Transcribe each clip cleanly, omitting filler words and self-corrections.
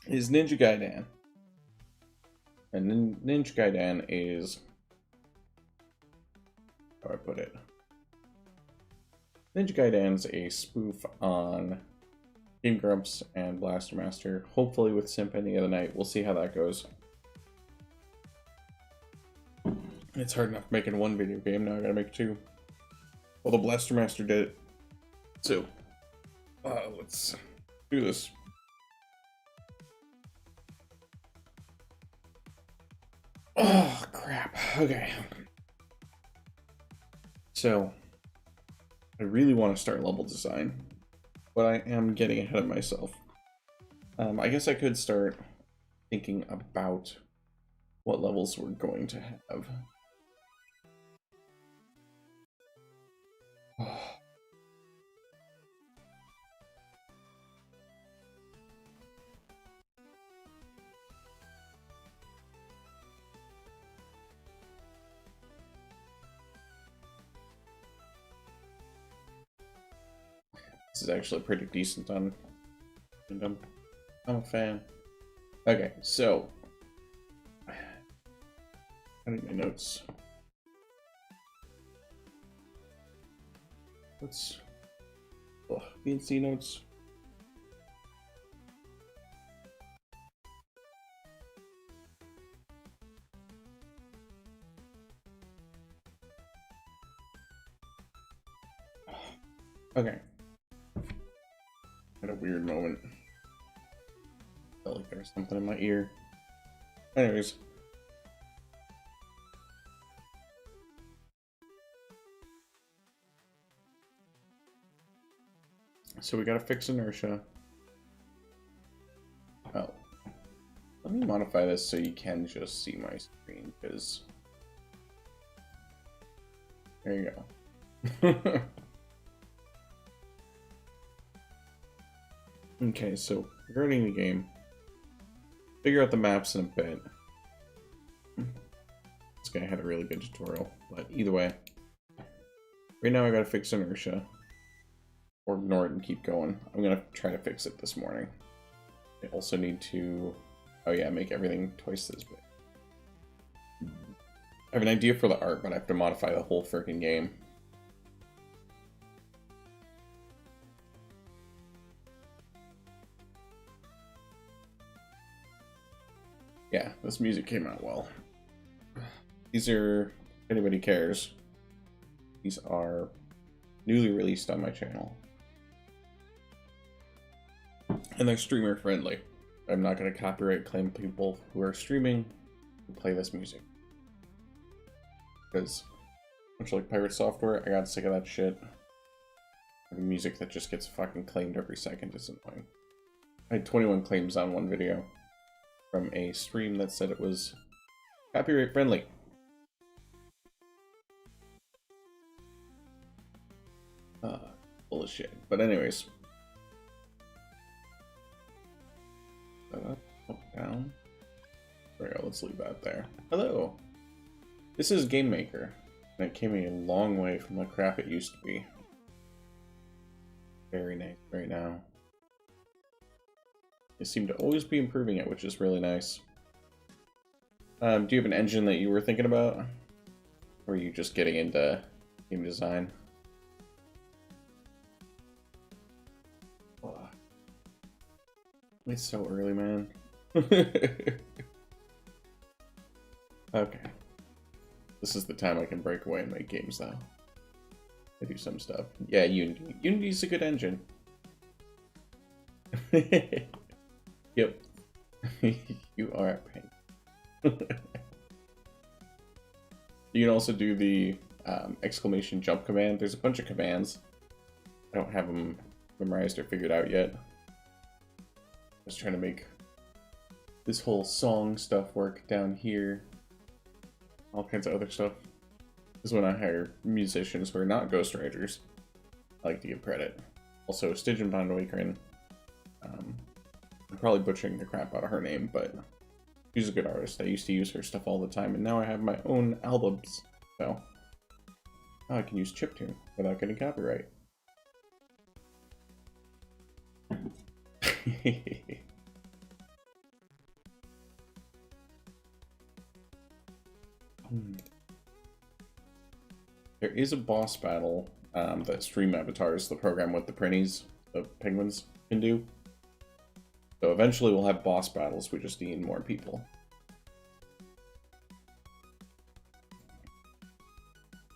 is Ninja Gaiden. And Ninja Gaiden is, how do I put it? Ninja Gaiden's a spoof on Game Grumps and Blaster Master, hopefully with Symphony of the Night. We'll see how that goes. It's hard enough making one video game, now I gotta make two. Well, the Blaster Master did it. So, let's do this. Oh, crap. Okay. So, I really want to start level design, but I am getting ahead of myself. I guess I could start thinking about what levels we're going to have. This is actually pretty decent on Kingdom. I'm a fan. Okay, so I need my notes. Let's BNC notes. Okay. Had a weird moment. Felt like there was something in my ear. Anyways. So we gotta fix inertia. Oh. Let me modify this so you can just see my screen, because there you go. Okay, so regarding the game, figure out the maps in a bit. This guy had a really good tutorial, but either way, right now I gotta fix inertia, or ignore it and keep going. I'm gonna try to fix it this morning. I also need to, oh yeah, make everything twice this big. I have an idea for the art, but I have to modify the whole freaking game. Yeah, this music came out well. These are, if anybody cares, these are newly released on my channel. And they're streamer friendly. I'm not going to copyright claim people who are streaming who play this music. Because, much like pirate software, I got sick of that shit. Having music that just gets fucking claimed every second is annoying. I had 21 claims on one video from a stream that said it was copyright friendly. Bullshit. But anyways. Up, down. There we go, let's leave that there. Hello! This is Game Maker, and it came a long way from the crap it used to be. Very nice right now. They seem to always be improving it, which is really nice. Do you have an engine that you were thinking about? Or are you just getting into game design? Oh, it's so early, man. Okay. This is the time I can break away and make games, though. I do some stuff. Yeah, Unity. Unity's a good engine. Yep. You are a pain. You can also do the exclamation jump command. There's a bunch of commands. I don't have them memorized or figured out yet. I was trying to make this whole song stuff work down here. All kinds of other stuff. This is when I hire musicians who are not ghostwriters. I like to give credit. Also, Stygian Von Wakeren. I'm probably butchering the crap out of her name, but she's a good artist. I used to use her stuff all the time, and now I have my own albums. So now I can use chiptune without getting copyright. There is a boss battle that Stream Avatars, the program with the printies, the penguins, can do. So eventually we'll have boss battles, we just need more people.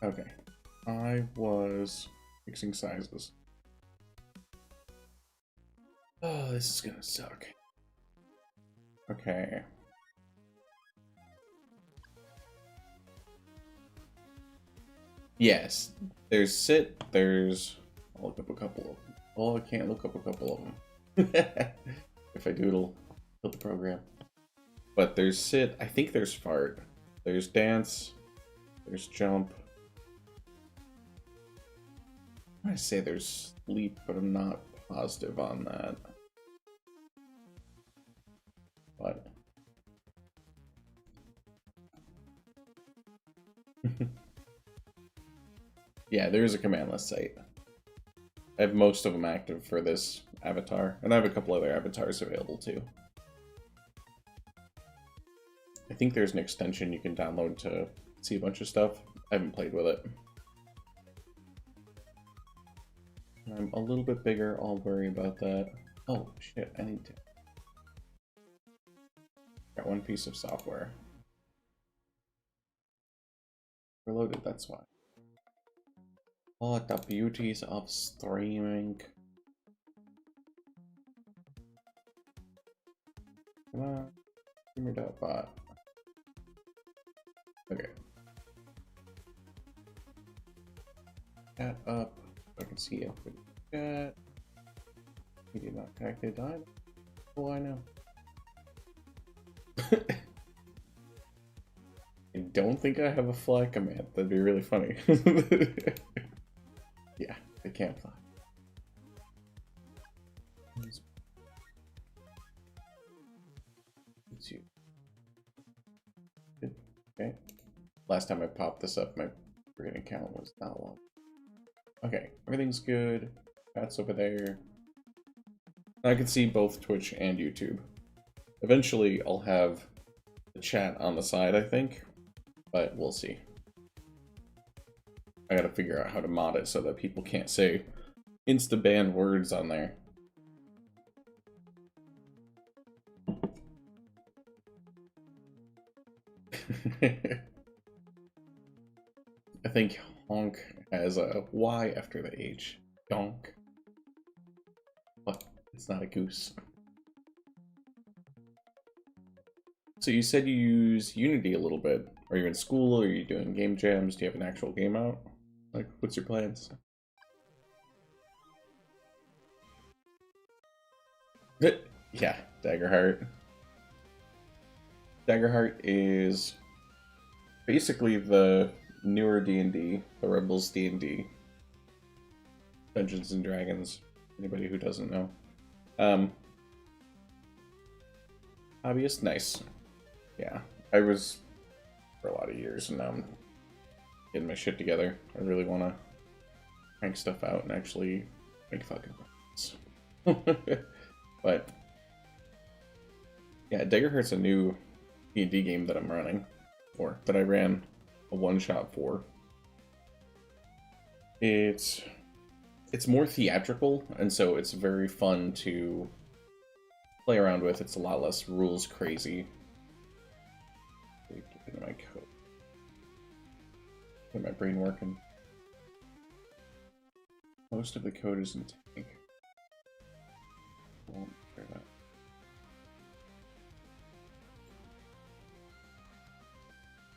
Okay. I was fixing sizes. Oh, this is gonna suck. Okay. Yes, there's sit, there's... I'll look up a couple of them. Oh, I can't look up a couple of them. If I do, it'll kill the program. But there's sit, I think there's fart. There's dance, there's jump. I say there's sleep, but I'm not positive on that. But... yeah, there is a command-less site. I have most of them active for this avatar, and I have a couple other avatars available too. I think there's an extension you can download to see a bunch of stuff. I haven't played with it. I'm a little bit bigger, I'll worry about that. Oh shit, I need to... got one piece of software. Reloaded, that's why. Oh, the beauties of streaming. Come on, streamer.bot. Okay. Chat up. I can see open chat. Media not connected. Oh, I know. I don't think I have a fly command. That'd be really funny. Yeah, I can't fly. It's you. Okay. Last time I popped this up, my freaking account was not long. Okay, everything's good. Chat's over there. I can see both Twitch and YouTube. Eventually, I'll have the chat on the side, I think, but we'll see. I gotta figure out how to mod it so that people can't say insta-ban words on there. I think honk has a Y after the H. Donk. But it's not a goose. So you said you use Unity a little bit. Are you in school? Are you doing game jams? Do you have an actual game out? Like, what's your plans? Yeah, Daggerheart. Daggerheart is basically the newer D&D, the Rebels D&D. Dungeons and Dragons. Anybody who doesn't know. Hobbyist? Nice. Yeah, I was for a lot of years, and now I'm getting my shit together. I really want to crank stuff out and actually make fucking points. But yeah, Daggerheart's a new D&D game that I'm running for, that I ran a one-shot for. It's more theatrical, and so it's very fun to play around with. It's a lot less rules crazy. Get into my code. Get my brain working. Most of the code is in tank. Won't try that.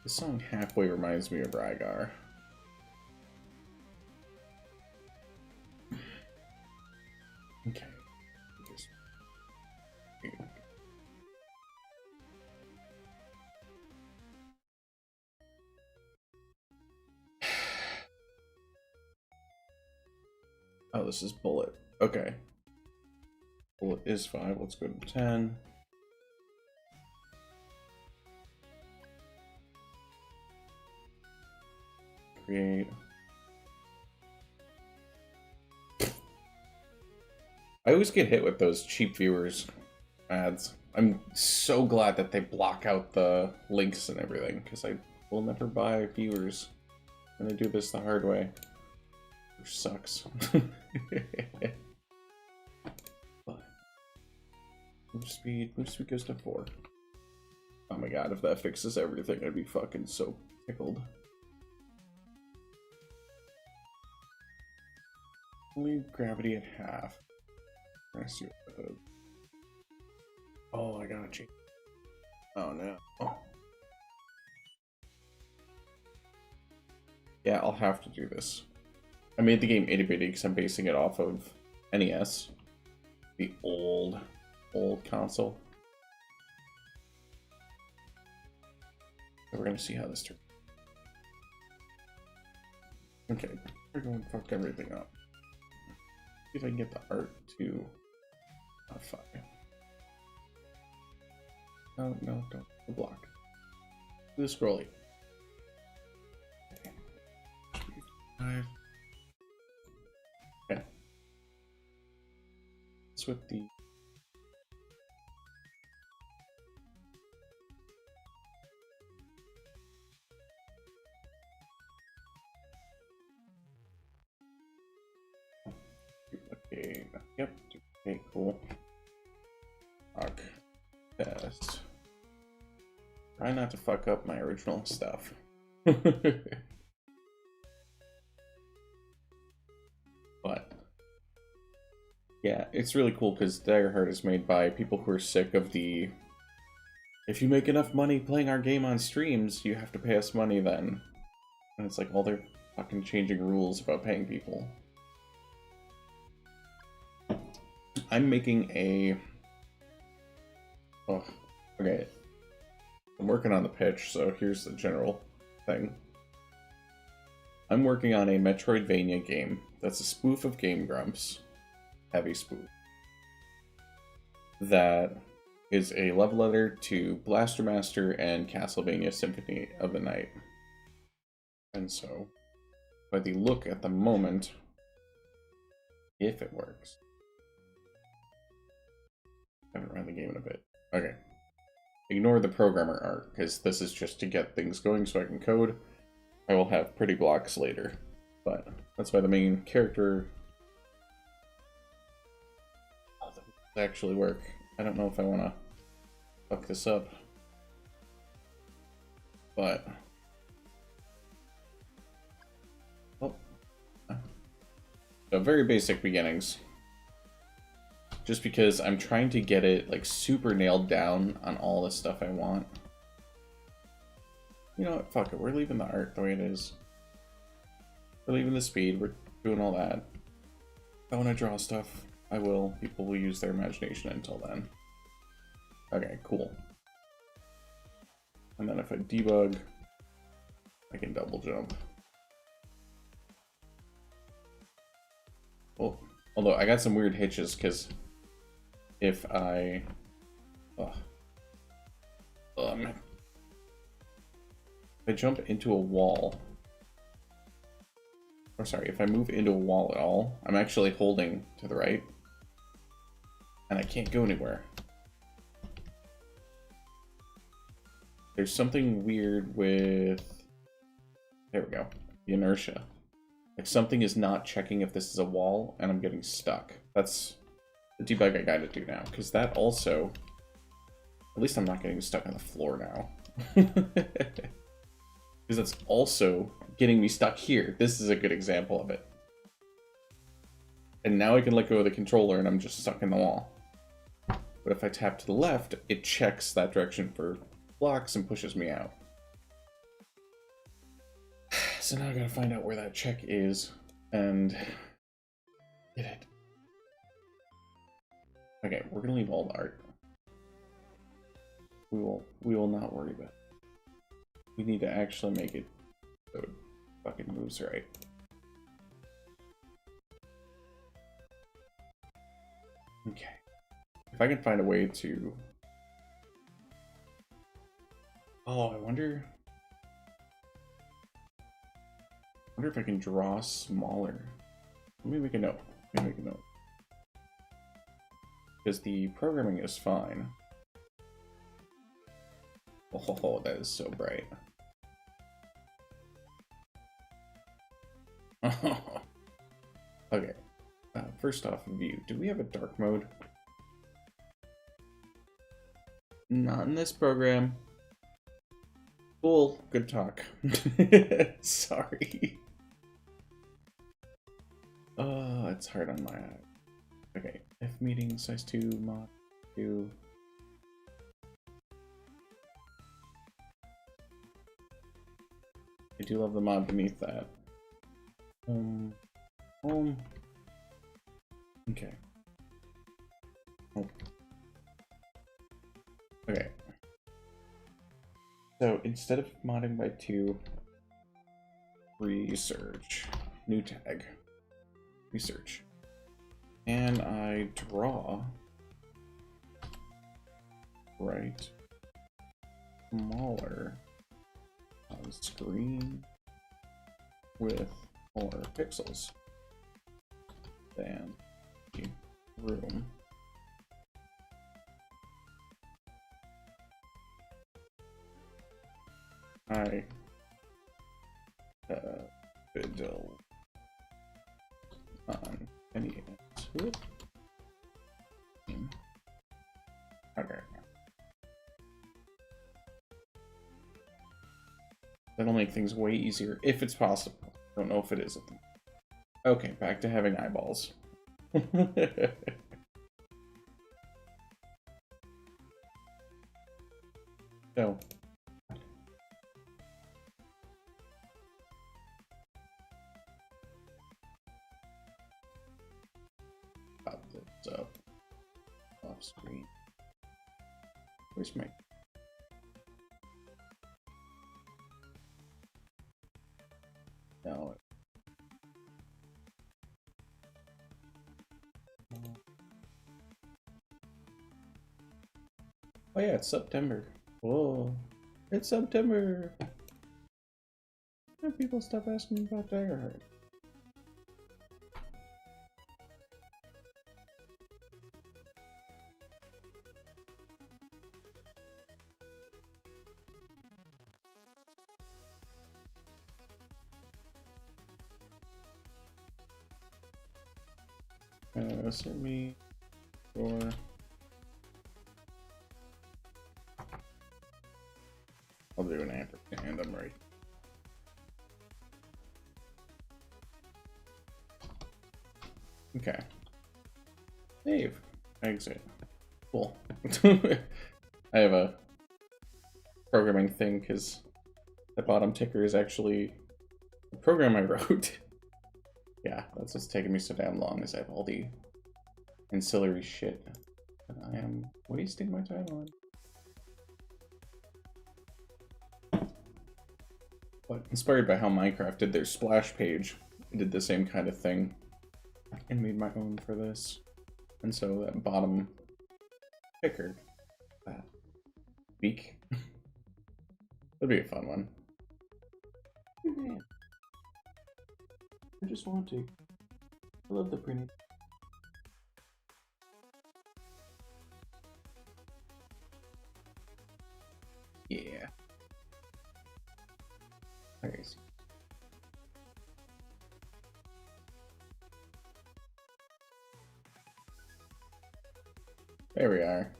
This song halfway reminds me of Rygar. Okay. Oh, this is bullet. Okay. Bullet is 5. Let's go to 10. Create. I always get hit with those cheap viewers ads. I'm so glad that they block out the links and everything, because I will never buy viewers. gonna do this the hard way. Which sucks. But move speed goes to 4. Oh my god, if that fixes everything, I'd be fucking so tickled. Leave gravity at half. I see what that is. Oh, I got you. Oh no. Oh. Yeah, I'll have to do this. I made the game itty bitty because I'm basing it off of NES. The old console. So we're gonna see how this turns. Okay, we're going to fuck everything up. See if I can get the art to fire. No, don't block. Do the scrolly. Okay. Okay. It's with the okay. Yep. Okay, cool. Rock. Test. Try not to fuck up my original stuff. But yeah, it's really cool because Daggerheart is made by people who are sick of the if you make enough money playing our game on streams, you have to pay us money then. And it's like all they're fucking changing rules about paying people. I'm making a oh, okay. I'm working on the pitch, so here's the general thing. I'm working on a Metroidvania game that's a spoof of Game Grumps. Heavy spoof. That is a love letter to Blaster Master and Castlevania Symphony of the Night. And so, by the look at the moment, if it works. I haven't run the game in a bit. Okay. Ignore the programmer art, because this is just to get things going so I can code. I will have pretty blocks later, but that's why the main character actually work. I don't know if I want to fuck this up, but oh. So very basic beginnings. Just because I'm trying to get it like super nailed down on all the stuff I want. You know what? Fuck it. We're leaving the art the way it is. We're leaving the speed. We're doing all that. If I want to draw stuff, I will. People will use their imagination until then. Okay, cool. And then if I debug, I can double jump. Oh, although I got some weird hitches because if I... if I jump into a wall, or sorry, if I move into a wall at all, I'm actually holding to the right, and I can't go anywhere. There's something weird with, there we go, the inertia. Like something is not checking if this is a wall, and I'm getting stuck. That's the debug I gotta do now, because that also, at least I'm not getting stuck on the floor now. Because that's also getting me stuck here. This is a good example of it. And now I can let go of the controller and I'm just stuck in the wall. But if I tap to the left, it checks that direction for blocks and pushes me out. So now I gotta find out where that check is and get it. Okay, we're gonna leave all the art. We will not worry about it. We need to actually make it so it fucking moves right. Okay. If I can find a way to... Oh, I wonder if I can draw smaller. Let me make a note. Let me make a note. Because the programming is fine. Oh, that is so bright. Okay. First off, view. Do we have a dark mode? Not in this program. Cool. Good talk. Sorry. Oh, it's hard on my eye. Okay. F meeting size 2 mod 2. I do love the mod beneath that. Home. Okay. Oh. Okay. So instead of modding by 2, research. New tag. Research. And I draw right smaller on screen with more pixels than the room. I fiddle on any whoop. Okay. That'll make things way easier if it's possible. Don't know if it is. Okay, back to having eyeballs. So. Pop this up. Off screen. Where's my... No. Oh yeah, it's September. Whoa. It's September! And people stop asking me about Daggerheart. Send me your... I'll do an ampersand, I'm right. Okay. Save. Exit. Cool. I have a programming thing because the bottom ticker is actually a program I wrote. Yeah, that's what's taking me so damn long, is I have all the ancillary shit that I am wasting my time on. But inspired by how Minecraft did their splash page, I did the same kind of thing and made my own for this. And so that bottom ticker, that beak, that'd be a fun one. Man, I just want to. I love the printing. Yeah. Okay. There we are.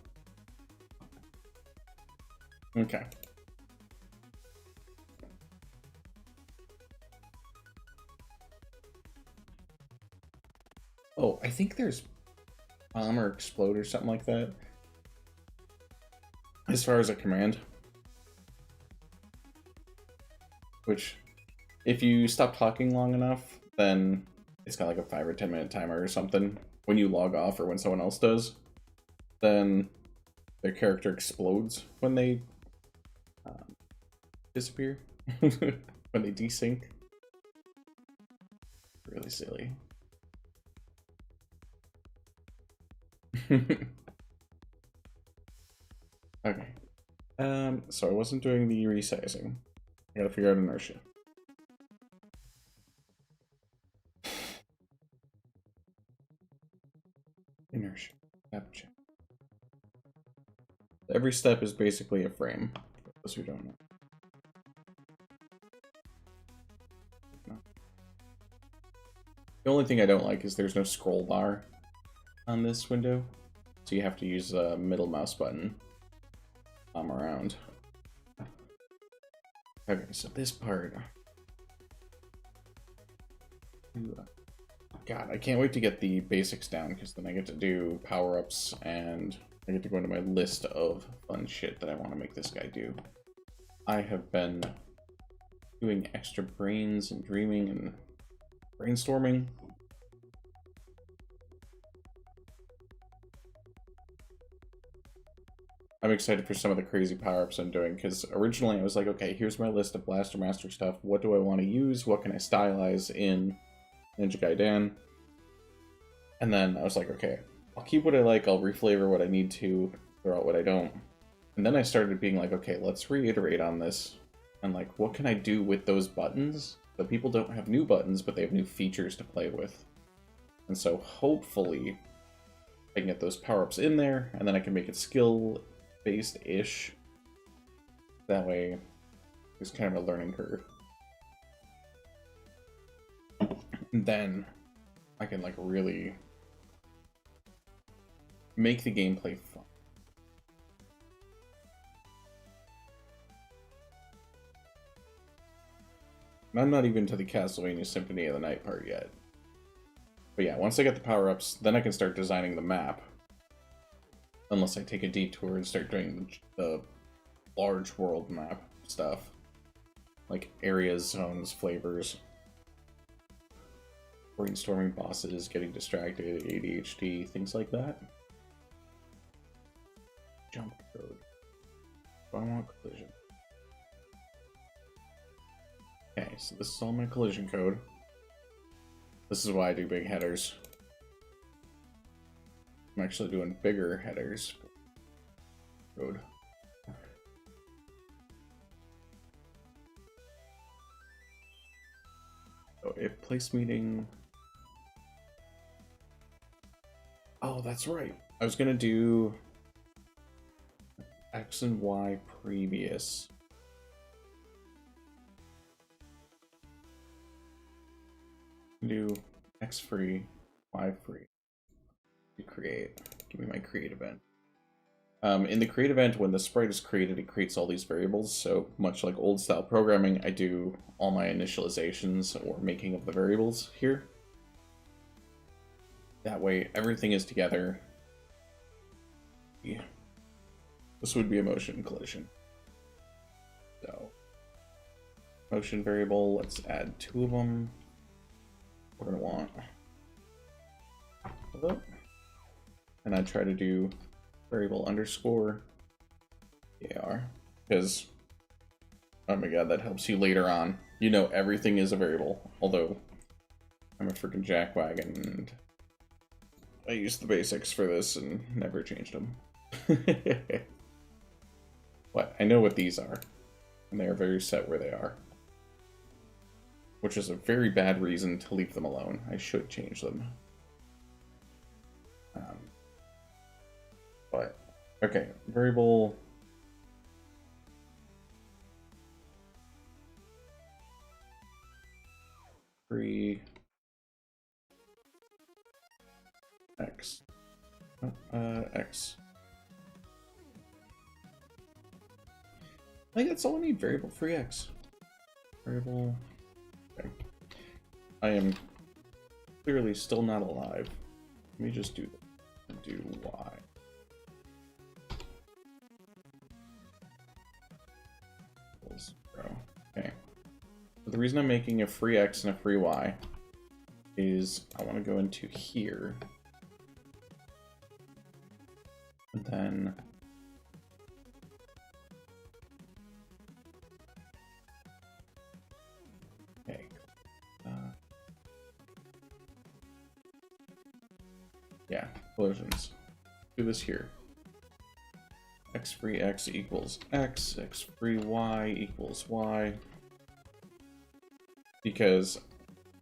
Okay. Oh, I think there's bomb or explode or something like that. As far as a command. Which, if you stop talking long enough, then it's got like a 5 or 10 minute timer or something. When you log off or when someone else does, then their character explodes when they disappear. When they desync. Really silly. Okay. So I wasn't doing the resizing. I gotta figure out inertia. Inertia. Step check. Every step is basically a frame, for those who don't know. The only thing I don't like is there's no scroll bar on this window, so you have to use the middle mouse button around. Okay, so this part. God, I can't wait to get the basics down, because then I get to do power-ups, and I get to go into my list of fun shit that I want to make this guy do. I have been doing extra brains and dreaming and brainstorming. I'm excited for some of the crazy power-ups I'm doing, because originally I was like, okay, here's my list of Blaster Master stuff. What do I want to use? What can I stylize in Ninja Gaiden? And then I was like, okay, I'll keep what I like, I'll reflavor what I need to, throw out what I don't. And then I started being like, okay, let's reiterate on this. And like, what can I do with those buttons? But people don't have new buttons, but they have new features to play with. And so hopefully I can get those power-ups in there, and then I can make it skill-based-ish. That way, there's kind of a learning curve. And then I can like really make the gameplay fun. And I'm not even to the Castlevania Symphony of the Night part yet. But yeah, once I get the power-ups, then I can start designing the map. Unless I take a detour and start doing the large world map stuff. Like areas, zones, flavors. Brainstorming bosses, getting distracted, ADHD, things like that. Jump code. Do I want collision? Okay, so this is all my collision code. This is why I do big headers. I'm actually doing bigger headers. Code. So if place meeting... Oh, that's right. I was gonna do X and Y previous. Do X free, Y free. To create. Give me my create event. In the create event, when the sprite is created, it creates all these variables. So much like old style programming, I do all my initializations or making of the variables here. That way, everything is together. Yeah. This would be a motion collision. So, motion variable, let's add 2 of them. We're gonna want. And I try to do variable underscore AR, because, oh my god, that helps you later on. You know everything is a variable, although I'm a freaking jackwagon and I used the basics for this and never changed them. What? I know what these are, and they are very set where they are. Which is a very bad reason to leave them alone. I should change them. But, okay, variable... free... X. X. I think that's all I need, variable free X. Variable... Okay. I am clearly still not alive. Let me just do that. Do Y. Okay. So the reason I'm making a free X and a free Y is I want to go into here. And then okay. Yeah, collisions. Do this here. X free X equals X, X free Y equals Y. Because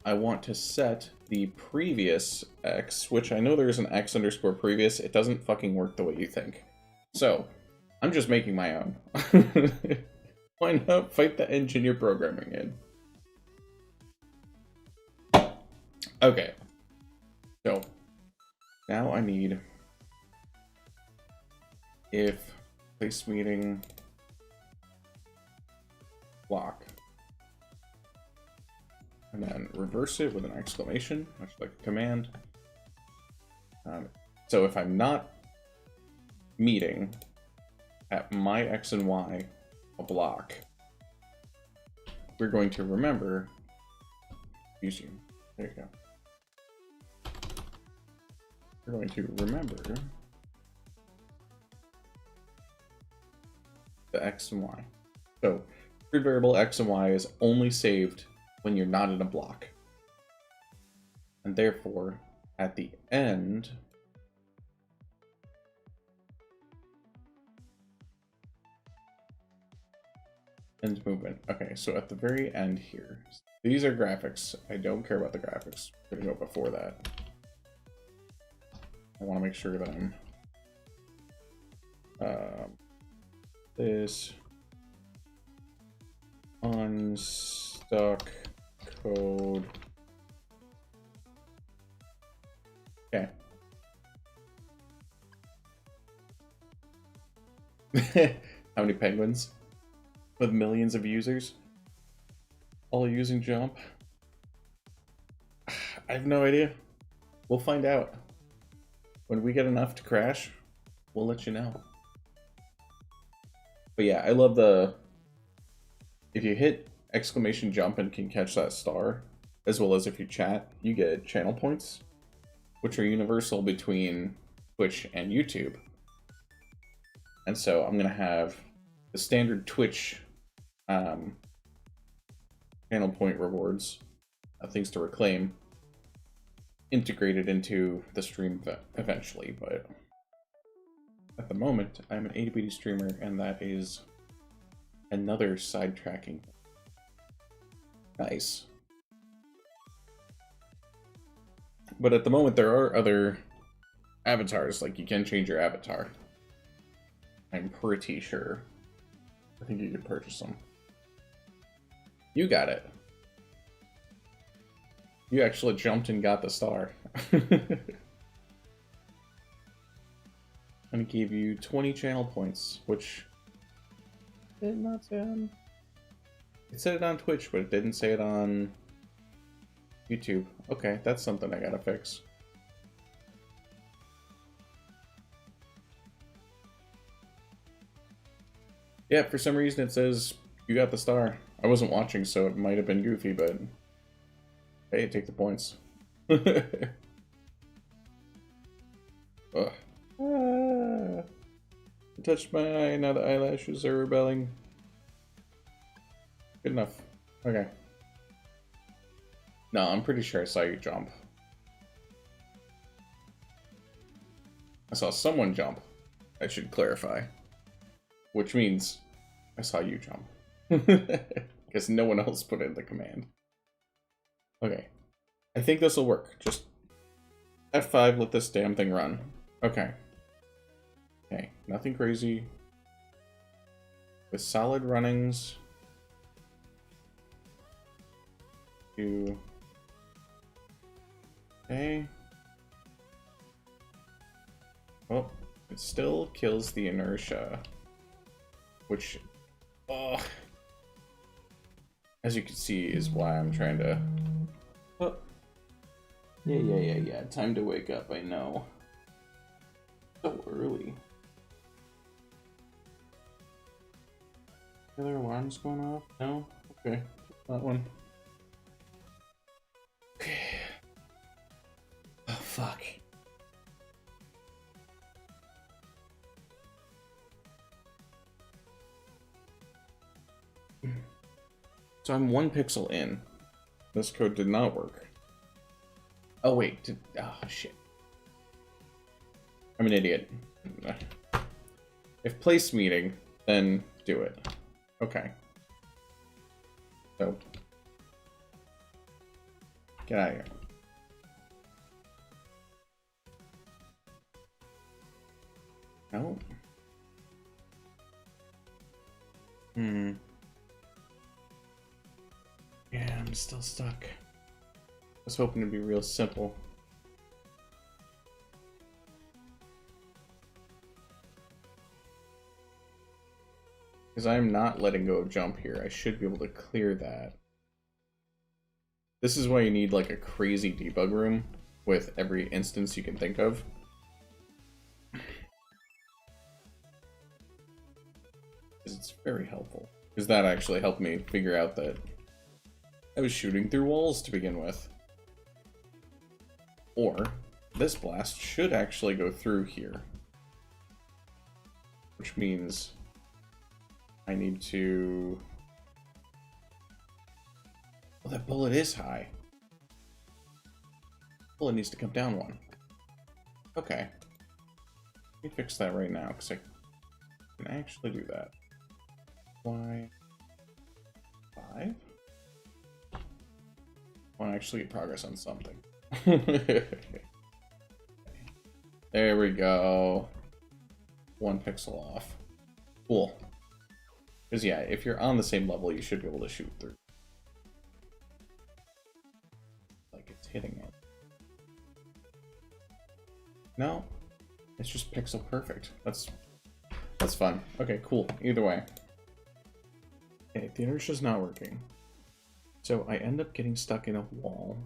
I want to set the previous X, which I know there's an X underscore previous. It doesn't fucking work the way you think. So, I'm just making my own. Why not fight the engine you're programming in? Okay. So now I need if place meeting block. And then reverse it with an exclamation, much like a command. So if I'm not meeting at my X and Y a block, we're going to remember, use you. There you go. We're going to remember the X and Y. So your variable X and Y is only saved when you're not in a block. And therefore, at the end, end movement. Okay, so at the very end here, these are graphics. I don't care about the graphics. I'm gonna go before that. I want to make sure that I'm this unstuck code. Okay. How many penguins? With millions of users? All using Jump? I have no idea. We'll find out. When we get enough to crash, we'll let you know. But yeah, I love the... If you hit exclamation jump and can catch that star, as well as if you chat, you get channel points, which are universal between Twitch and YouTube. And so I'm going to have the standard Twitch channel point rewards, things to reclaim, integrated into the stream eventually, but at the moment, I'm an ADBD streamer, and that is another sidetracking. Nice. But at the moment, there are other avatars, like you can change your avatar. I'm pretty sure. I think you could purchase them. You got it. You actually jumped and got the star. And it gave you 20 channel points, which did not say on... It said it on Twitch, but it didn't say it on YouTube. Okay, that's something I gotta fix. Yeah, for some reason it says you got the star. I wasn't watching, so it might have been goofy, but hey, take the points. Ugh. Ah, I touched my eye, now the eyelashes are rebelling. Good enough. Okay. No, I'm pretty sure I saw you jump. I saw someone jump. I should clarify. Which means I saw you jump. Because no one else put in the command. Okay. I think this will work. Just F5, let this damn thing run. Okay. Okay, nothing crazy. With solid runnings. Okay. Oh, it still kills the inertia. Which, as you can see, is why I'm trying to... Oh. Yeah. Time to wake up, I know. So early. Are there alarms going off? No? Okay. That one. Okay. Oh, fuck. So I'm 1 pixel in. This code did not work. Oh wait, oh shit. I'm an idiot. If place meeting, then do it. Okay. So get out of here. No. Yeah, I'm still stuck. was hoping to be real simple. Because I'm not letting go of jump here. I should be able to clear that. This is why you need like a crazy debug room with every instance you can think of. Because it's very helpful. Because that actually helped me figure out that I was shooting through walls to begin with. Or, this blast should actually go through here. Which means I need to... Well, that bullet is high. Bullet needs to come down one. Okay. Let me fix that right now, because I can actually do that. Why? 5? I want to actually get progress on something. There we go. 1 pixel off. Cool. Because yeah, if you're on the same level, you should be able to shoot through. Like it's hitting it. No, it's just pixel perfect. That's fun. Okay, cool. Either way. Okay, the inertia's not working. So I end up getting stuck in a wall.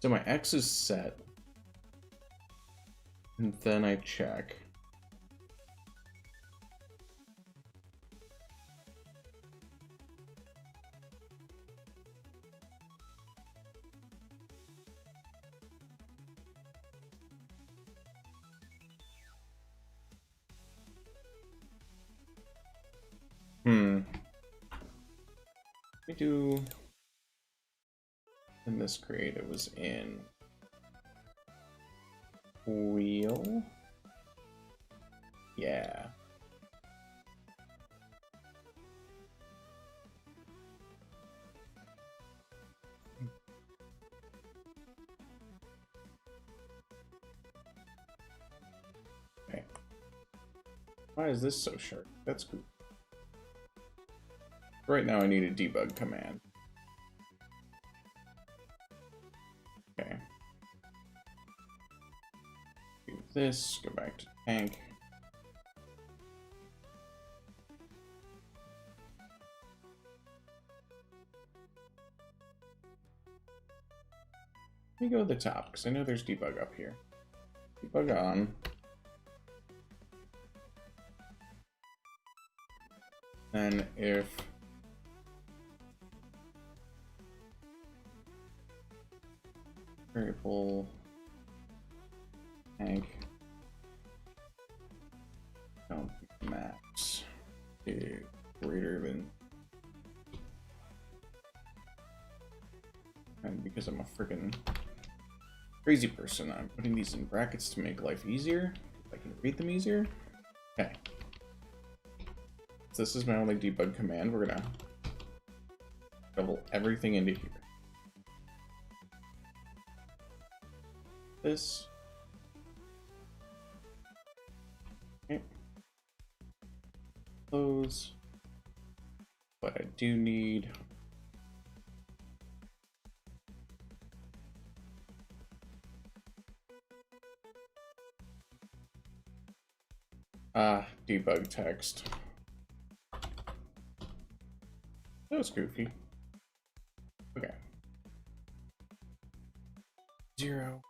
So my X is set. And then I check. Let me do... In this grade, it was in... Wheel? Yeah. Okay. Why is this so sharp? That's cool. Right now I need a debug command. Okay. Do this, go back to tank. Let me go to the top, because I know there's debug up here. Debug on. And if variable tank count max is greater than, and because I'm a freaking crazy person, I'm putting these in brackets to make life easier. I can read them easier. Okay. So this is my only debug command. We're gonna double everything into here. This. Okay. Close. But I do need debug text. That was goofy. Okay. 0.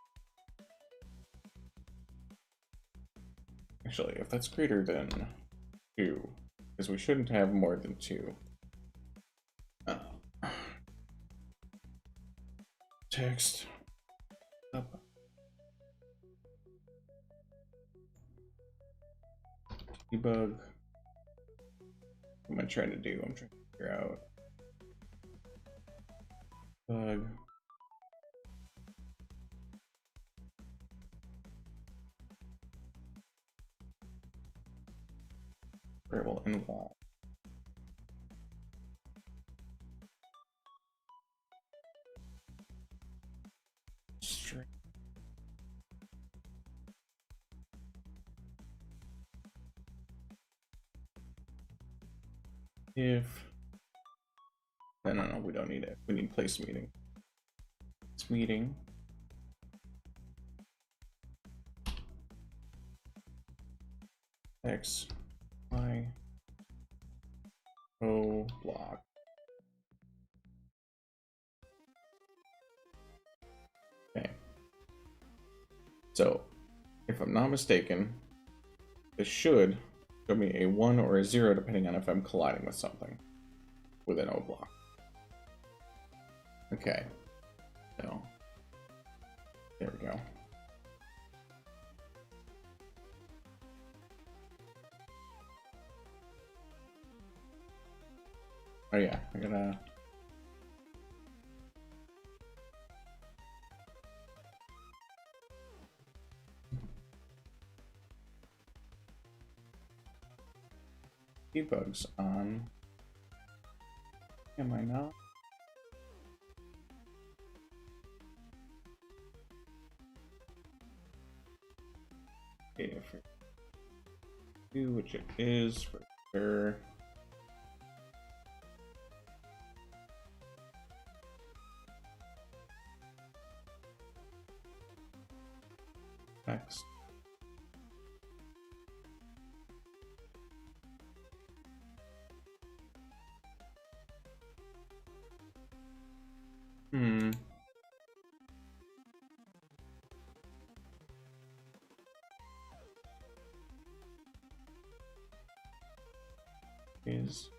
Actually, if that's greater than 2, because we shouldn't have more than 2. Text up. Debug. What am I trying to do? I'm trying to figure out. Bug. Variable in wall. String. If no, we don't need it. We need place meeting. This meeting. X, Y, O block. Okay. So, if I'm not mistaken, this should show me a 1 or a 0 depending on if I'm colliding with something with an O block. Okay. So, there we go. Oh yeah, I gotta... Debugs on. Am I not? Okay, for do which it is for sure. Next. Is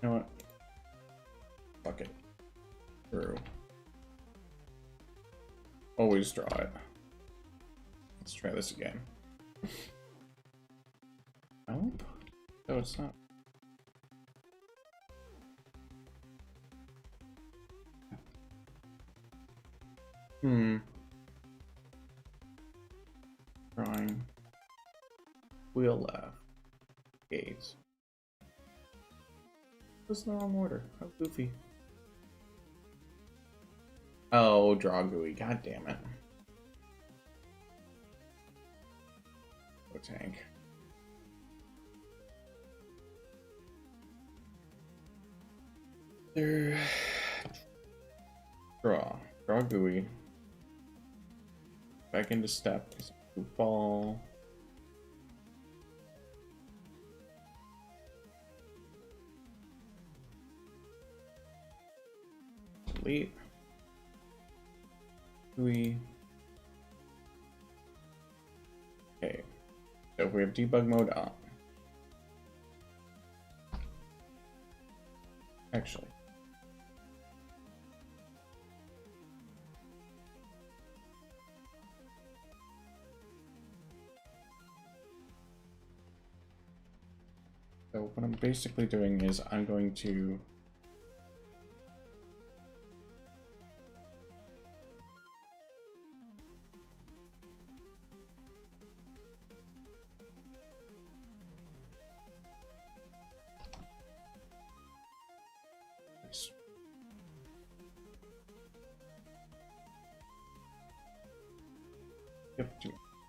you know what? Fuck it. True. Always draw it. Let's try this again. Nope. No, it's not. Drawing. Wheel left. Gaze. What's in the wrong order? How goofy. Oh, draw GUI. God damn it. Oh, tank. There. Draw. Draw GUI. Back into step. Ball. Delete. GUI. Okay. So if we have debug mode on. Actually. So what I'm basically doing is I'm going to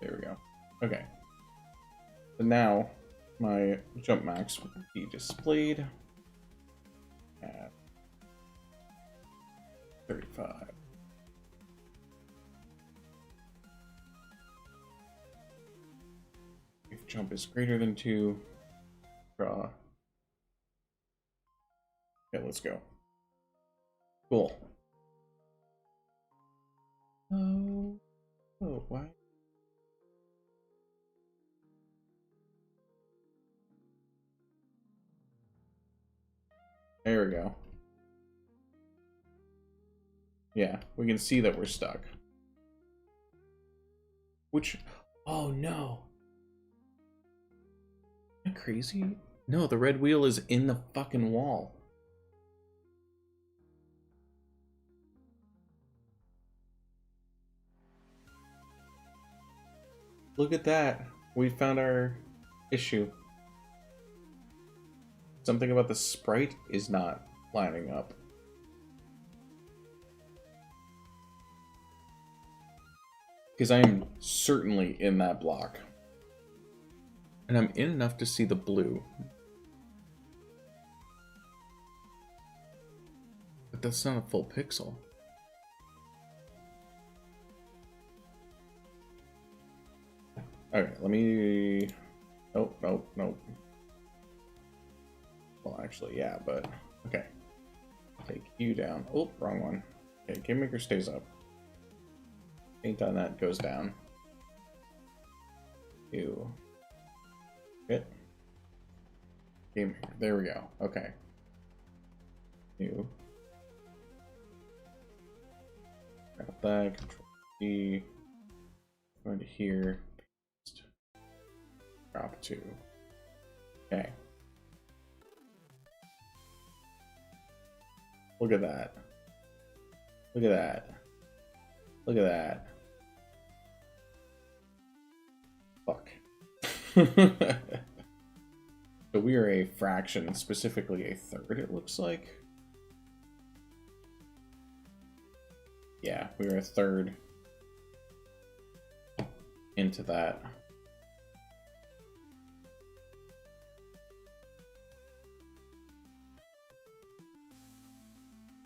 there we go. Okay. So now my jump max will be displayed at 35. If jump is greater than 2, draw. Okay, let's go. Cool. Oh, why? There we go. Yeah, we can see that we're stuck. Which, oh no. Am I crazy? No, the red wheel is in the fucking wall. Look at that. We found our issue. Something about the sprite is not lining up. Because I am certainly in that block. And I'm in enough to see the blue. But that's not a full pixel. Okay, let me... Nope, nope, nope. Well, actually, yeah, but... Okay. Take you down. Oh, wrong one. Okay, Game Maker stays up. Paint on that goes down. You. Hit. Game Maker. There we go. Okay. You. Got that. Control D. Go into here. Paste. Drop 2. Okay. Look at that. Look at that. Look at that. Fuck. So we are a fraction, specifically a third, it looks like. Yeah, we are a third into that.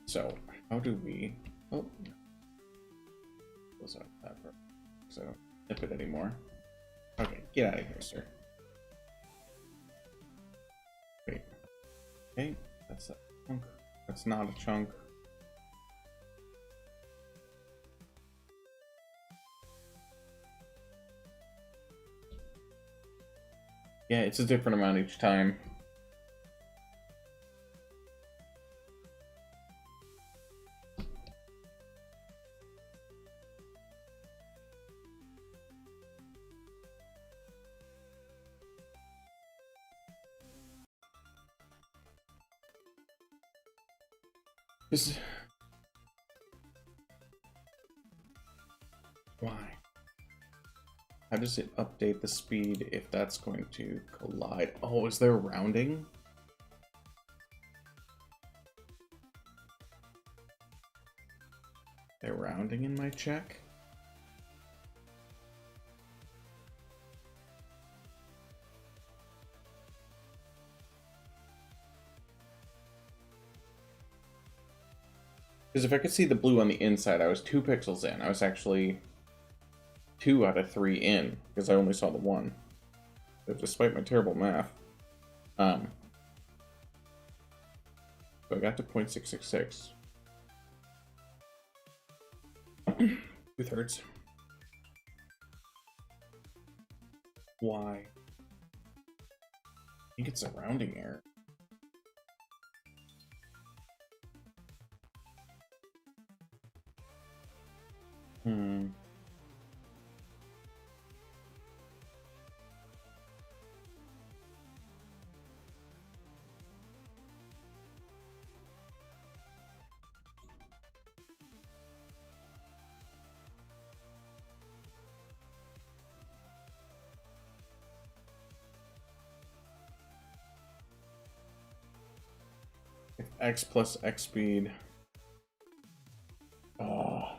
So, how do we... Oh. Close out that part. So I don't nip it anymore. Okay, get out of here, sir. Wait. Okay, that's a chunk. That's not a chunk. Yeah, it's a different amount each time. Why? How does it update the speed if that's going to collide? Oh, is there rounding? They're rounding in my check? Because if I could see the blue on the inside, I was 2 pixels in. I was actually 2 out of 3 in, because I only saw the 1. But despite my terrible math. So I got to 0.666. 2/3. Why? I think it's a rounding error. If X plus X speed. Oh.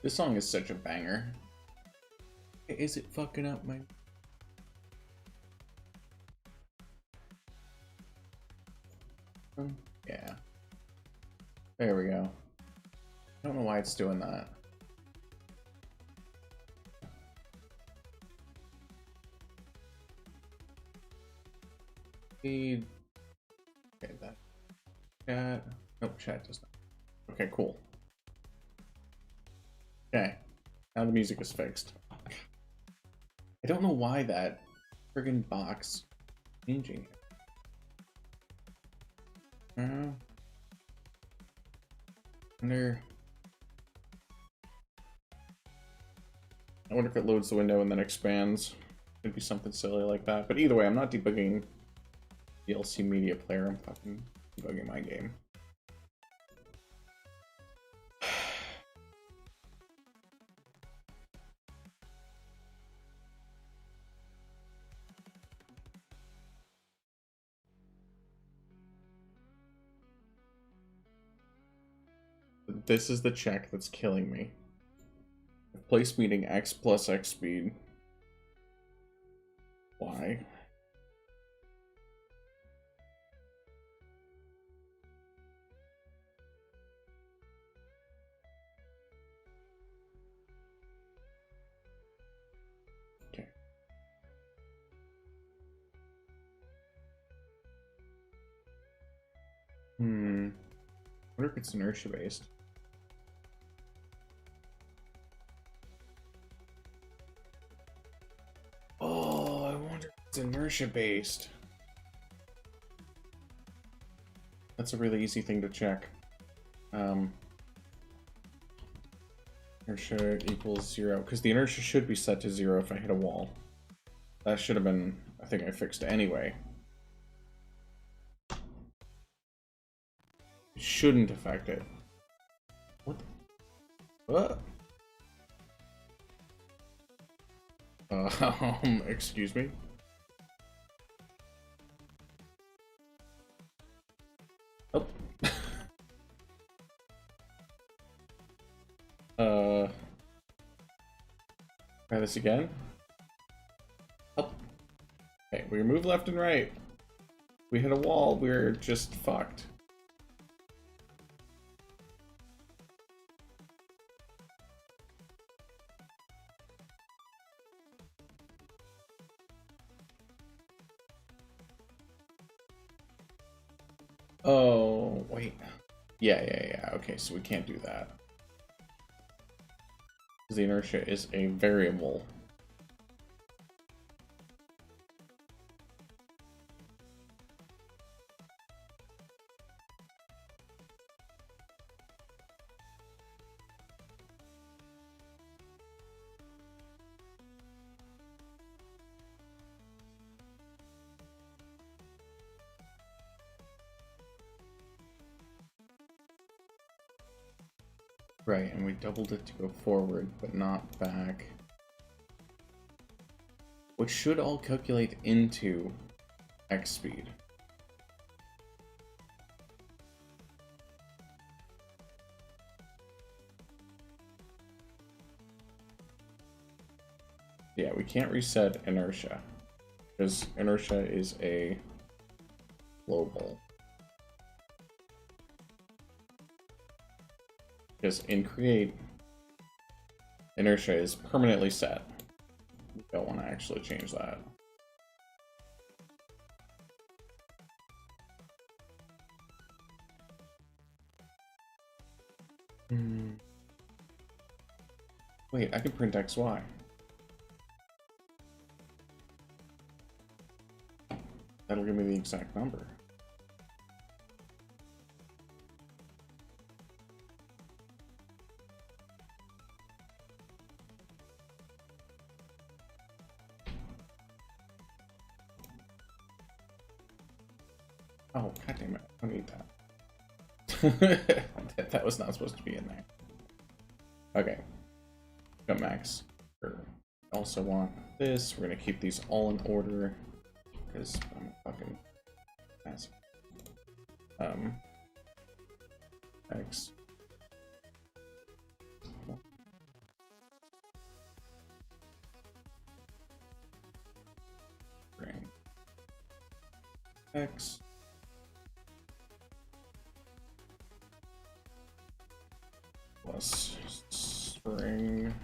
This song is such a banger. Is it fucking up my... Yeah. There we go. I don't know why it's doing that. Okay, that chat. Nope, chat does not. Okay, cool. Okay, now the music is fixed. I don't know why that friggin' box is changing. I wonder if it loads the window and then expands. Could be something silly like that. But either way, I'm not debugging DLC Media Player. I'm fucking debugging my game. this is the check that's killing me. Place meeting x plus x speed. Why? Okay. I wonder if it's inertia based. Oh, I wonder if it's inertia based. That's a really easy thing to check. Inertia equals 0, because the inertia should be set to 0 if I hit a wall. That should have been a thing I fixed anyway. It shouldn't affect it. What? What? Excuse me? Oh. Try this again. Oh. Okay, we move left and right. We hit a wall, we're just fucked. Oh, wait. Yeah. Okay, so we can't do that. Because the inertia is a variable. Right, and we doubled it to go forward, but not back. Which should all calculate into x speed. Yeah, we can't reset inertia, because inertia is a global. Because in create, inertia is permanently set. We don't want to actually change that. Wait, I can print XY. That'll give me the exact number. Oh, god damn it. I don't need that. That was not supposed to be in there. Okay. Got max. Also want this. We're gonna keep these all in order because I'm fucking massive. X. Bring X. Plus string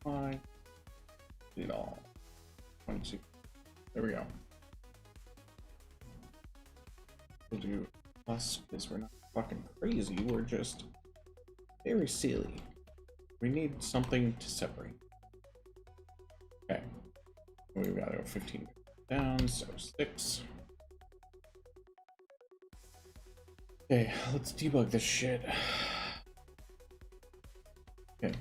y it all 22. There we go. We'll do plus because we're not fucking crazy, we're just very silly. We need something to separate. Okay, we've got to go 15 down, so 6. Okay, let's debug this shit. Okay.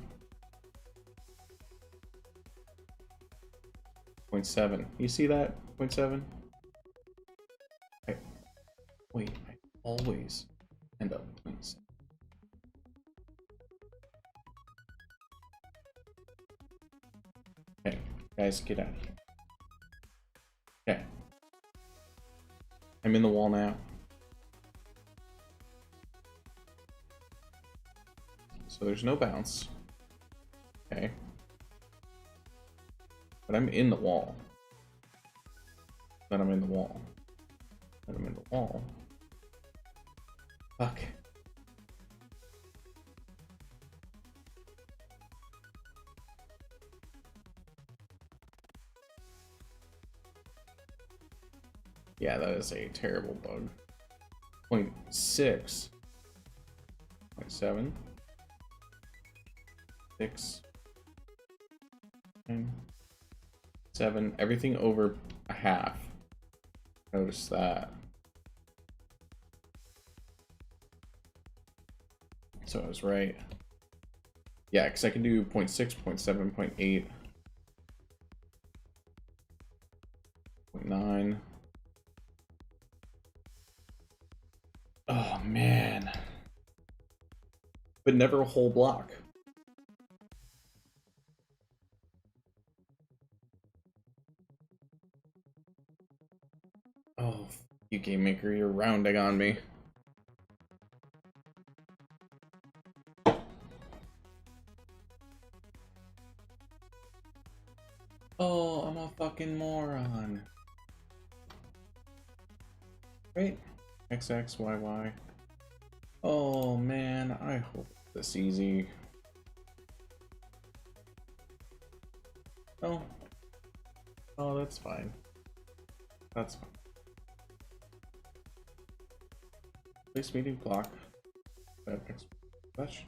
0.7. You see that? 0.7? Wait, I always end up 0.7. Okay, guys, get out of here. Okay. I'm in the wall now. So there's no bounce. Okay. But I'm in the wall. Then I'm in the wall. Then I'm in the wall. Fuck. Yeah, that is a terrible bug. 0.6. 0.7. 6. 9. 7. Everything over a half. Notice that. So I was right. Yeah, because I can do 0.6, 0.7, 0.8. 0.9. Oh, man. But never a whole block. Oh, you Game Maker, you're rounding on me. Oh, I'm a fucking moron. Right? XXYY. Oh man, I hope this easy. Oh. Oh, that's fine. That's fine. Place meeting clock. That should.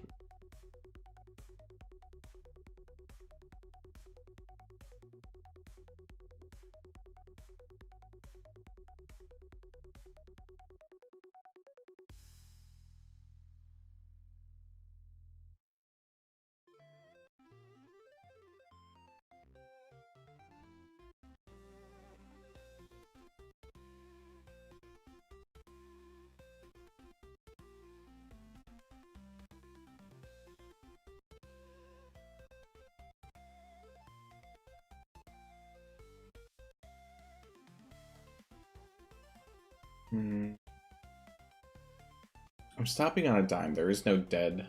I'm stopping on a dime. There is no dead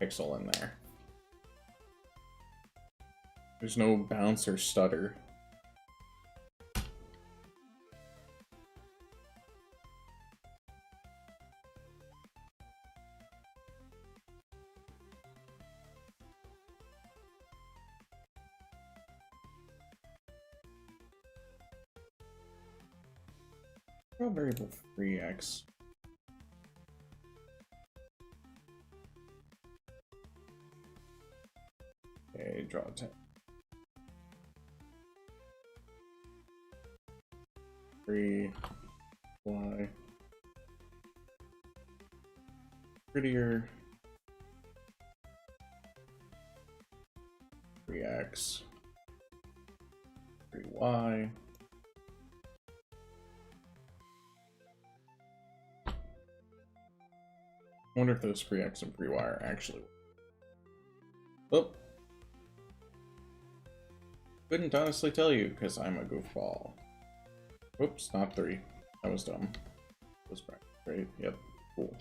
pixel in there. There's no bounce or stutter. Draw variable 3x. Okay, draw 10. 3 y prettier 3x 3y. I wonder if those 3x and 3y are actually. Oh, couldn't honestly tell you because I'm a goofball. Whoops, not 3. That was dumb. Was back, right? Yep. Cool.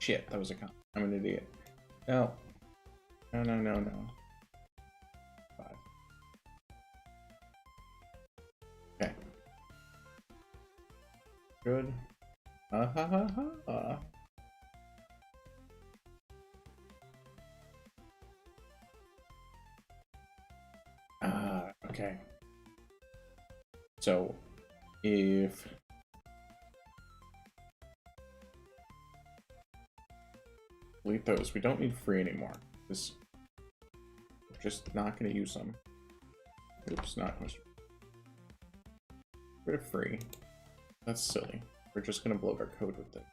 Shit, that was a con. I'm an idiot. No. No, no, no, no. 5. Okay. Good. Ha ha ha. Okay. So, if delete those, we don't need free anymore. This we're just not going to use them. Oops, not much. Rid of free. That's silly. We're just going to bloat our code with it.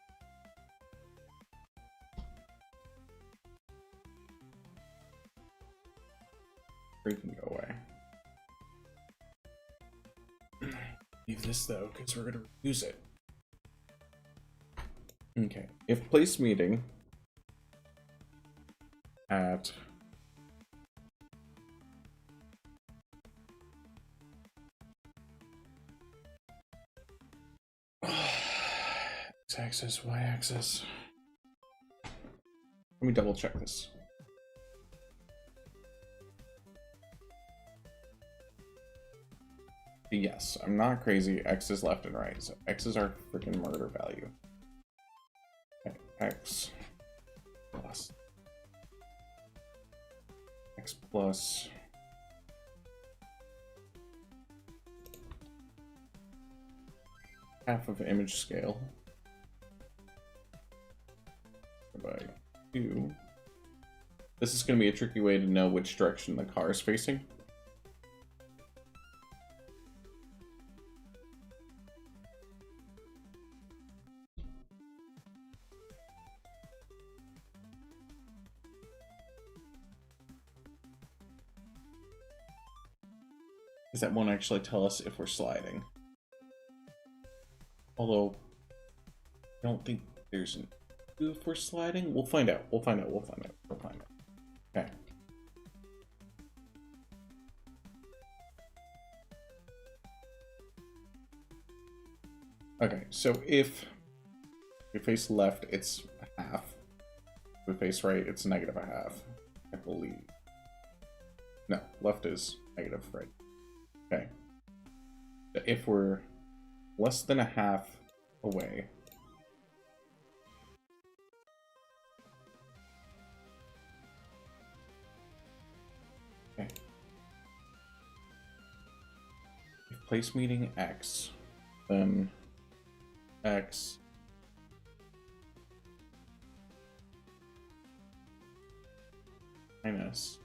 Free can go away. Leave this though, because we're going to use it. Okay. If place meeting at x-axis, y-axis. Let me double check this. Yes, I'm not crazy. X is left and right, so X is our freaking murder value. Okay, X plus half of image scale by 2. This is going to be a tricky way to know which direction the car is facing. Because that won't actually tell us if we're sliding. Although, I don't think there's an if we're sliding. We'll find out. We'll find out. Okay. Okay, so if we face left, it's a half. If we face right, it's negative a half, I believe. No, left is negative, right? Okay. If we're less than a half away, okay. If place meeting X, then X minus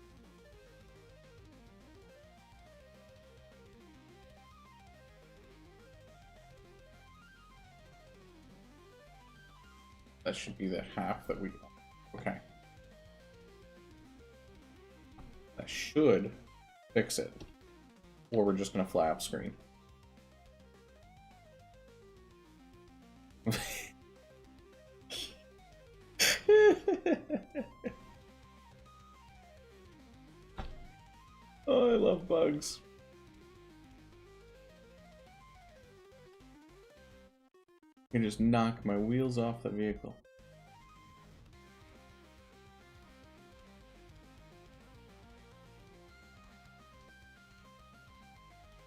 that should be the half that we want. Okay. That should fix it. Or we're just gonna fly up screen. Oh, I love bugs. You can just knock my wheels off the vehicle.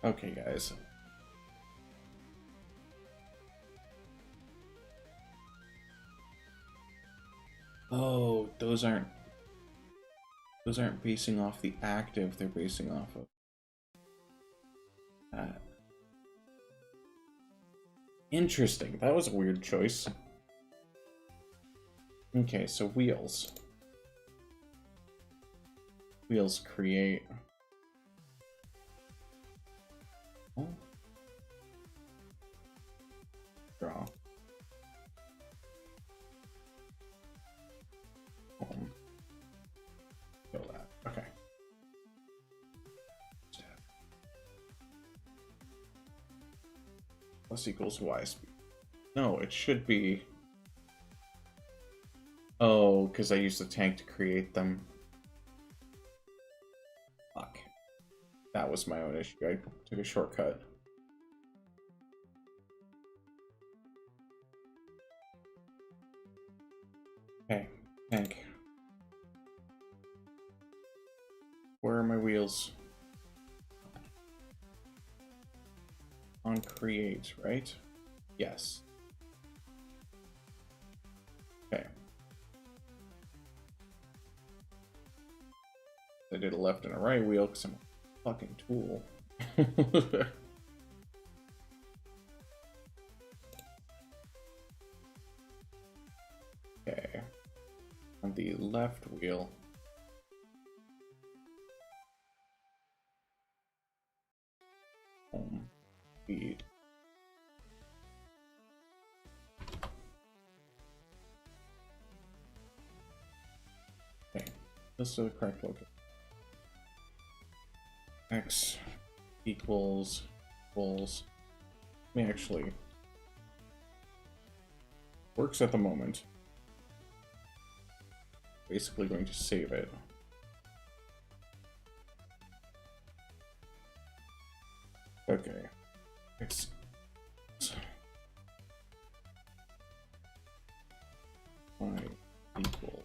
Okay, guys. Oh, those aren't basing off the active, they're basing off of that. Interesting. That was a weird choice. Okay, so wheels. Wheels create. Oh. Draw. Kill that. Okay. Plus equals y speed. No, it should be. Oh, because I used the tank to create them. Fuck. That was my own issue. I took a shortcut. Okay, tank. Where are my wheels? On create, right? Yes. Okay. I did a left and a right wheel because I'm a fucking tool. Okay. On the left wheel. Speed. Okay, this is the correct location. X equals. Let me actually. Works at the moment. Basically going to save it. Okay. X y equal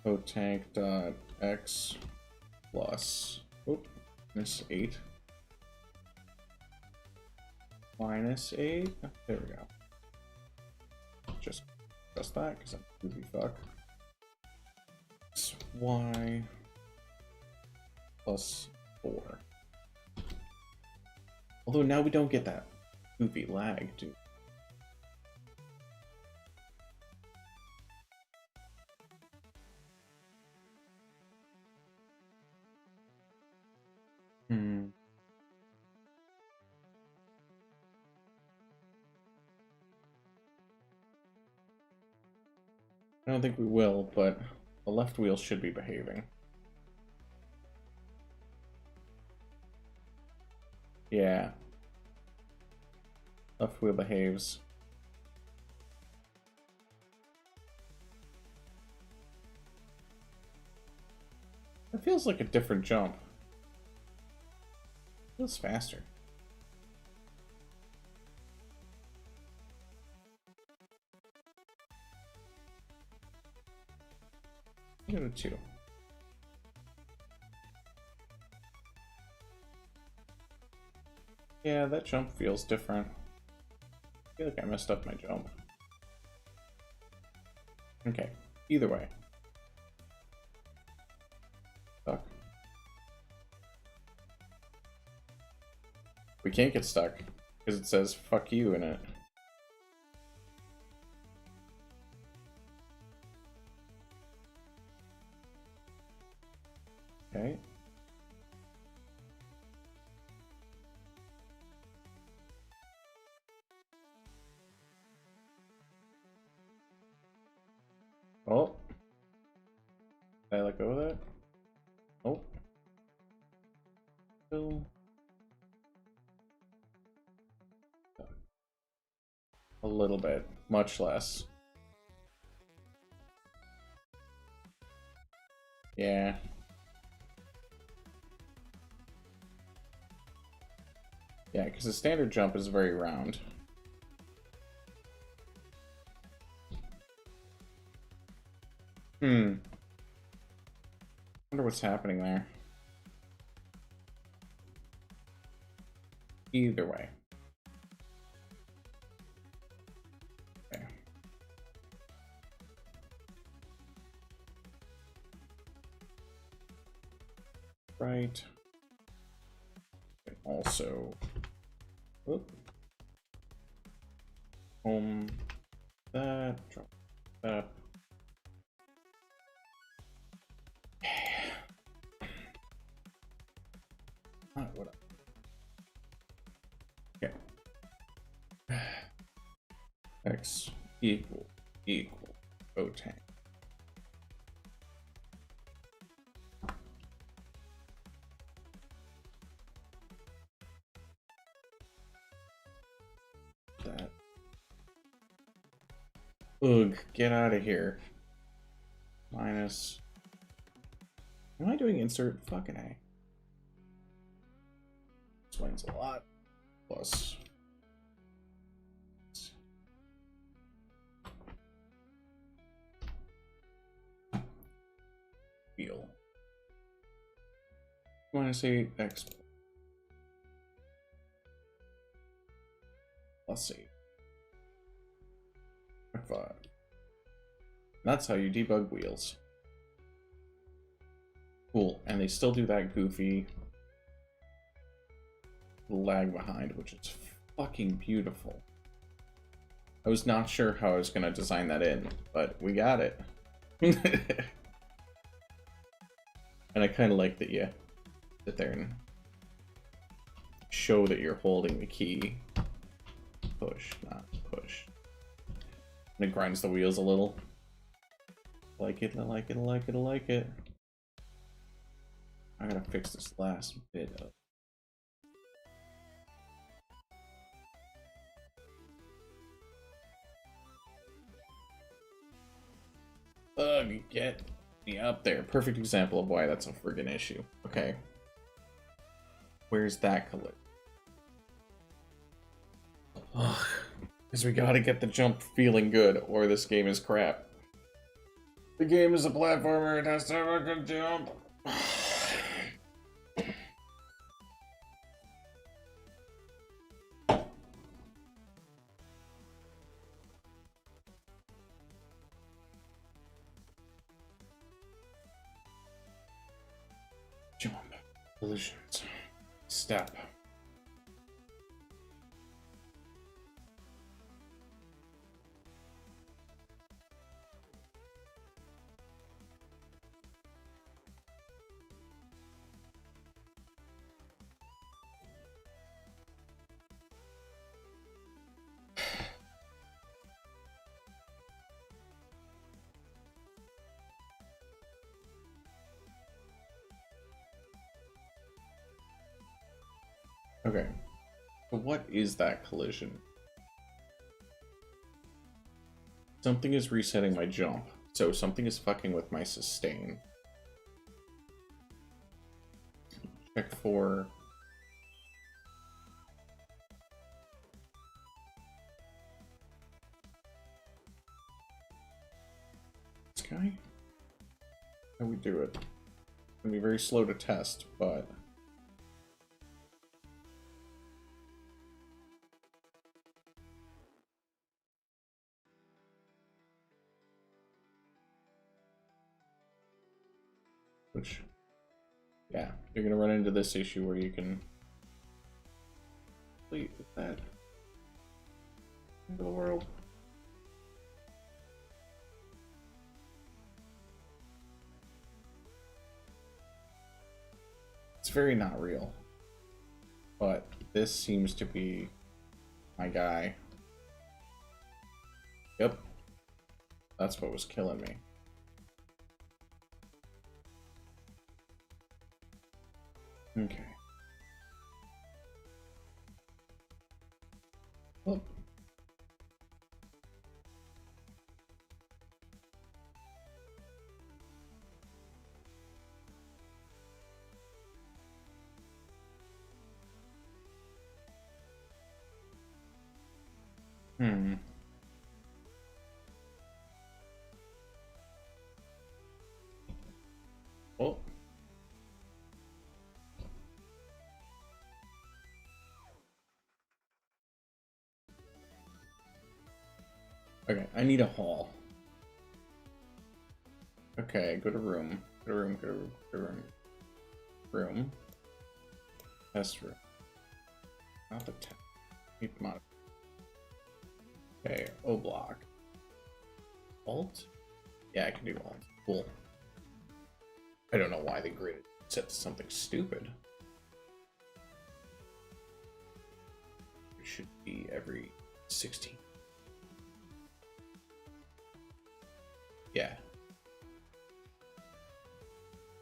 otank.x plus -8 -8. There we go. Just that because I'm goofy fuck. Y plus 4. Although now we don't get that goofy lag, dude. I don't think we will, but the left wheel should be behaving. Yeah. Left wheel behaves. It feels like a different jump. It feels faster. Go to 2. Yeah, that jump feels different. I feel like I messed up my jump. Okay, either way. Stuck. We can't get stuck because it says fuck you in it. Okay. Oh. Did I let go of that? Oh. Still. A little bit. Much less. Yeah. Yeah, because the standard jump is very round. Wonder what's happening there. Either way. Okay. Right. And also, whoop. Home that, drop that. What up? Okay. X equal otank. That. Ugh, get out of here. Minus. Am I doing insert? Fucking A. Explains a lot. Plus. Wheel. -8 X plus 8. F5. That's how you debug wheels. Cool, and they still do that goofy lag behind, which is fucking beautiful. I was not sure how I was going to design that in, but we got it. And I kind of like that you sit there and show that you're holding the key. Push, not push. And it grinds the wheels a little. I like it, I like it, I like it, I like it. I gotta fix this last bit up. Ugh, get me up there. Perfect example of why that's a friggin' issue. Okay. Where's that color? Ugh. Because we gotta get the jump feeling good, or this game is crap. The game is a platformer, it has to have a good jump. Jump. Collisions. Step. Okay. So what is that collision? Something is resetting my jump. So something is fucking with my sustain. Check for... this guy? How we do it? It's gonna be very slow to test, but... which... yeah, you're gonna run into this issue where you can... wait, is that... into the world? It's very not real. But this seems to be my guy. Yep. That's what was killing me. Okay. Oh. Hmm. Oh. Okay, I need a haul. Okay, go to room. Go to room, go to room, go to room. Room. Test room. Not the test. Need to modify. Okay, O block. Alt? Yeah, I can do alt. Cool. I don't know why the grid set to something stupid. It should be every 16. Yeah.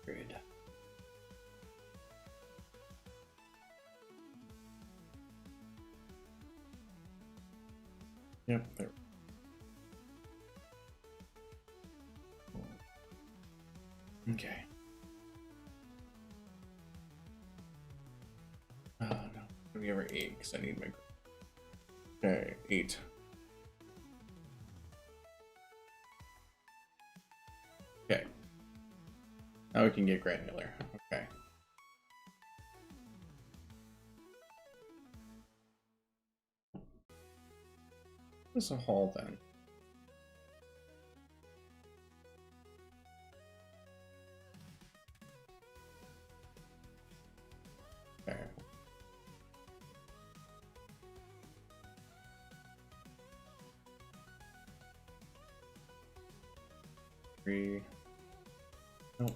Grid. Yep, there. Okay. No. Let me over 8 because I need my... okay, 8. Okay. Now we can get granular. Okay. What's a haul then? Okay. Three. Nope.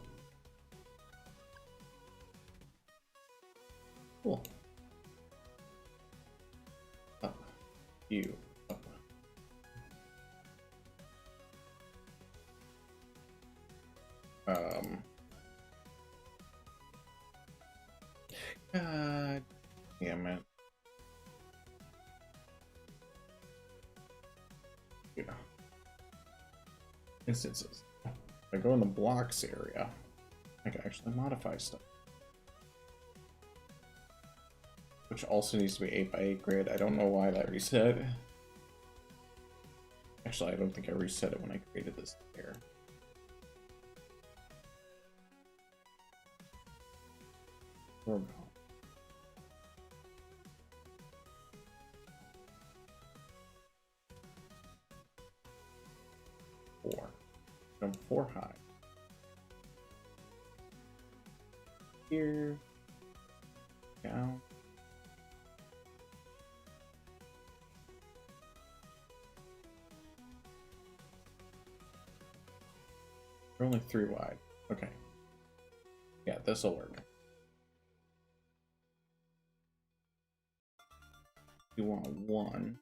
Cool. Up. You. Up. God damn it. Yeah. Instances. If I go in the blocks area, I can actually modify stuff. Which also needs to be 8x8 grid. I don't know why that reset. Actually, I don't think I reset it when I created this here. 4. Jump 4 high. Here. Down. We're only 3 wide. Okay. Yeah, this'll work. You want 1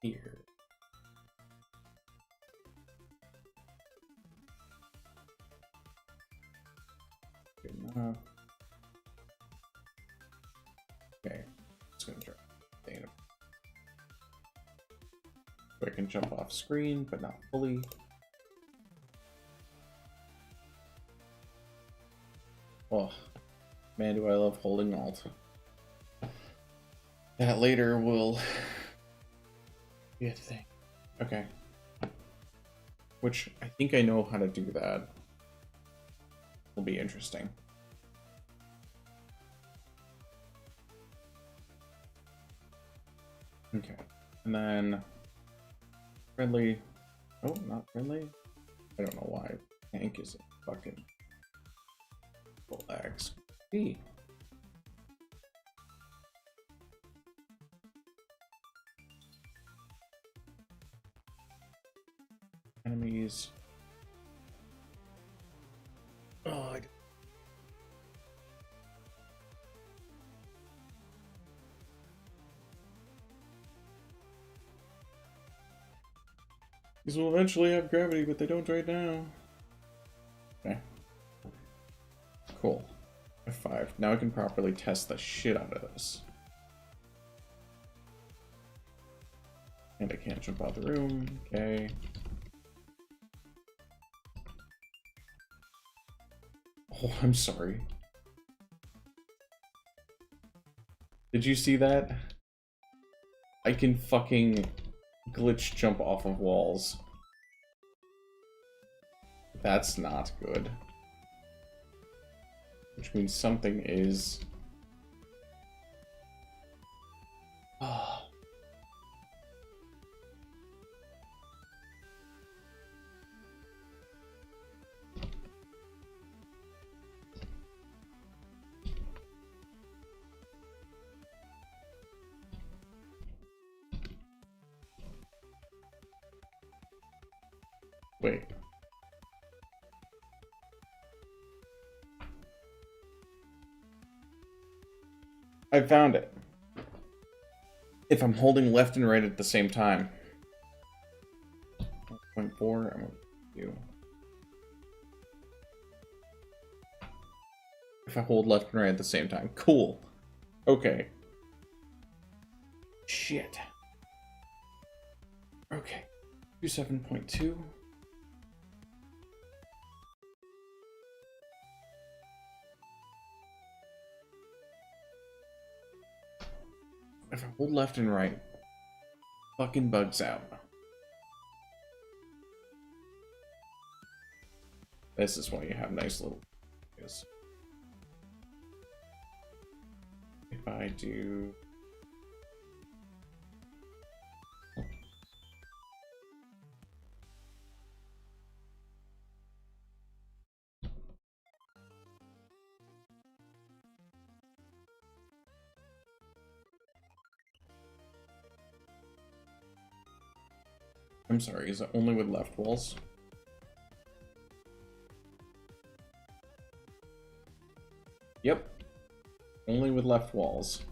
here. Good enough. Okay, it's gonna try. So I can jump off screen, but not fully. Oh, man, do I love holding Alt. That later will be a thing. Okay. Which I think I know how to do that. Will be interesting. Okay. And then friendly. Oh, not friendly. I don't know why. Tank is a fucking full X. B. Enemies. Oh, these will eventually have gravity, but they don't right now. Okay. Cool. F5. Now I can properly test the shit out of this. And I can't jump out of the room. Okay. Oh, I'm sorry. Did you see that? I can fucking glitch jump off of walls. That's not good. Which means something is... Oh. Wait. I found it. If I'm holding left and right at the same time. 0.4, I'm gonna do. If I hold left and right at the same time. Cool. Okay. Shit. Okay. 27.2. If I hold left and right, fucking bugs out. This is why you have nice little videos. If I do... I'm sorry, is it only with left walls? Yep. Only with left walls.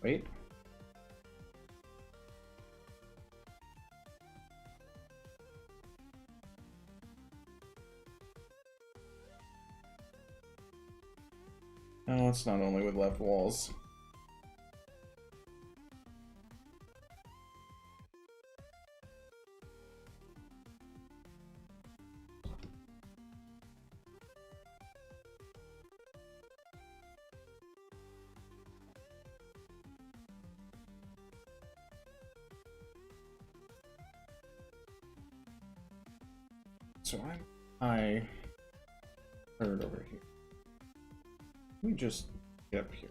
Wait. No, it's not only with left walls. So I heard over here. Let me just get up here.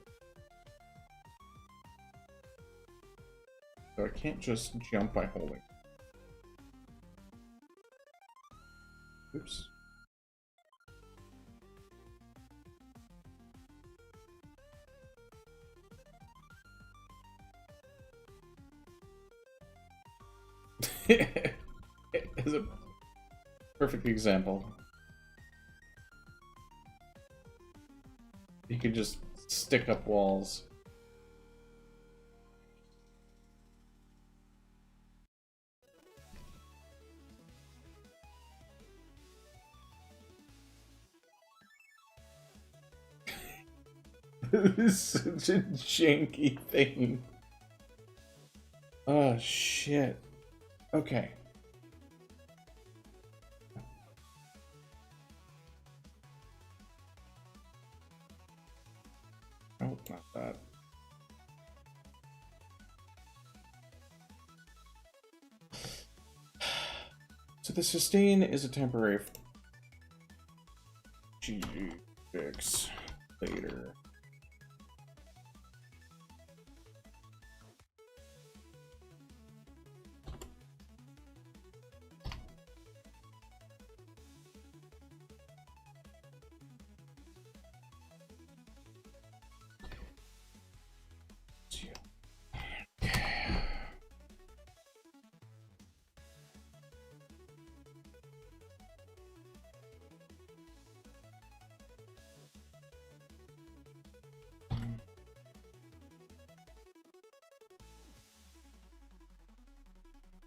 So I can't just jump by holding. Oops. As a perfect example. You could just stick up walls. This is such a janky thing. Oh, shit. Okay. Oh, not that. So the sustain is a temporary G6 later.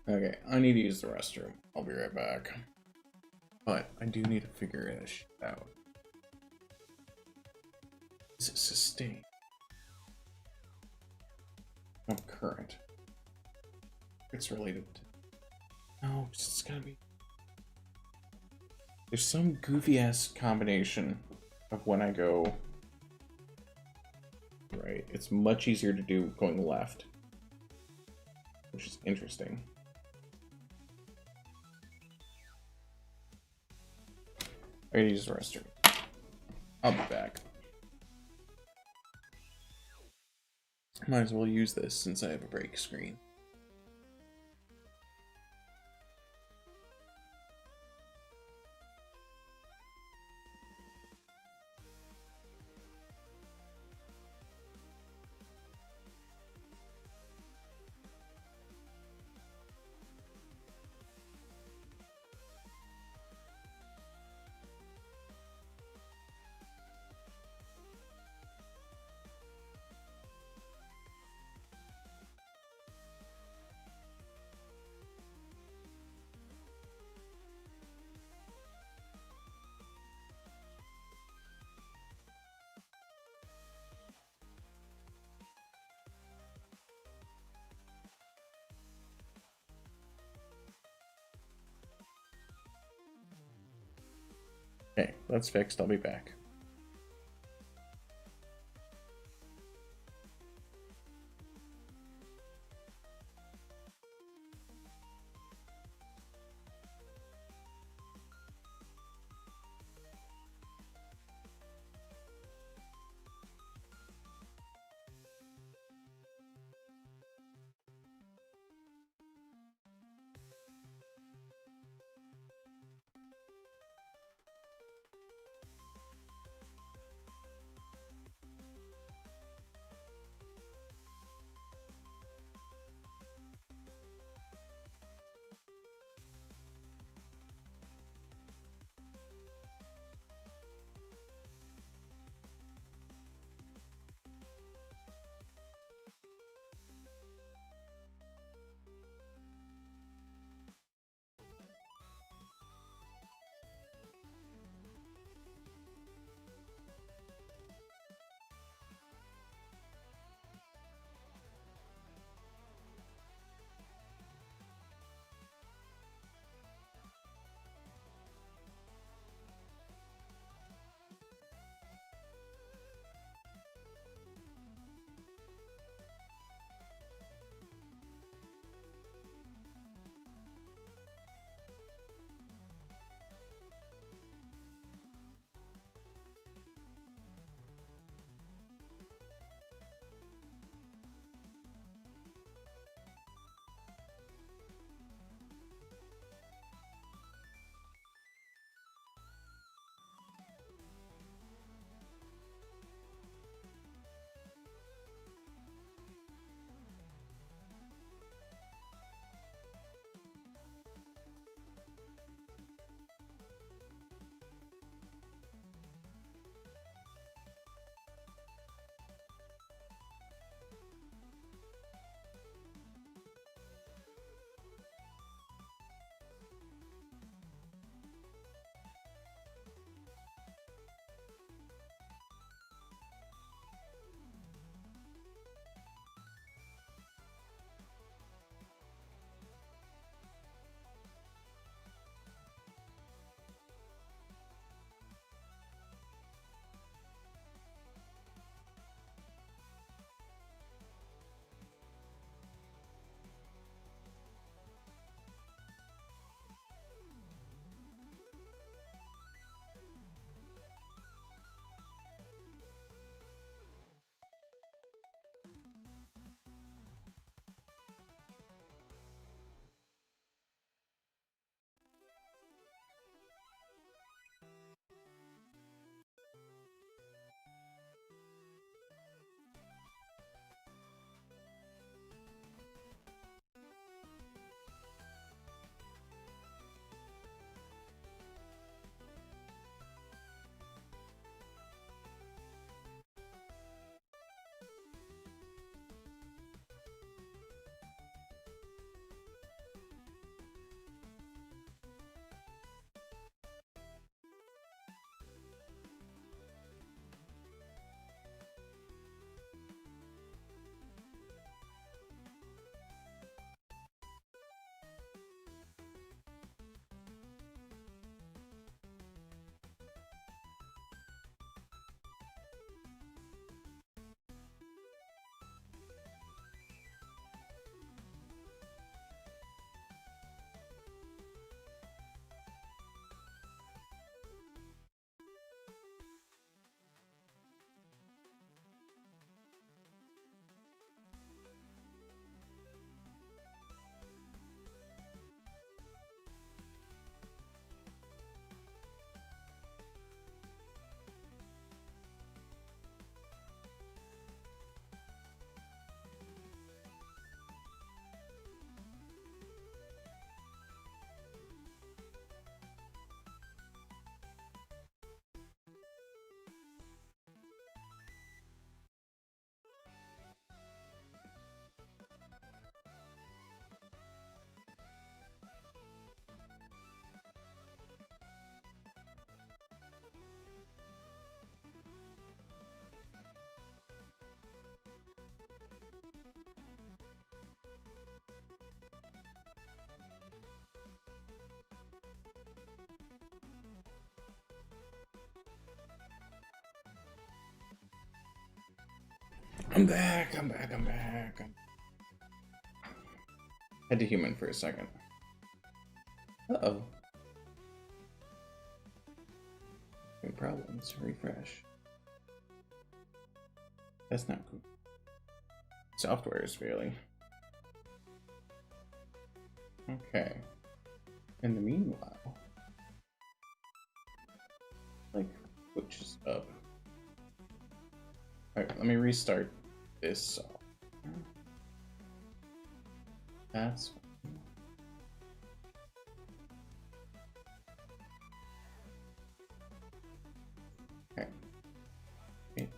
Okay, I need to use the restroom. I'll be right back. But I do need to figure this shit out. Is it sustain? Oh, current. It's related to... No, it's gotta be... There's some goofy-ass combination of when I go... Right, it's much easier to do going left. Which is interesting. I gotta use the restroom. I'll be back. Might as well use this since I have a break screen. Okay, that's fixed. I'll be back. I'm back. Head to human for a second. Uh-oh. Any problems? Refresh. That's not cool. Software is failing. Okay. In the meanwhile, like, which is up. Alright, let me restart this software. That's okay. It.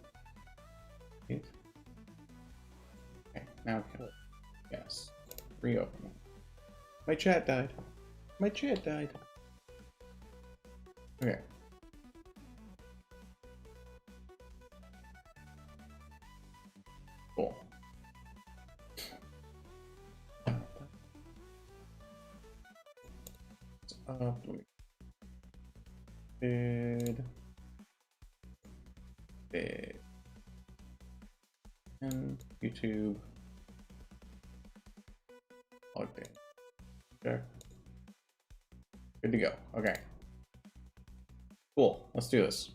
Okay, now kill it. Yes. Reopen it. My chat died. My chat died. Okay. Cool. Let me bid and YouTube logged in. Okay. Good to go. Okay. Cool. Let's do this.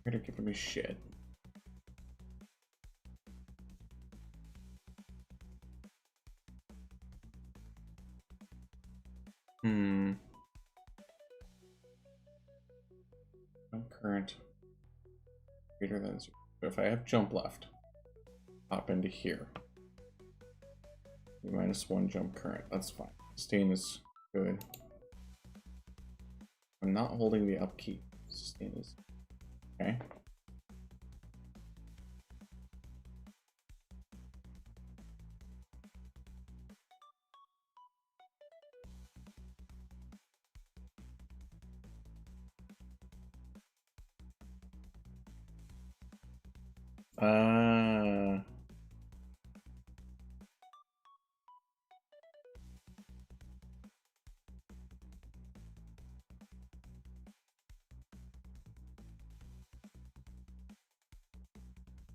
They're giving me shit. Current greater than 0. So if I have jump left, hop into here. -1 jump current. That's fine. Sustain is good. I'm not holding the up key. Sustain is okay.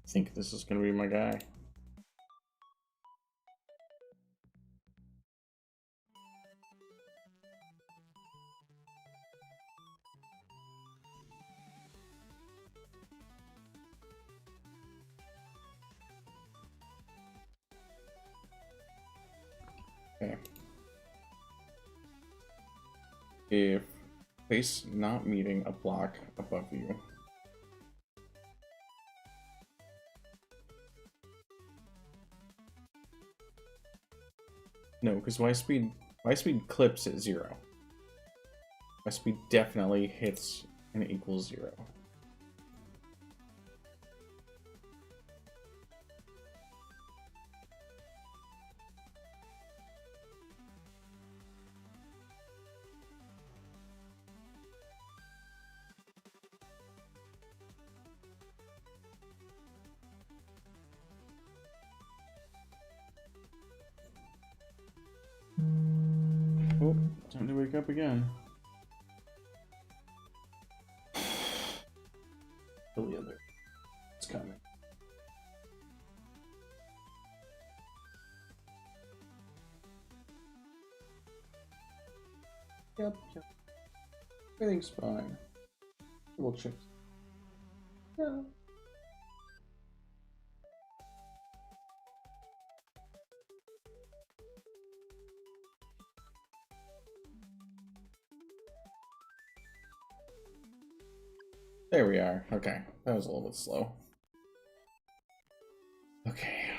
I think this is gonna be my guy. Okay. If place not meeting a block above you. No, because my speed clips at 0. My speed definitely hits and equals 0. Oh, time to wake up again. The other. It's coming. Yep. Everything's fine. We'll check. Yeah. There we are. Okay, that was a little bit slow. Okay.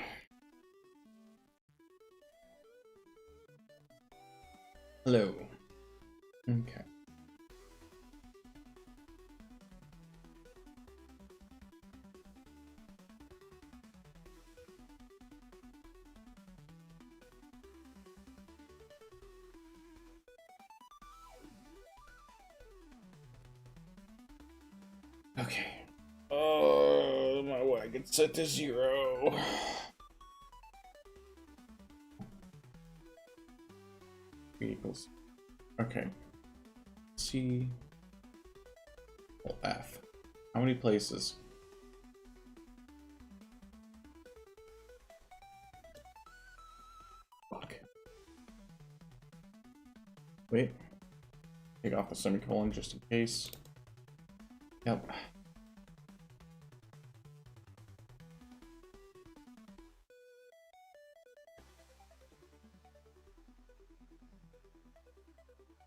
Hello. Okay. Okay. Oh, my wagon set to 0. Vehicles. Okay. C. Well, F. How many places? Fuck. Wait. Take off the semicolon just in case. Yep.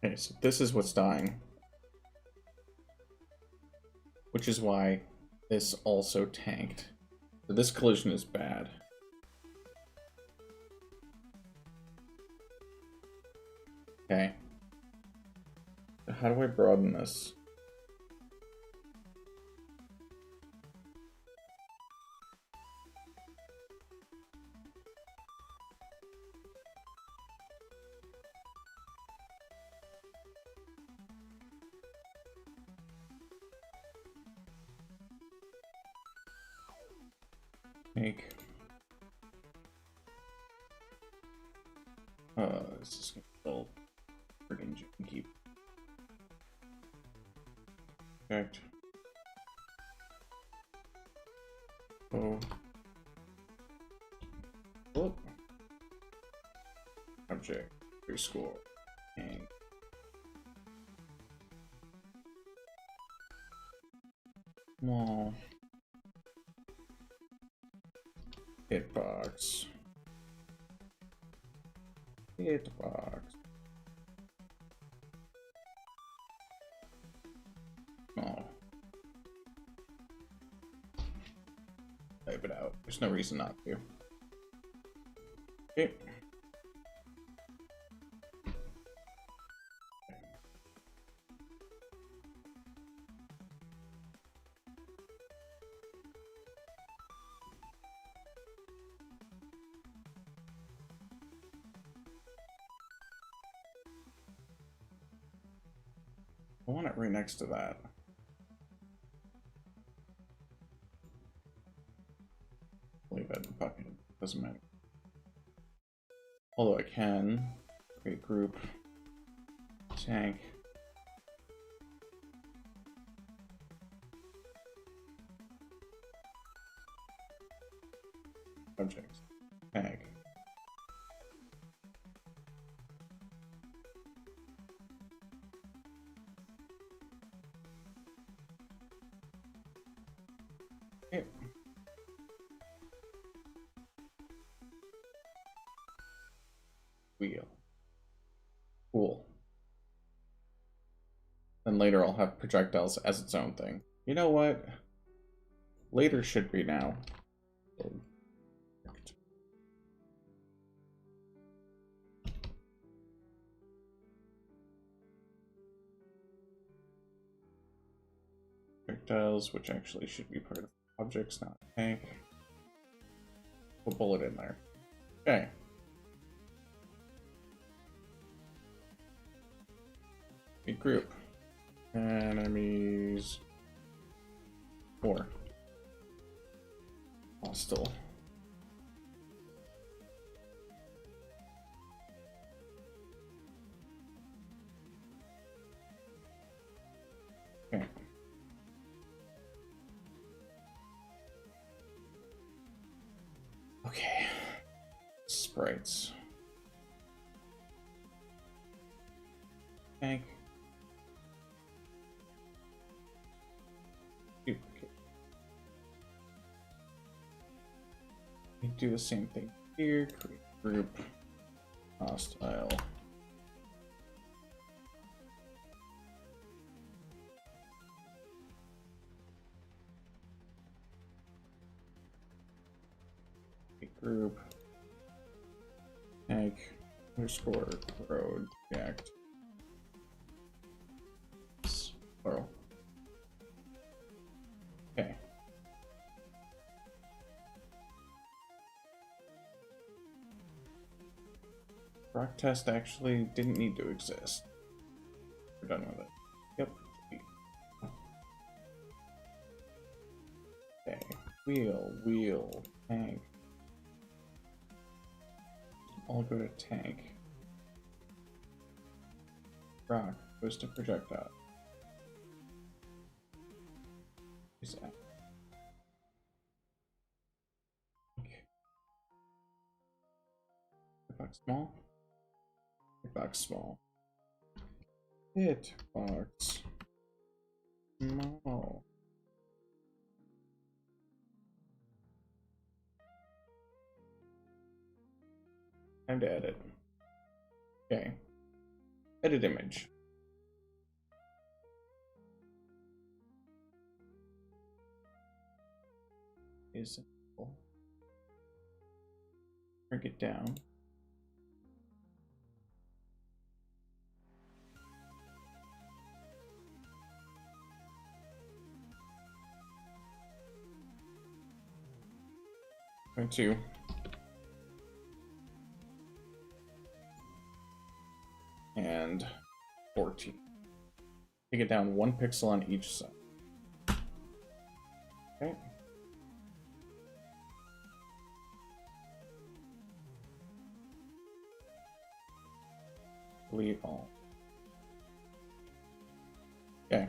Okay, so this is what's dying. Which is why this also tanked. So this collision is bad. Okay. How do I broaden this? Make. This is gonna build friggin' keep. Checked. Oh. Whoop. Object. Rescore. And small. Hitbox. Hitbox. Oh. Type it out. There's no reason not to. Okay. I want it right next to that. Leave it fucking doesn't matter. Although I can create group tank. Objects. Tank. Okay. Wheel. Cool. Then later I'll have projectiles as its own thing. You know what? Later should be now. Projectiles, which actually should be part of objects, not tank. We'll bullet in there. Okay. A group. Enemies. 4. Hostile. Okay. Okay. Sprites. Tank. Duplicate. We do the same thing here. Create group. Hostile. Group tank underscore project plural. Okay. Rock test actually didn't need to exist. We're done with it. Yep. Okay. Wheel, tank. I'll go to tank. rock goes to projectile. Is that? Hitbox small. Hitbox small. Hitbox small. Time to edit. Okay. Edit image. Is shrink it down. Going to and 14. Take it down 1 pixel on each side. Okay. Delete all. Okay.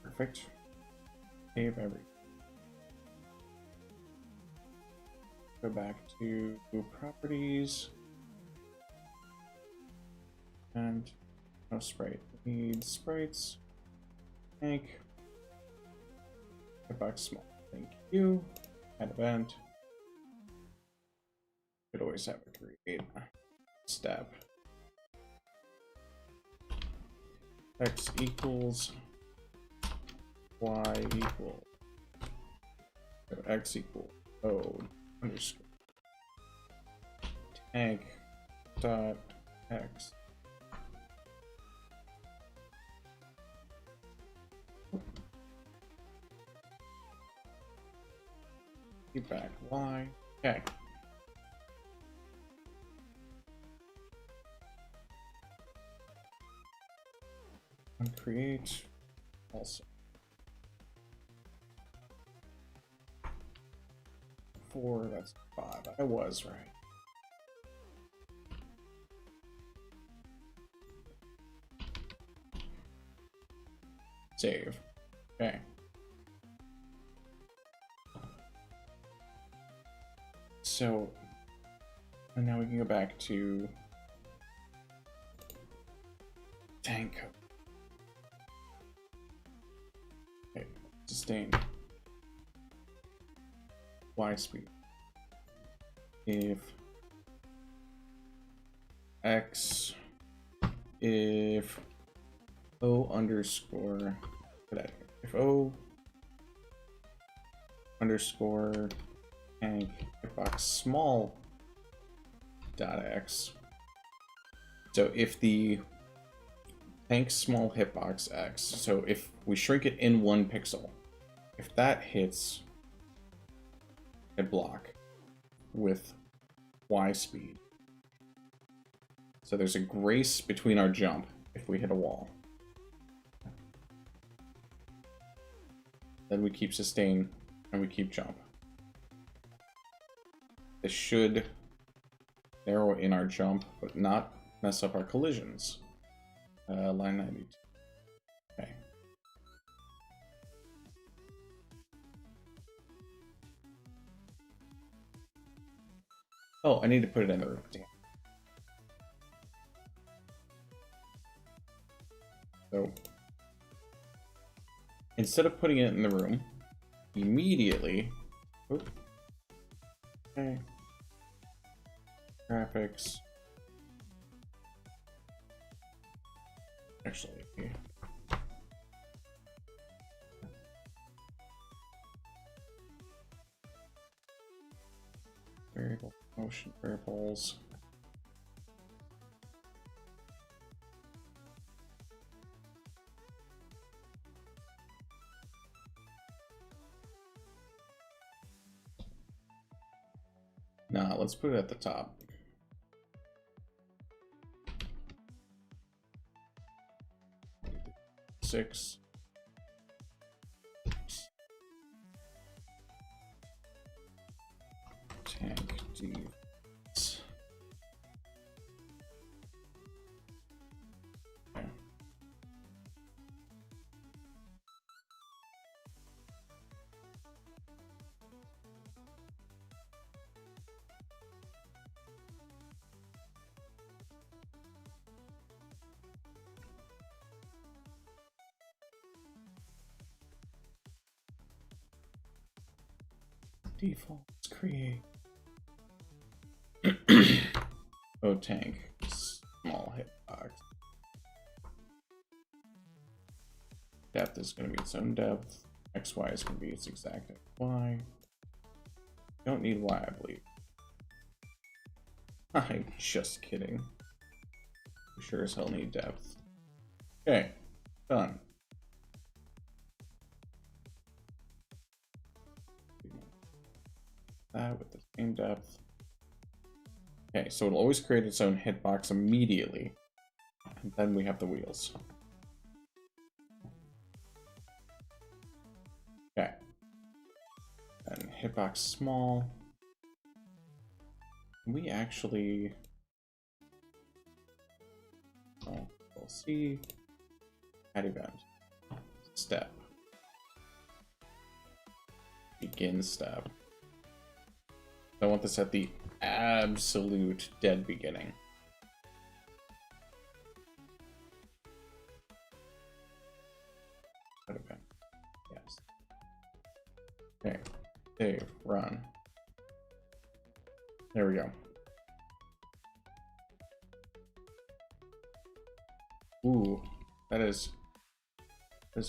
Perfect. Save everything. Go back to properties. And no sprite. Need sprites. Tank. Hitbox small. Thank you. Add event. Could always have a create step. X equals Y equal. So X equal O underscore tank dot X. Back Y. Okay. And create also. 4, that's 5. I was right. Save. Okay. So, and now we can go back to tank code. Okay, sustain. Y speed. If X, if O underscore, if O underscore tank hitbox small dot X. So if the tank small hitbox X, so if we shrink it in 1 pixel, if that hits a block with Y speed, so there's a grace between our jump if we hit a wall, then we keep sustain and we keep jump. This should narrow in our jump, but not mess up our collisions. Line 92. Okay. Oh, I need to put it in the room. Damn. So, instead of putting it in the room, immediately. Oh, okay. Graphics. Actually, variable motion variables. Nah, let's put it at the top. Six. 10. Defaults, create. Oh, tank. Small hitbox. Depth is going to be its own depth. XY is going to be its exact XY. Don't need Y, I believe. I'm just kidding. We sure as hell need depth. Okay, done. That with the same depth. Okay, so it'll always create its own hitbox immediately. And then we have the wheels. Okay. And hitbox small. We actually... Oh, we'll see. Add event. Step. Begin step. I want this at the absolute dead beginning. Okay. Yes. Okay. Save. Run. There we go. Ooh, that is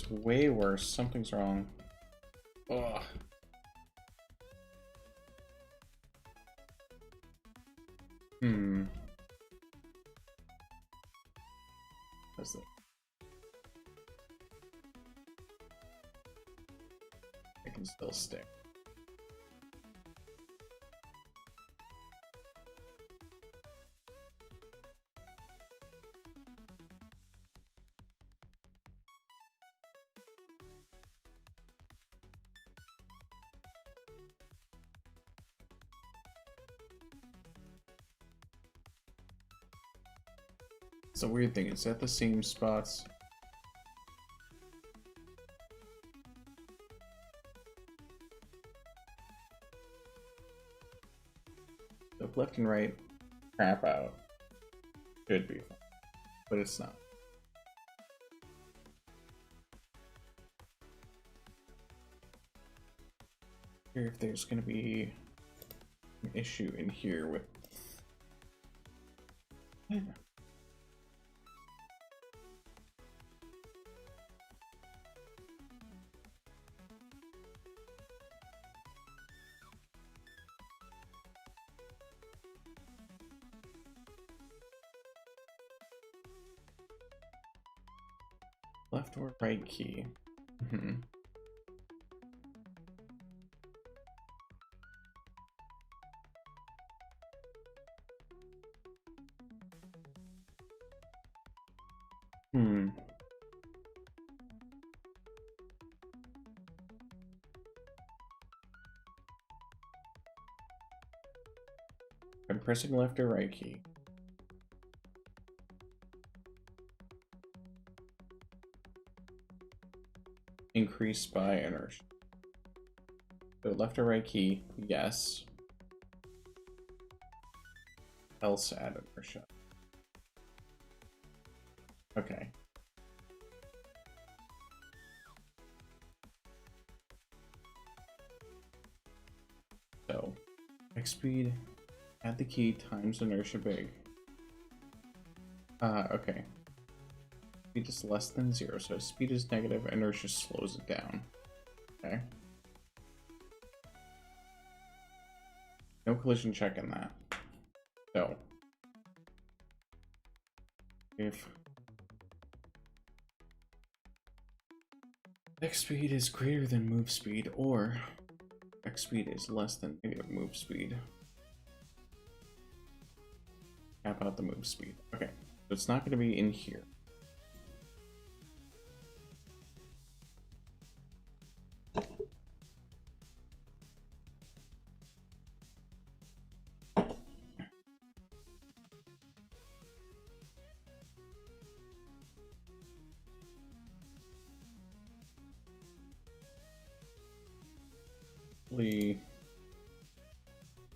way worse. Something's wrong. Ugh. What's that? I can still stick. It's a weird thing. It's at the same spots. So left and right, crap out. Should be fun, but it's not. Here, if there's going to be an issue in here with. Yeah. Left or right key. I'm pressing left or right key. Increase by inertia. So left or right key, yes. Else add inertia. Okay. So, X speed, add the key times inertia big. Okay. Speed is less than 0, so speed is negative, inertia slows it down. Okay. No collision check in that. So, if X speed is greater than move speed, or X speed is less than negative move speed, cap out the move speed. Okay, so it's not going to be in here.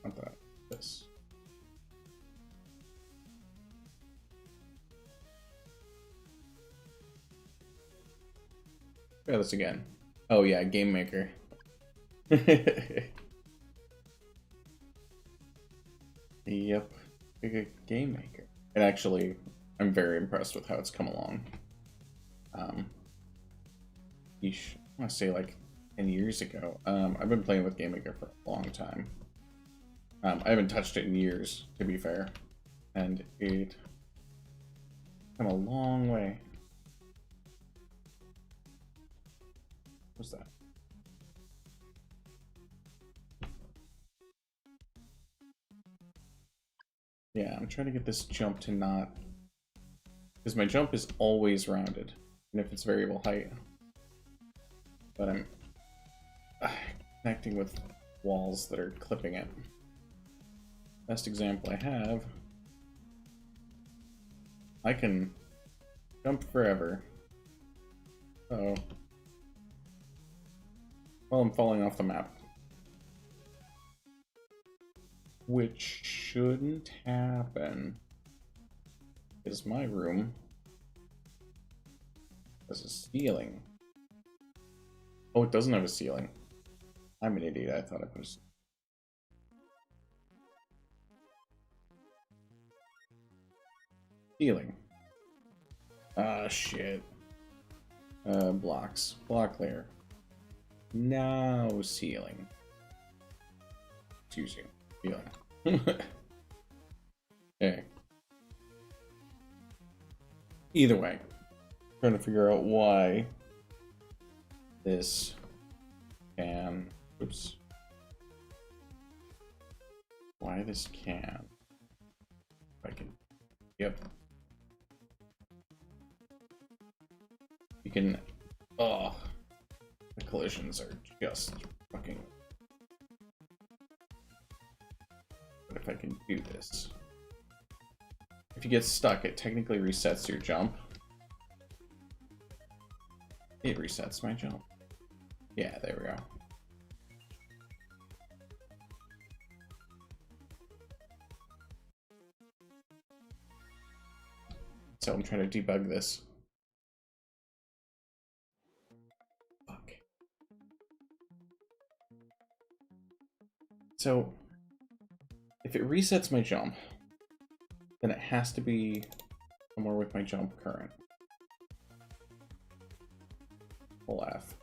Not that. This. Try this again. Oh yeah, Game Maker. Yep. Like a game maker. And actually, I'm very impressed with how it's come along. Yeesh, I want to say like 10 years ago. I've been playing with Game Maker for a long time. I haven't touched it in years, to be fair. And it come a long way. What's that? Yeah, I'm trying to get this jump to not... Because my jump is always rounded, and if it's variable height. But I'm connecting with walls that are clipping it. Best example I have, I can jump forever. Oh. Well, I'm falling off the map. Which shouldn't happen. Is my room has a ceiling. Oh, it doesn't have a ceiling. I'm an idiot. I thought it was. Ceiling. Ah, shit. Blocks. Block layer. Now ceiling. Excuse you. Ceiling. Okay. Either way, trying to figure out why this can. Oops. Why this can. If I can. Yep. You can. Oh. The collisions are just fucking. But if I can do this. If you get stuck, it technically resets your jump. It resets my jump. Yeah, there we go. So I'm trying to debug this. Fuck. So, if it resets my jump, then it has to be somewhere with my jump current. Full F.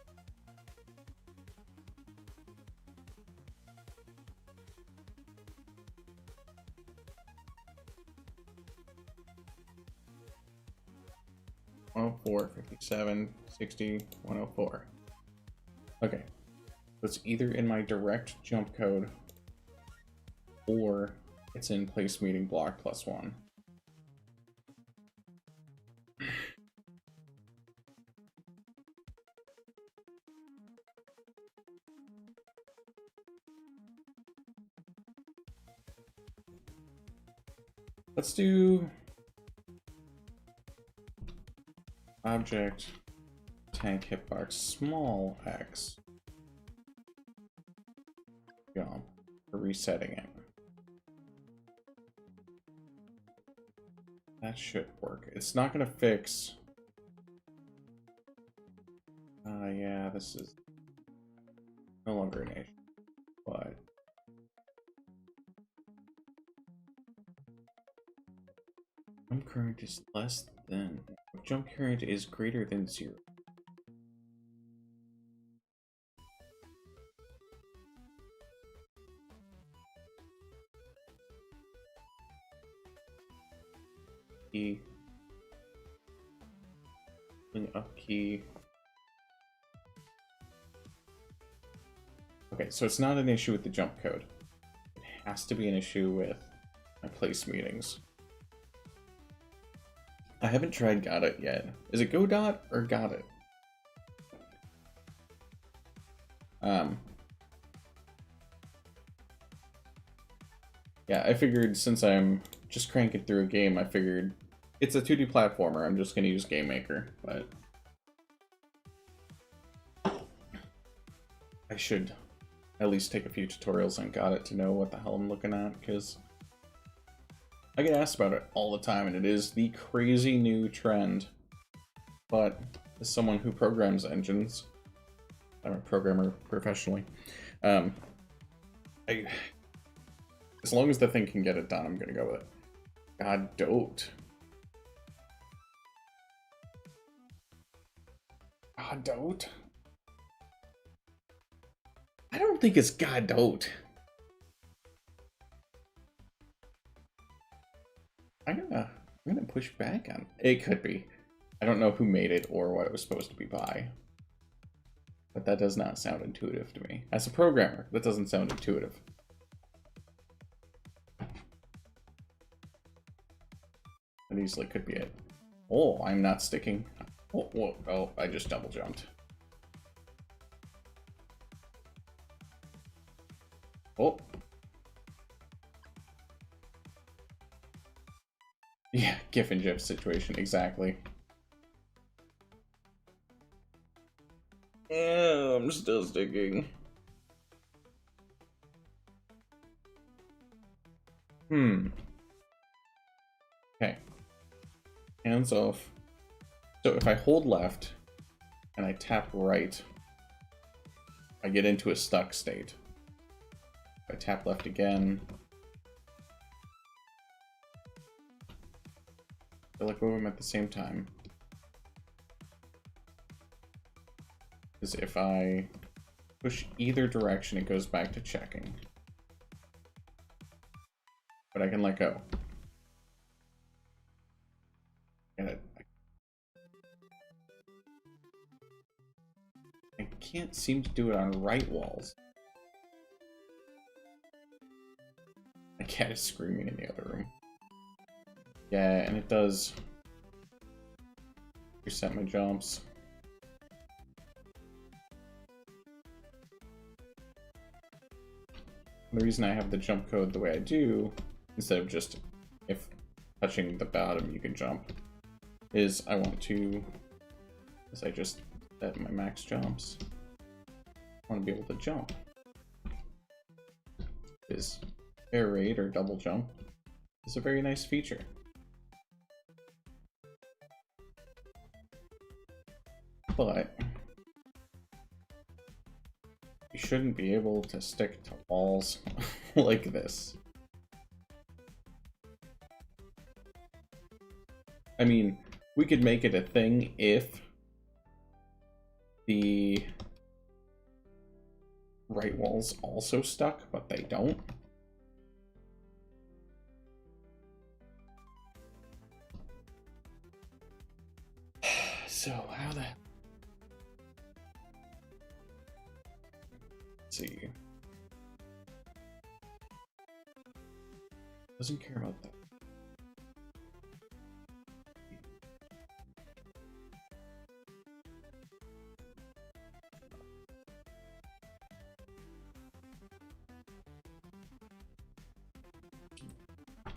Oh, 57, 60, 104. Okay. So it's either in my direct jump code or it's in place meeting block +1. Let's do object tank hitbox small x jump for resetting it. That should work. It's not going to fix. Yeah, this is no longer an issue, but jump current is less than. Jump current is greater than 0. Key. Up key. Okay, so it's not an issue with the jump code. It has to be an issue with my place meetings. I haven't tried Got It yet. Is it Godot or Got It? Yeah, I figured since I'm just cranking through a game, I figured it's a 2D platformer. I'm just gonna use Game Maker, but I should at least take a few tutorials on Got It to know what the hell I'm looking at, because I get asked about it all the time, and it is the crazy new trend. But as someone who programs engines, I'm a programmer professionally, As long as the thing can get it done, I'm gonna go with it. Godot. Godot? I don't think it's Godot. I'm gonna push back on it. It could be. I don't know who made it or what it was supposed to be by. But that does not sound intuitive to me. As a programmer, that doesn't sound intuitive. That easily could be it. Oh, I'm not sticking. Oh, whoa, oh, I just double jumped. Oh. Yeah, GIF and GIF situation, exactly. I'm still sticking. Okay. Hands off. So if I hold left and I tap right, I get into a stuck state. If I tap left again, I let go of them at the same time. Because if I push either direction, it goes back to checking. But I can let go. And I can't seem to do it on right walls. My cat is screaming in the other room. Yeah, and it does reset my jumps. The reason I have the jump code the way I do, instead of just if touching the bottom you can jump, is I want to, as I just set my max jumps, I want to be able to jump. Is air raid or double jump is a very nice feature. But you shouldn't be able to stick to walls like this. I mean, we could make it a thing if the right walls also stuck, but they don't. So how the... Let's see. Doesn't care about that.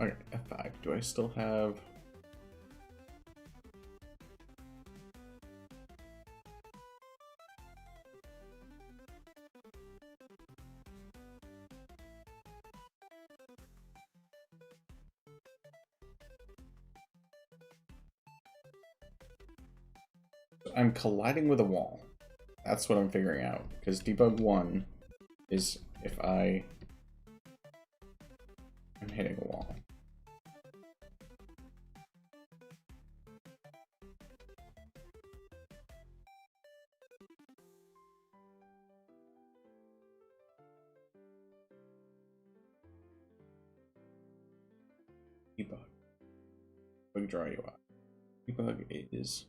Okay, F5. Do I still have... I'm colliding with a wall. That's what I'm figuring out. Because debug 1 is if I'm hitting a wall. Debug. Debug draw UI. Debug is...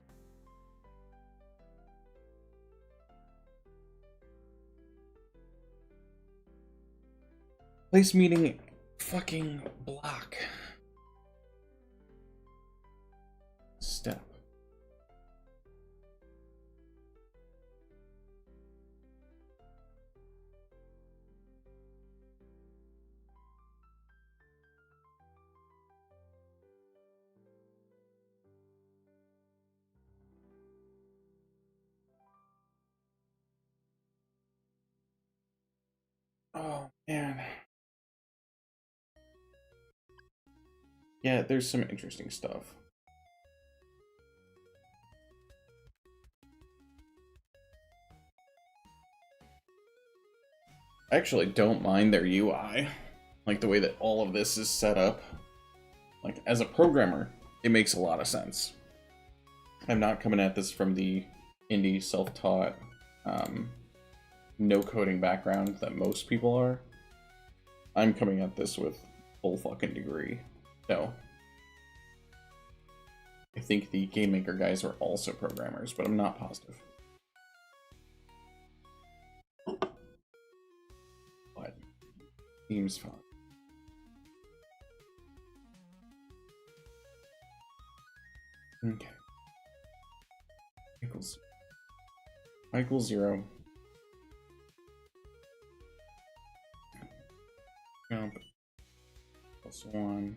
Place meeting fucking block. Step. Oh, man. Yeah, there's some interesting stuff. I actually don't mind their UI. Like the way that all of this is set up. Like as a programmer, it makes a lot of sense. I'm not coming at this from the indie self-taught no coding background that most people are. I'm coming at this with full fucking degree. So I think the Game Maker guys are also programmers, but I'm not positive. But seems fun. Okay. Equals 0. Jump +1.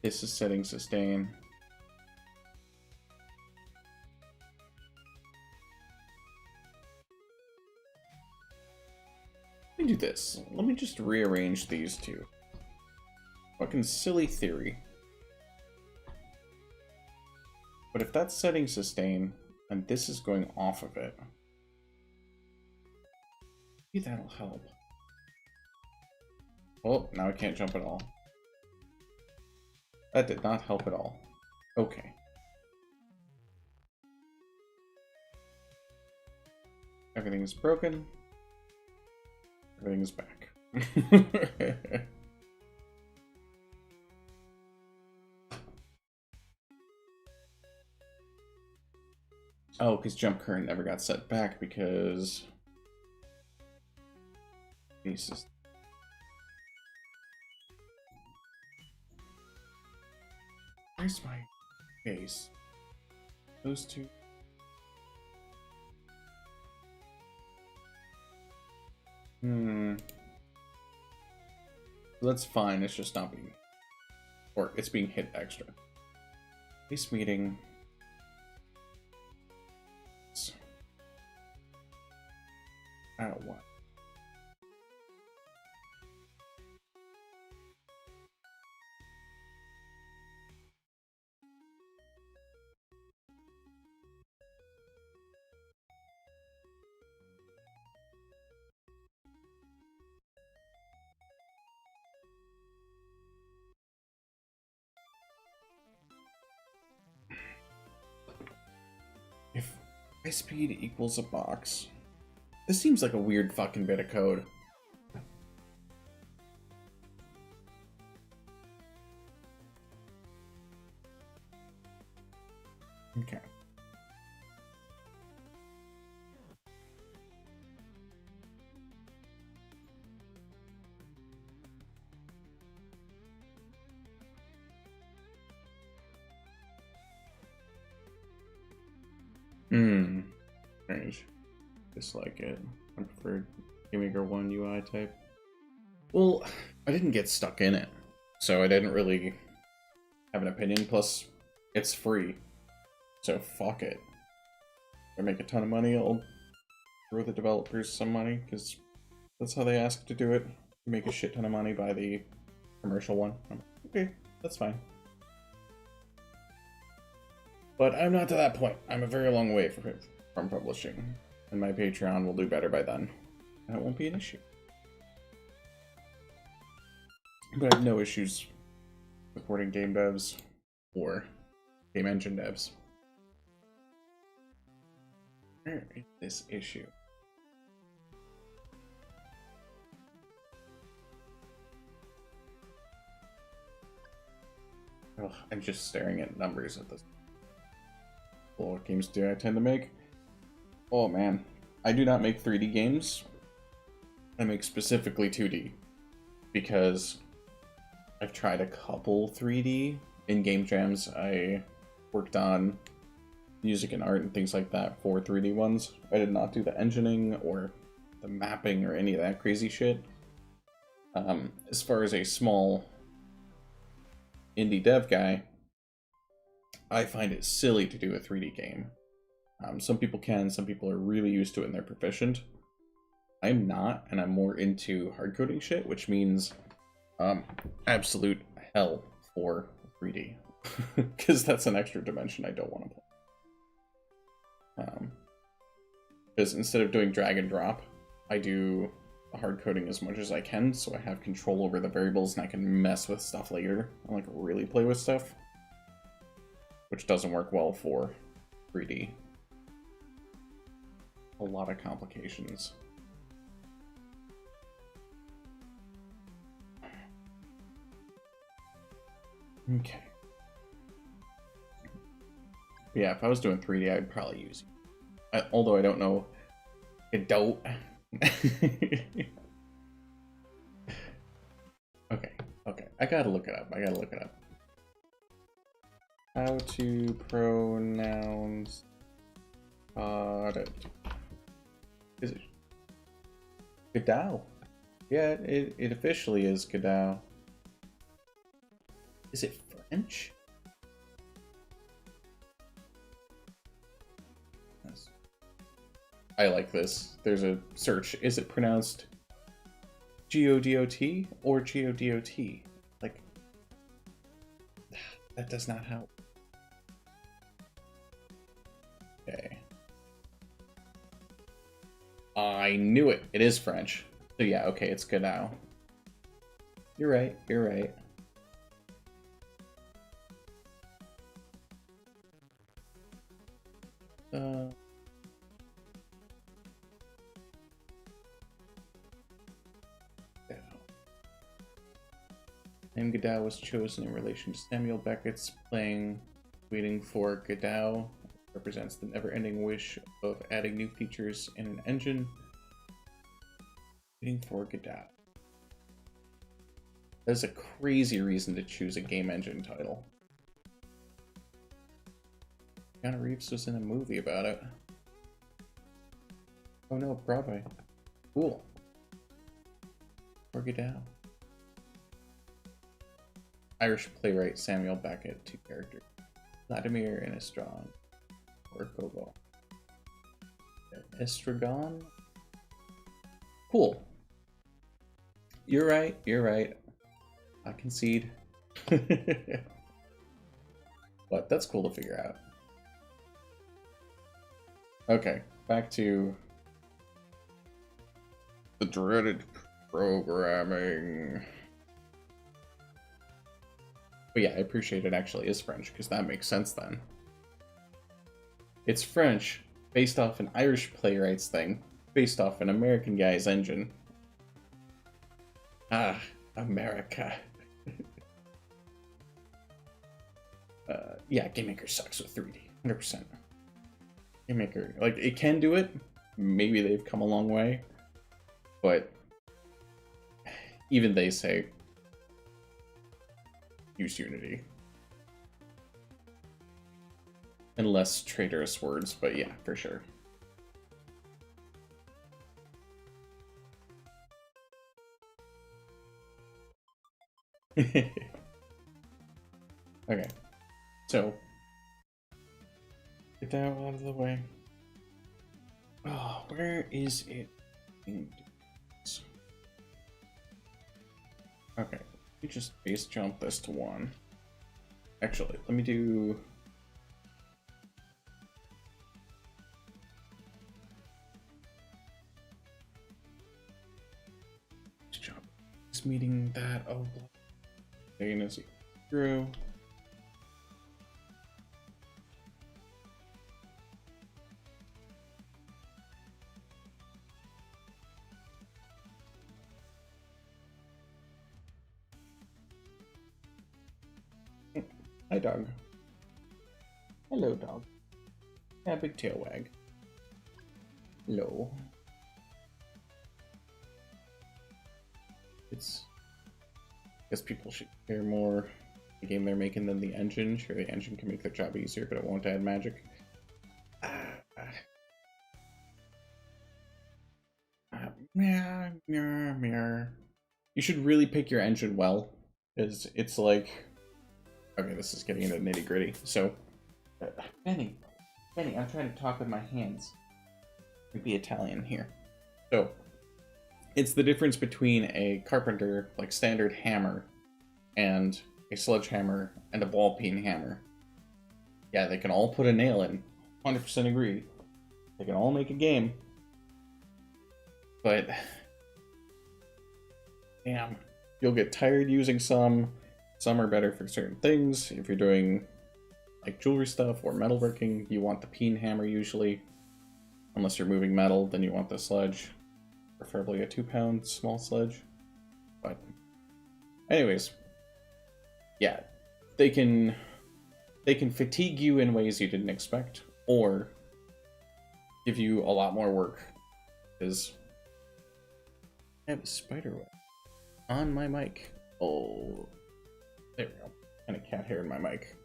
This is setting sustain. Let me do this. Let me just rearrange these two. Fucking silly theory. But if that's setting sustain, and this is going off of it, maybe that'll help. Oh, now I can't jump at all. That did not help at all. Okay. Everything is broken. Everything is back. Oh, because jump current never got set back because... Jesus. Where's my face? Those two. That's fine, it's just not being... Or it's being hit extra. Base meeting... what? If high speed equals a box... This seems like a weird fucking bit of code. Okay. Strange. Dislike it. I prefer Game Maker 1 UI type. Well, I didn't get stuck in it, so I didn't really have an opinion. Plus, it's free, so fuck it. If I make a ton of money, I'll throw the developers some money, because that's how they ask to do it. You make a shit ton of money by the commercial one. Okay, that's fine. But I'm not to that point. I'm a very long way from publishing. And my Patreon will do better by then. And it won't be an issue. But I have no issues supporting game devs or game engine devs. Where is this issue? Oh, I'm just staring at numbers at this. What games do I tend to make? Oh man, I do not make 3D games. I make specifically 2D because I've tried a couple 3D in game jams. I worked on music and art and things like that for 3D ones. I did not do the engineering or the mapping or any of that crazy shit. As far as a small indie dev guy, I find it silly to do a 3D game. Some people can, some people are really used to it and they're proficient. I'm not, and I'm more into hard coding shit, which means absolute hell for 3D. Because that's an extra dimension I don't want to play. Because instead of doing drag and drop, I do hard coding as much as I can, so I have control over the variables and I can mess with stuff later and like really play with stuff, which doesn't work well for 3D. A lot of complications. Okay. Yeah, if I was doing 3D, I'd probably use it. Although I don't know. I don't. Okay. I gotta look it up. How to pronounce is it Godot? Yeah, it officially is Godot. Is it French? Yes. I like this. There's a search. Is it pronounced Godot or Godot? Like, that does not help. Okay. I knew it. It is French. So yeah, okay, it's good now. You're right. And Godot was chosen in relation to Samuel Beckett's playing Waiting for Godot. Represents the never-ending wish of adding new features in an engine. Waiting for Godot. That's a crazy reason to choose a game engine title. Keanu Reeves was in a movie about it. Oh no, Broadway. Cool. For Godot. Irish playwright Samuel Beckett, 2 characters. Vladimir and Estragon. Or Kobo. Estragon? Cool. You're right. I concede. But that's cool to figure out. Okay, back to the dreaded programming. But yeah, I appreciate it actually is French, because that makes sense then. It's French, based off an Irish playwright's thing, based off an American guy's engine. Ah, America. Yeah, Game Maker sucks with 3D, 100%. Game Maker, like, it can do it. Maybe they've come a long way, but even they say use Unity. And less traitorous words, but yeah, for sure. Okay, so get that out of the way. Oh, where is it? Okay, let me just base jump this to 1. Actually, let me do... jump. This meeting that, oh, again is 0. Hi, dog. Hello, dog. Yeah, big tail wag. Hello. It's... I guess people should care more the game they're making than the engine. Sure, the engine can make their job easier, but it won't add magic. You should really pick your engine well, because it's like... Okay, this is getting into nitty gritty. So, Benny, I'm trying to talk with my hands. Be Italian here. So, it's the difference between a carpenter, like standard hammer, and a sledgehammer, and a ball peen hammer. Yeah, they can all put a nail in. 100% agree. They can all make a game. But damn, you'll get tired using some. Some are better for certain things. If you're doing like jewelry stuff or metalworking, you want the peen hammer usually. Unless you're moving metal, then you want the sledge. Preferably a 2-pound small sledge. But anyways, yeah, they can fatigue you in ways you didn't expect, or give you a lot more work. Because I have a spider web on my mic. Oh, there we go. And a cat hair in my mic.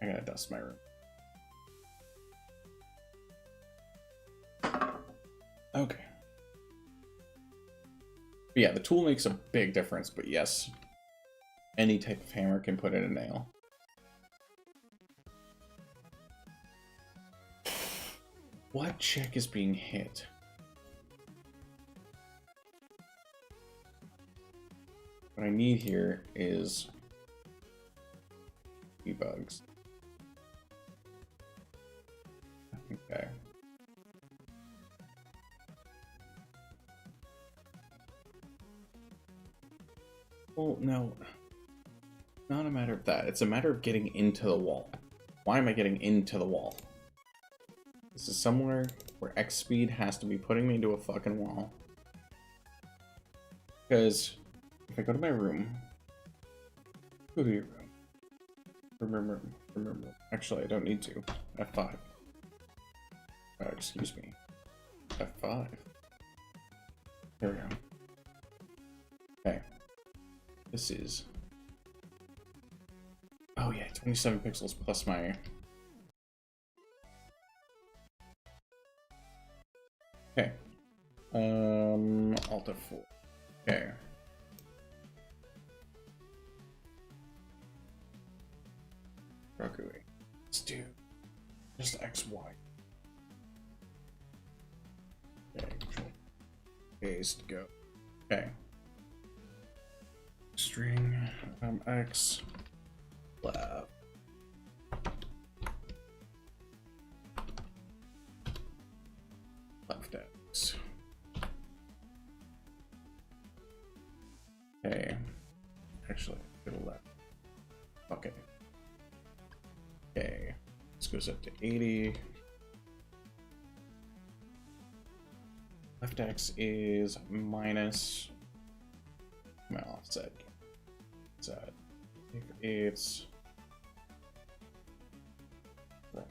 I gotta dust my room. Okay. But yeah, the tool makes a big difference, but yes, any type of hammer can put in a nail. What check is being hit? What I need here is debugs. Okay. Well, no. Not a matter of that. It's a matter of getting into the wall. Why am I getting into the wall? This is somewhere where X speed has to be putting me into a fucking wall. Because if I go to my room, go to your room. Remember. Actually, I don't need to. F5. Excuse me. F5. There we go. Okay. This is... Oh yeah, 27 pixels plus my... Okay. Alt F4. Okay. Roku. Let's do just XY. Okay, control. Paste, go. Okay. String X left. Left X. Okay. Actually, to the left. Okay. Okay. This goes up to 80. Left X is minus my offset. So if it's right.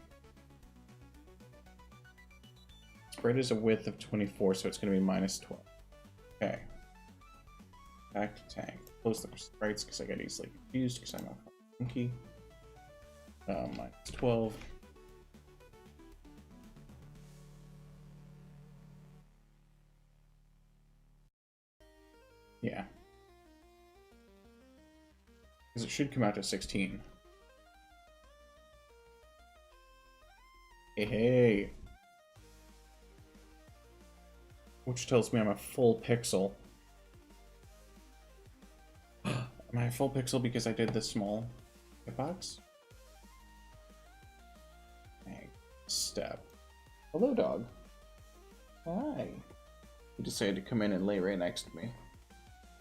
Spread is a width of 24, so it's going to be minus 12. Okay. Back to tank. Close the sprites because I got easily confused because I'm a monkey. Minus 12. Yeah. Because it should come out to 16. Hey. Which tells me I'm a full pixel. Am I a full pixel because I did the small hitbox? Step. Hello, dog. Hi. He decided to come in and lay right next to me.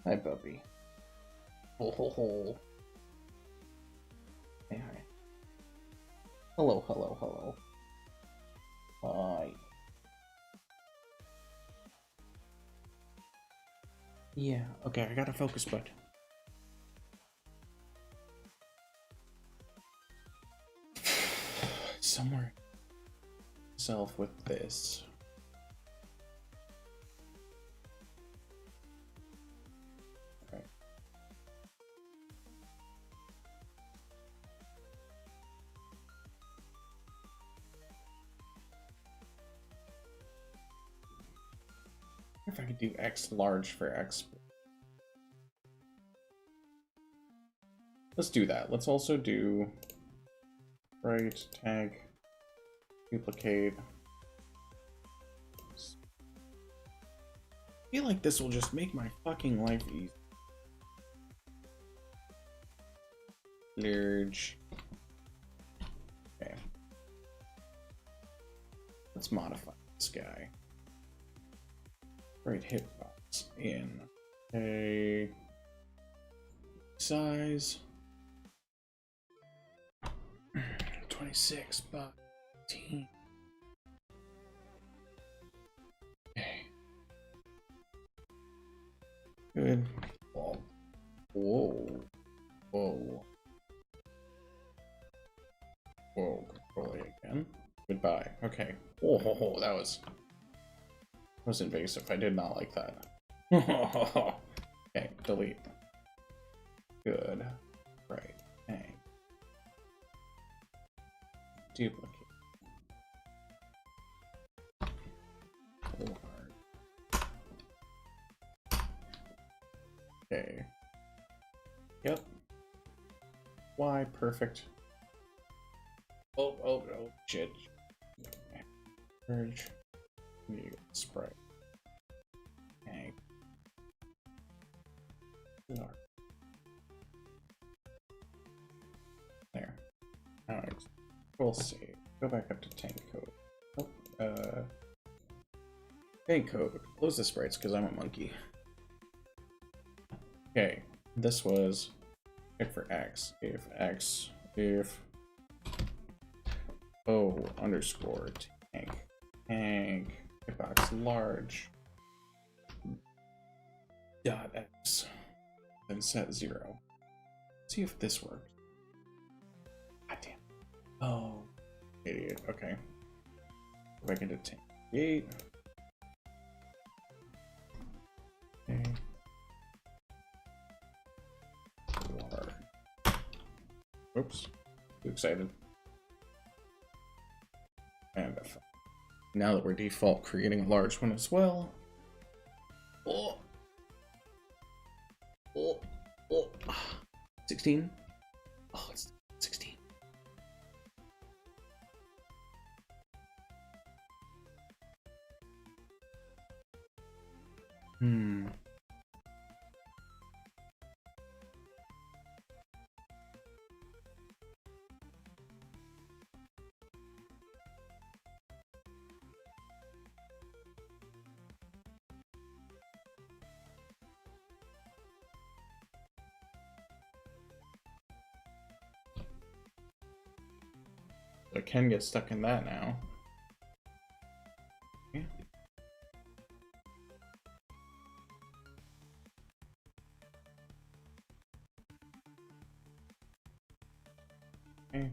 Hi, puppy. Ho ho ho. Hey, hi. Hello, hello, hello. Hi. Yeah, okay, I got a focus bud. Somewhere self with this. Okay. If I could do X large for X. Let's do that. Let's also do right tag duplicate. I feel like this will just make my fucking life easy. Large. Okay. Let's modify this guy. Right hitbox in a size 26 by 18. Okay. Good. Whoa. Whoa. Whoa. Whoa. Control A again. Goodbye. Okay. Whoa, that was invasive. I did not like that. Okay, delete. Good. Right. Okay. Duplicate. Okay. Yep. Y, perfect. Oh, shit. Merge. New sprite. Okay. There. Alright. We'll save. Go back up to tank code. Oh, tank code. Close the sprites because I'm a monkey. Okay. This was check for X. If O underscore tank hitbox large dot X then set 0. See if this works. God damn. Oh, idiot. Okay. Go back into tank 8. Okay. Oops. Too excited. And now that we're default creating a large one as well. Oh. 16. Oh, it's 16. I can get stuck in that now. Okay. Okay.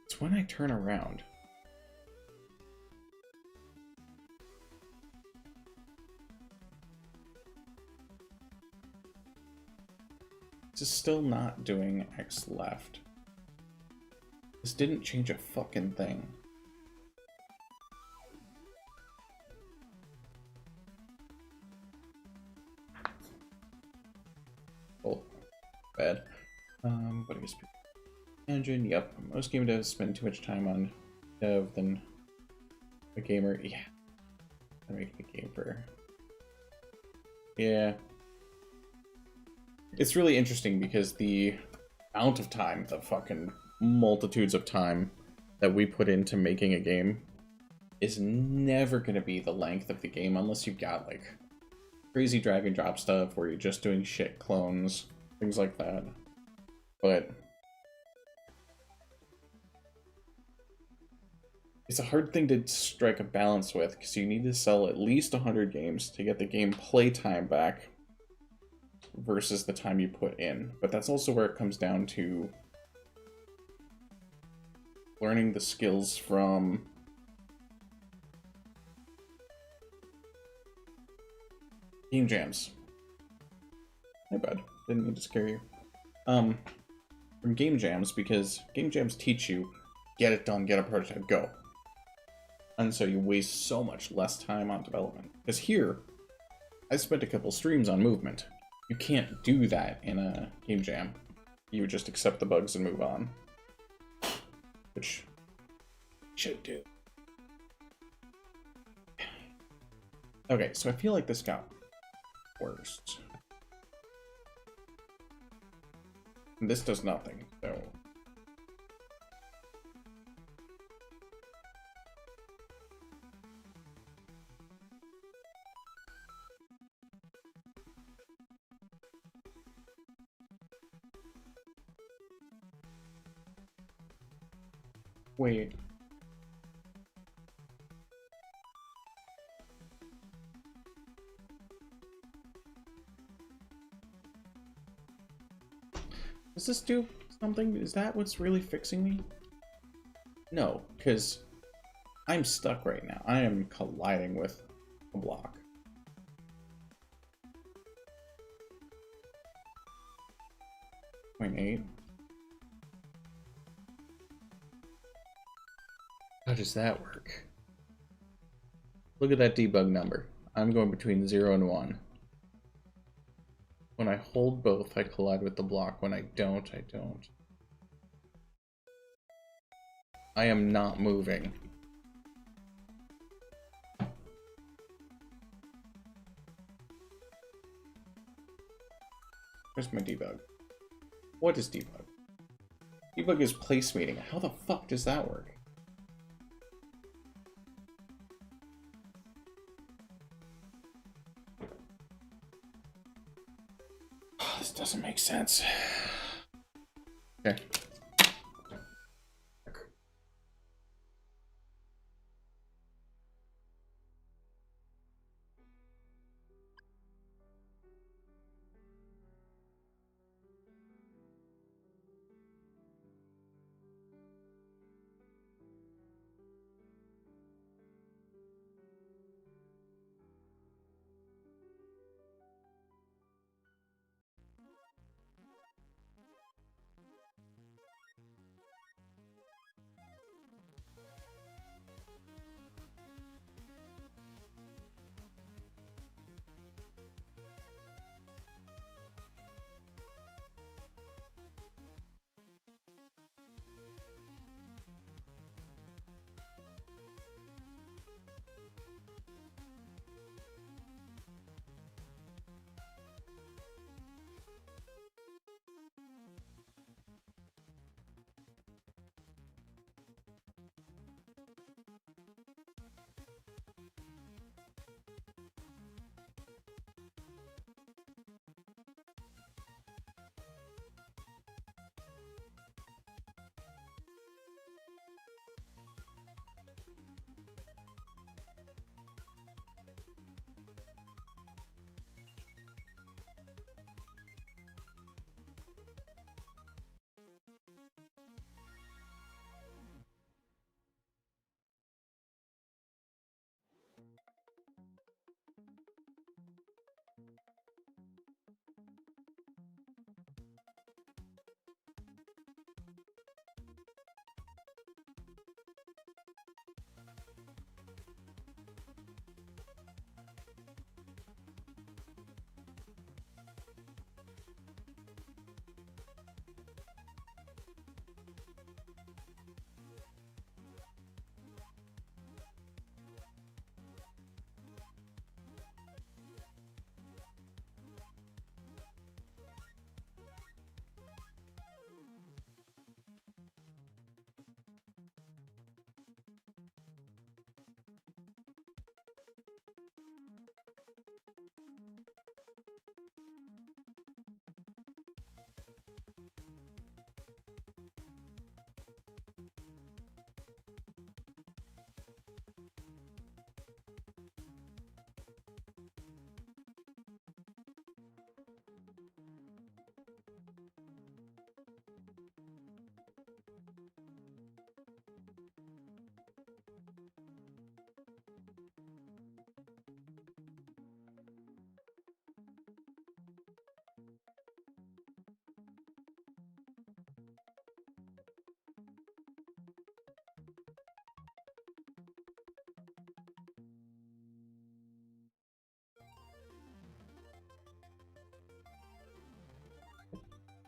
It's when I turn around. This is still not doing X left. This didn't change a fucking thing. Oh, bad. But I guess engine, yep. Most game devs spend too much time on dev than a gamer. Yeah. I'm making a game for. Yeah. It's really interesting because the amount of time, the fucking multitudes of time that we put into making a game is never going to be the length of the game unless you've got like crazy drag and drop stuff where you're just doing shit clones, things like that. But it's a hard thing to strike a balance with because you need to sell at least 100 games to get the game play time back versus the time you put in. But that's also where it comes down to learning the skills from game jams. My bad. Didn't mean to scare you. From game jams, because game jams teach you get it done, get a prototype, go. And so you waste so much less time on development. Because here, I spent a couple streams on movement. You can't do that in a game jam. you would just accept the bugs and move on. Which should do. Okay, so I feel like this got worse. And this does nothing, so... Wait. Does this do something? Is that what's really fixing me? No, because I'm stuck right now. I am colliding with a block. .8. How does that work? Look at that debug number. I'm going between 0 and 1. When I hold both, I collide with the block. When I don't, I don't. I am not moving. Where's my debug? What is debug? Debug is place meeting. How the fuck does that work? This doesn't make sense. Okay.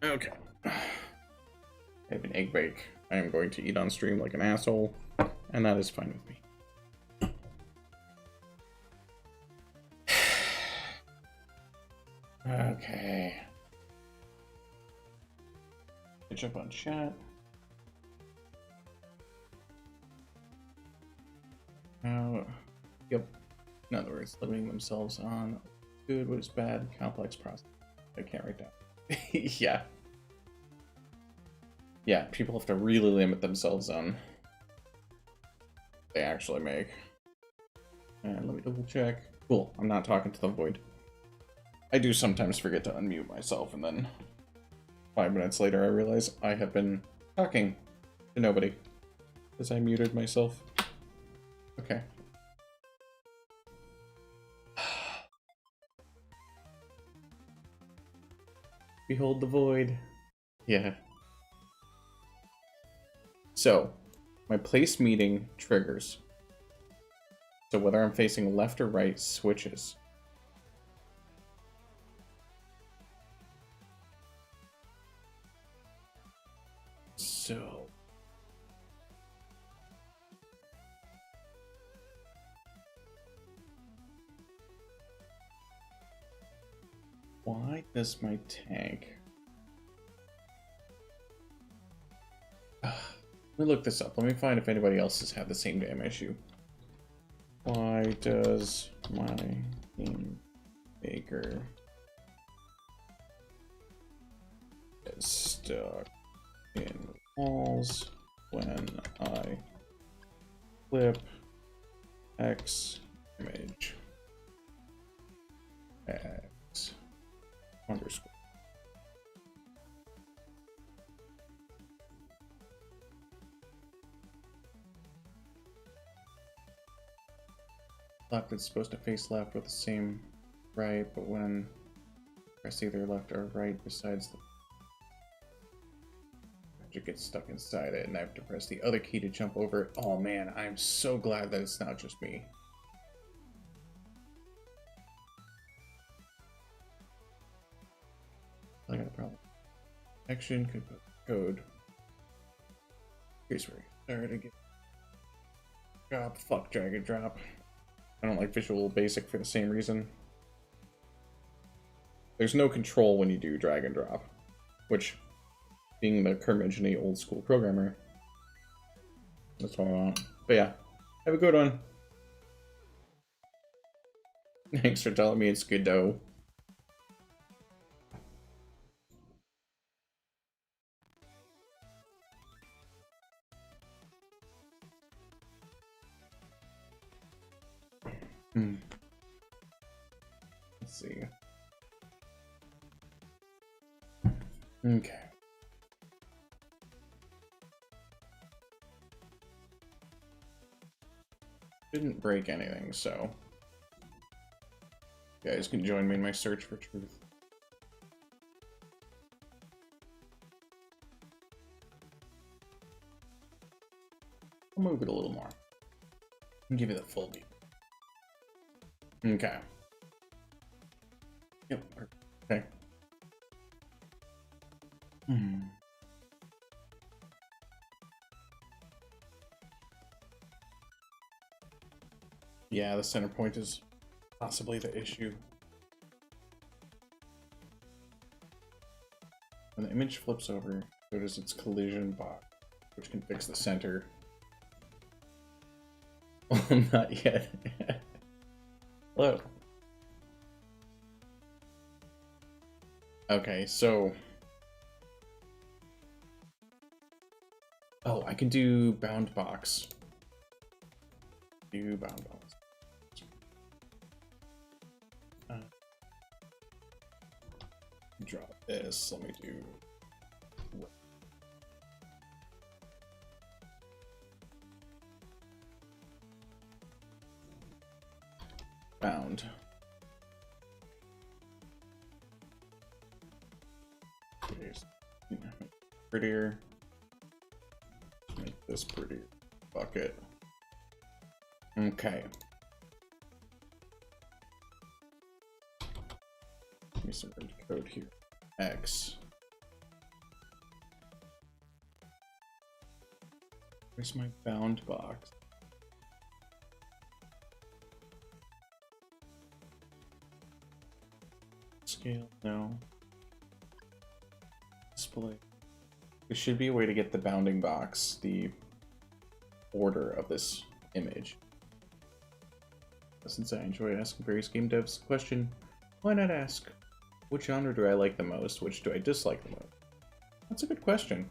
Okay. I have an egg bake I am going to eat on stream like an asshole, and that is fine with me. Okay. Catch up on chat. Yep. In other words, limiting themselves on good, what is bad, complex process. I can't write that. Yeah. Yeah, people have to really limit themselves on what they actually make. And let me double check. Cool, I'm not talking to the void. I do sometimes forget to unmute myself, and then 5 minutes later I realize I have been talking to nobody because I muted myself. Okay. Behold the void. Yeah. So, my place meeting triggers. So whether I'm facing left or right switches. So... why does my tank... Let me look this up. Let me find if anybody else has had the same damn issue. Why does my team maker get stuck in walls when I flip X image X underscore? Left is supposed to face left with the same right, but when I press either left or right besides the magic gets stuck inside it, and I have to press the other key to jump over it. Oh man, I'm so glad that it's not just me. I got a problem. Action could put code. Here's where I started to get drop. Fuck drag and drop. I don't like Visual Basic for the same reason. There's no control when you do drag and drop, which, being the curmudgeon-y old school programmer, that's what I want. But yeah, have a good one. Thanks for telling me it's good though. Let's see. Okay. Didn't break anything, so you guys can join me in my search for truth. I'll move it a little more and give you the full view. Okay. Yep. Okay. Yeah, the center point is possibly the issue. When the image flips over, so does its collision box, which can fix the center. Not yet. Hello. Okay, so... oh, I can do bound box. Do bound box. Drop this. Let me do... bound. Prettier. Make this prettier. Bucket. Okay. Give me some code here. X. Where's my bound box? Scale, no. Display. There should be a way to get the bounding box, the order of this image. Since I enjoy asking various game devs the question, why not ask, which genre do I like the most? Which do I dislike the most? That's a good question.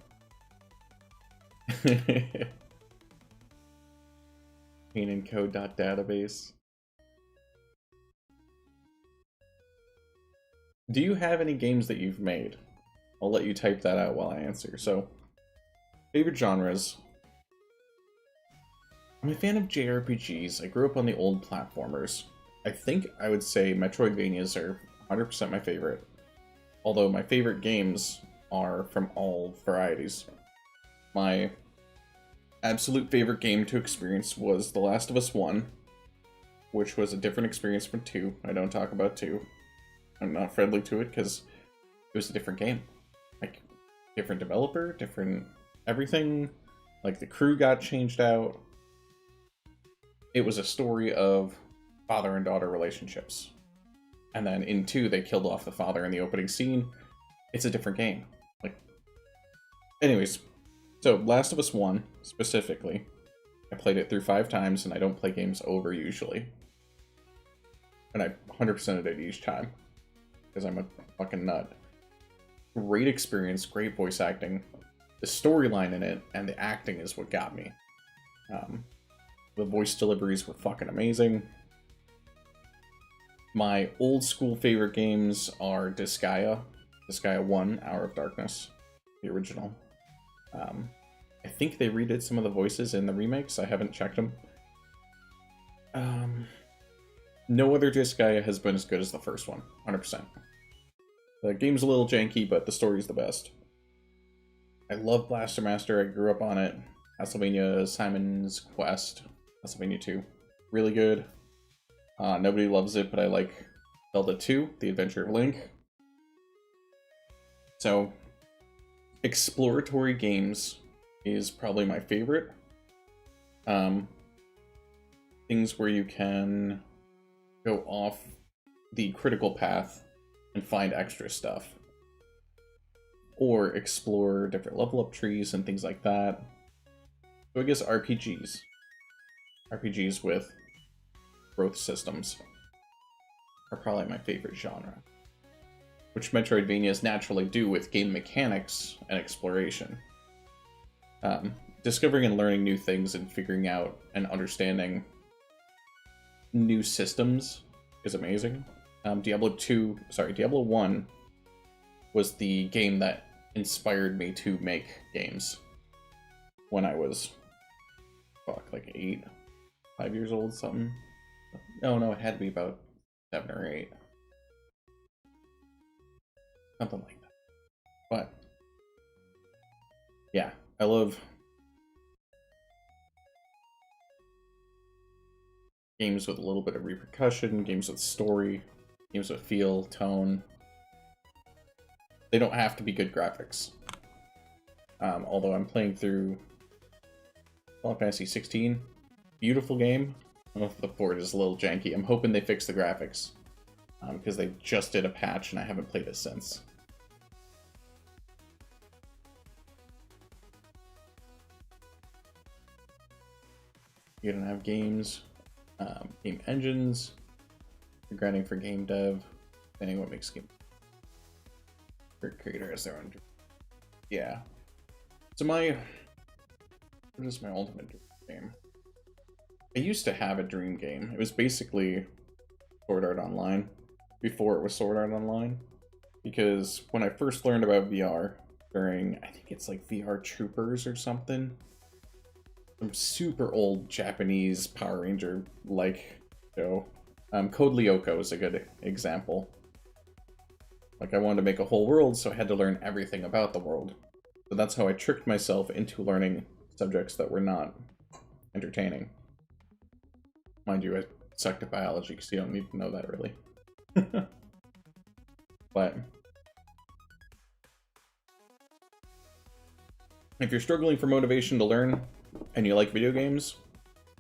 painandcode.database. Do you have any games that you've made? I'll let you type that out while I answer. So, favorite genres. I'm a fan of JRPGs. I grew up on the old platformers. I think I would say Metroidvanias are 100% my favorite. Although my favorite games are from all varieties. My absolute favorite game to experience was The Last of Us 1, which was a different experience from 2. I don't talk about 2. I'm not friendly to it because it was a different game. Like, different developer, different everything. Like, the crew got changed out. It was a story of father and daughter relationships. And then in 2, they killed off the father in the opening scene. It's a different game. Like, anyways, so Last of Us 1, specifically, I played it through 5 times, and I don't play games over usually. And I 100%ed it each time, because I'm a fucking nut. Great experience, great voice acting. The storyline in it and the acting is what got me. The voice deliveries were fucking amazing. My old school favorite games are Disgaea. Disgaea 1, Hour of Darkness, the original. I think they redid some of the voices in the remakes. I haven't checked them. No other Disgaea has been as good as the first one, 100%. The game's a little janky, but the story's the best. I love Blaster Master. I grew up on it. Castlevania Simon's Quest. Castlevania 2. Really good. Nobody loves it, but I like Zelda 2, The Adventure of Link. So, exploratory games is probably my favorite. Things where you can go off the critical path and find extra stuff. Or explore different level up trees and things like that. So I guess RPGs. RPGs with growth systems are probably my favorite genre. Which Metroidvanias naturally do with game mechanics and exploration. Discovering and learning new things and figuring out and understanding new systems is amazing. Diablo 1 was the game that inspired me to make games when I was, like 5 years old, something. No, it had to be about 7 or 8. Something like that. But, yeah, I love games with a little bit of repercussion, games with story, games with feel, tone. They don't have to be good graphics. Although I'm playing through Final Fantasy 16. Beautiful game. I don't know if the port is a little janky. I'm hoping they fix the graphics. Because they just did a patch and I haven't played it since. You don't have games. Game engines. You're grinding for game dev. Depending what makes game. Creator has their own. Yeah. So what is my ultimate dream game? I used to have a dream game. It was basically Sword Art Online before it was Sword Art Online. Because when I first learned about VR during, I think it's like VR Troopers or something. Some super old Japanese Power Ranger-like show. Code Lyoko is a good example. Like, I wanted to make a whole world, so I had to learn everything about the world. So that's how I tricked myself into learning subjects that were not entertaining. Mind you, I sucked at biology, because you don't need to know that, really. But if you're struggling for motivation to learn, and you like video games,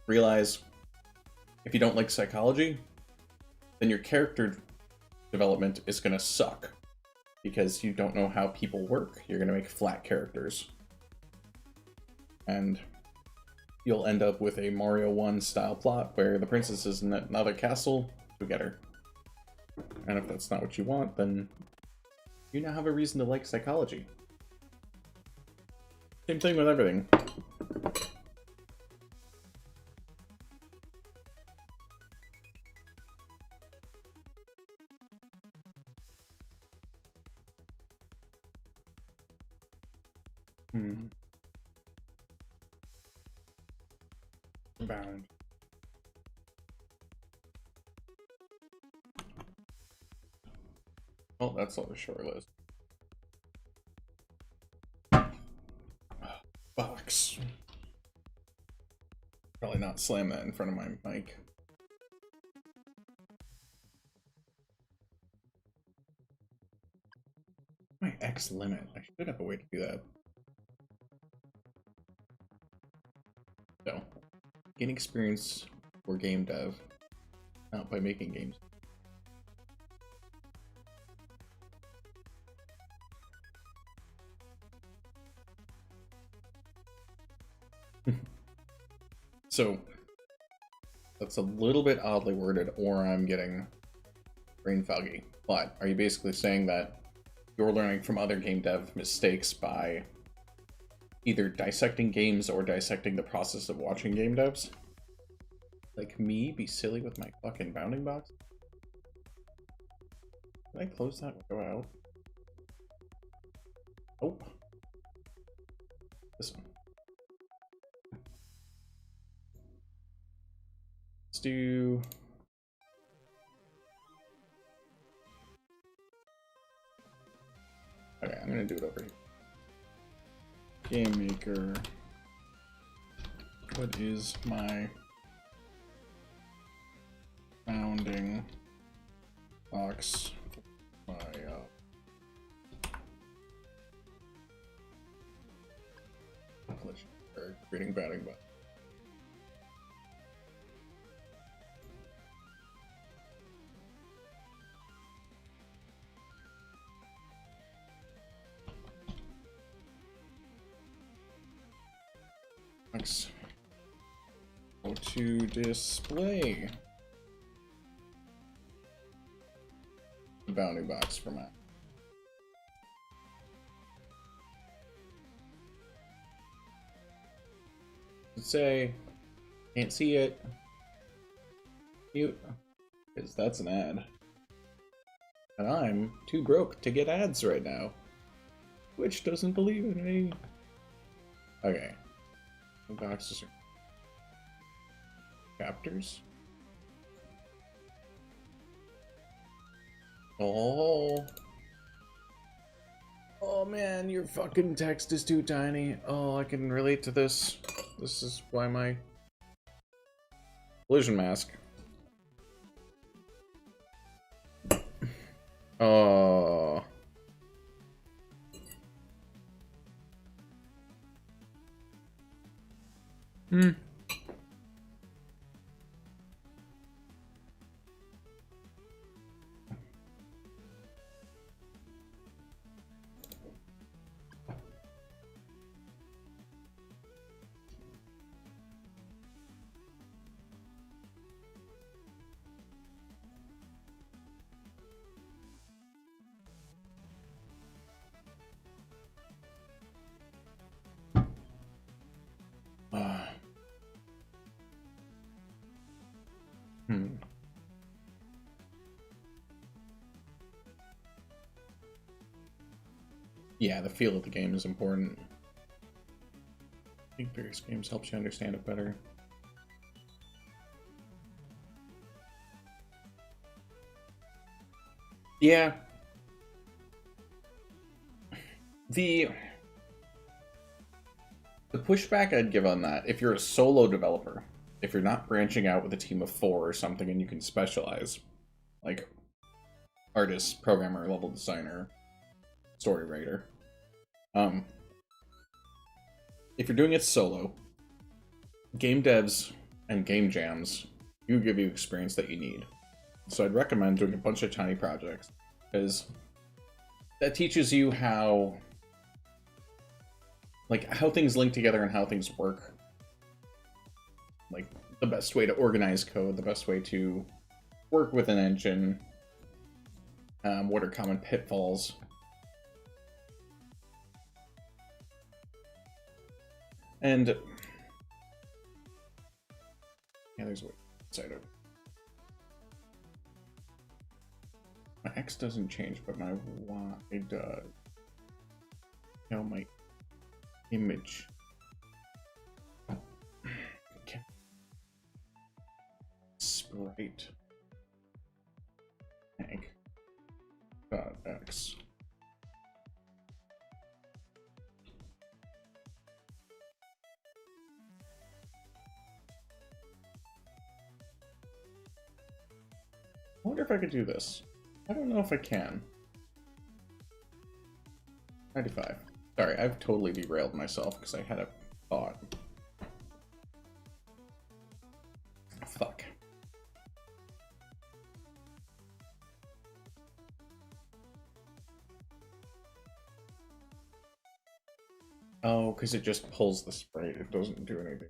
realize if you don't like psychology, then your character development is going to suck because you don't know how people work. You're going to make flat characters. And you'll end up with a Mario 1 style plot where the princess is in another castle to get her. And if that's not what you want, then you now have a reason to like psychology. Same thing with everything. Bound. Oh, that's all the short list. Box. Probably not slam that in front of my mic. My X limit. I should have a way to do that. So, gain experience for game dev, not by making games. So, that's a little bit oddly worded, or I'm getting brain foggy. But are you basically saying that you're learning from other game dev mistakes by either dissecting games or dissecting the process of watching game devs? Like me, be silly with my fucking bounding box? Can I close that and go out? Oh. This one. Let's do... Okay, I'm gonna do it over here. Game Maker. What is my bounding box? My creating bounding box. Go to display the bounding box format. Let's say can't see it. Mute, because that's an ad, and I'm too broke to get ads right now. Twitch doesn't believe in me. Okay. Boxes are chapters. Oh man, your fucking text is too tiny. Oh, I can relate to this. This is why my collision mask. Oh. Yeah, the feel of the game is important. I think various games helps you understand it better. Yeah. The pushback I'd give on that, if you're a solo developer, if you're not branching out with a team of 4 or something and you can specialize, like artist, programmer, level designer, story writer. If you're doing it solo, game devs and game jams do give you experience that you need. So I'd recommend doing a bunch of tiny projects, because that teaches you how things link together and how things work. Like the best way to organize code, the best way to work with an engine, what are common pitfalls. And yeah, there's a way inside of my X doesn't change, but my Y does. Now my image. Okay. Sprite. Tank. X. I wonder if I could do this. I don't know if I can. 95. Sorry, I've totally derailed myself because I had a thought. Fuck. Oh, because it just pulls the sprite. It doesn't do anything.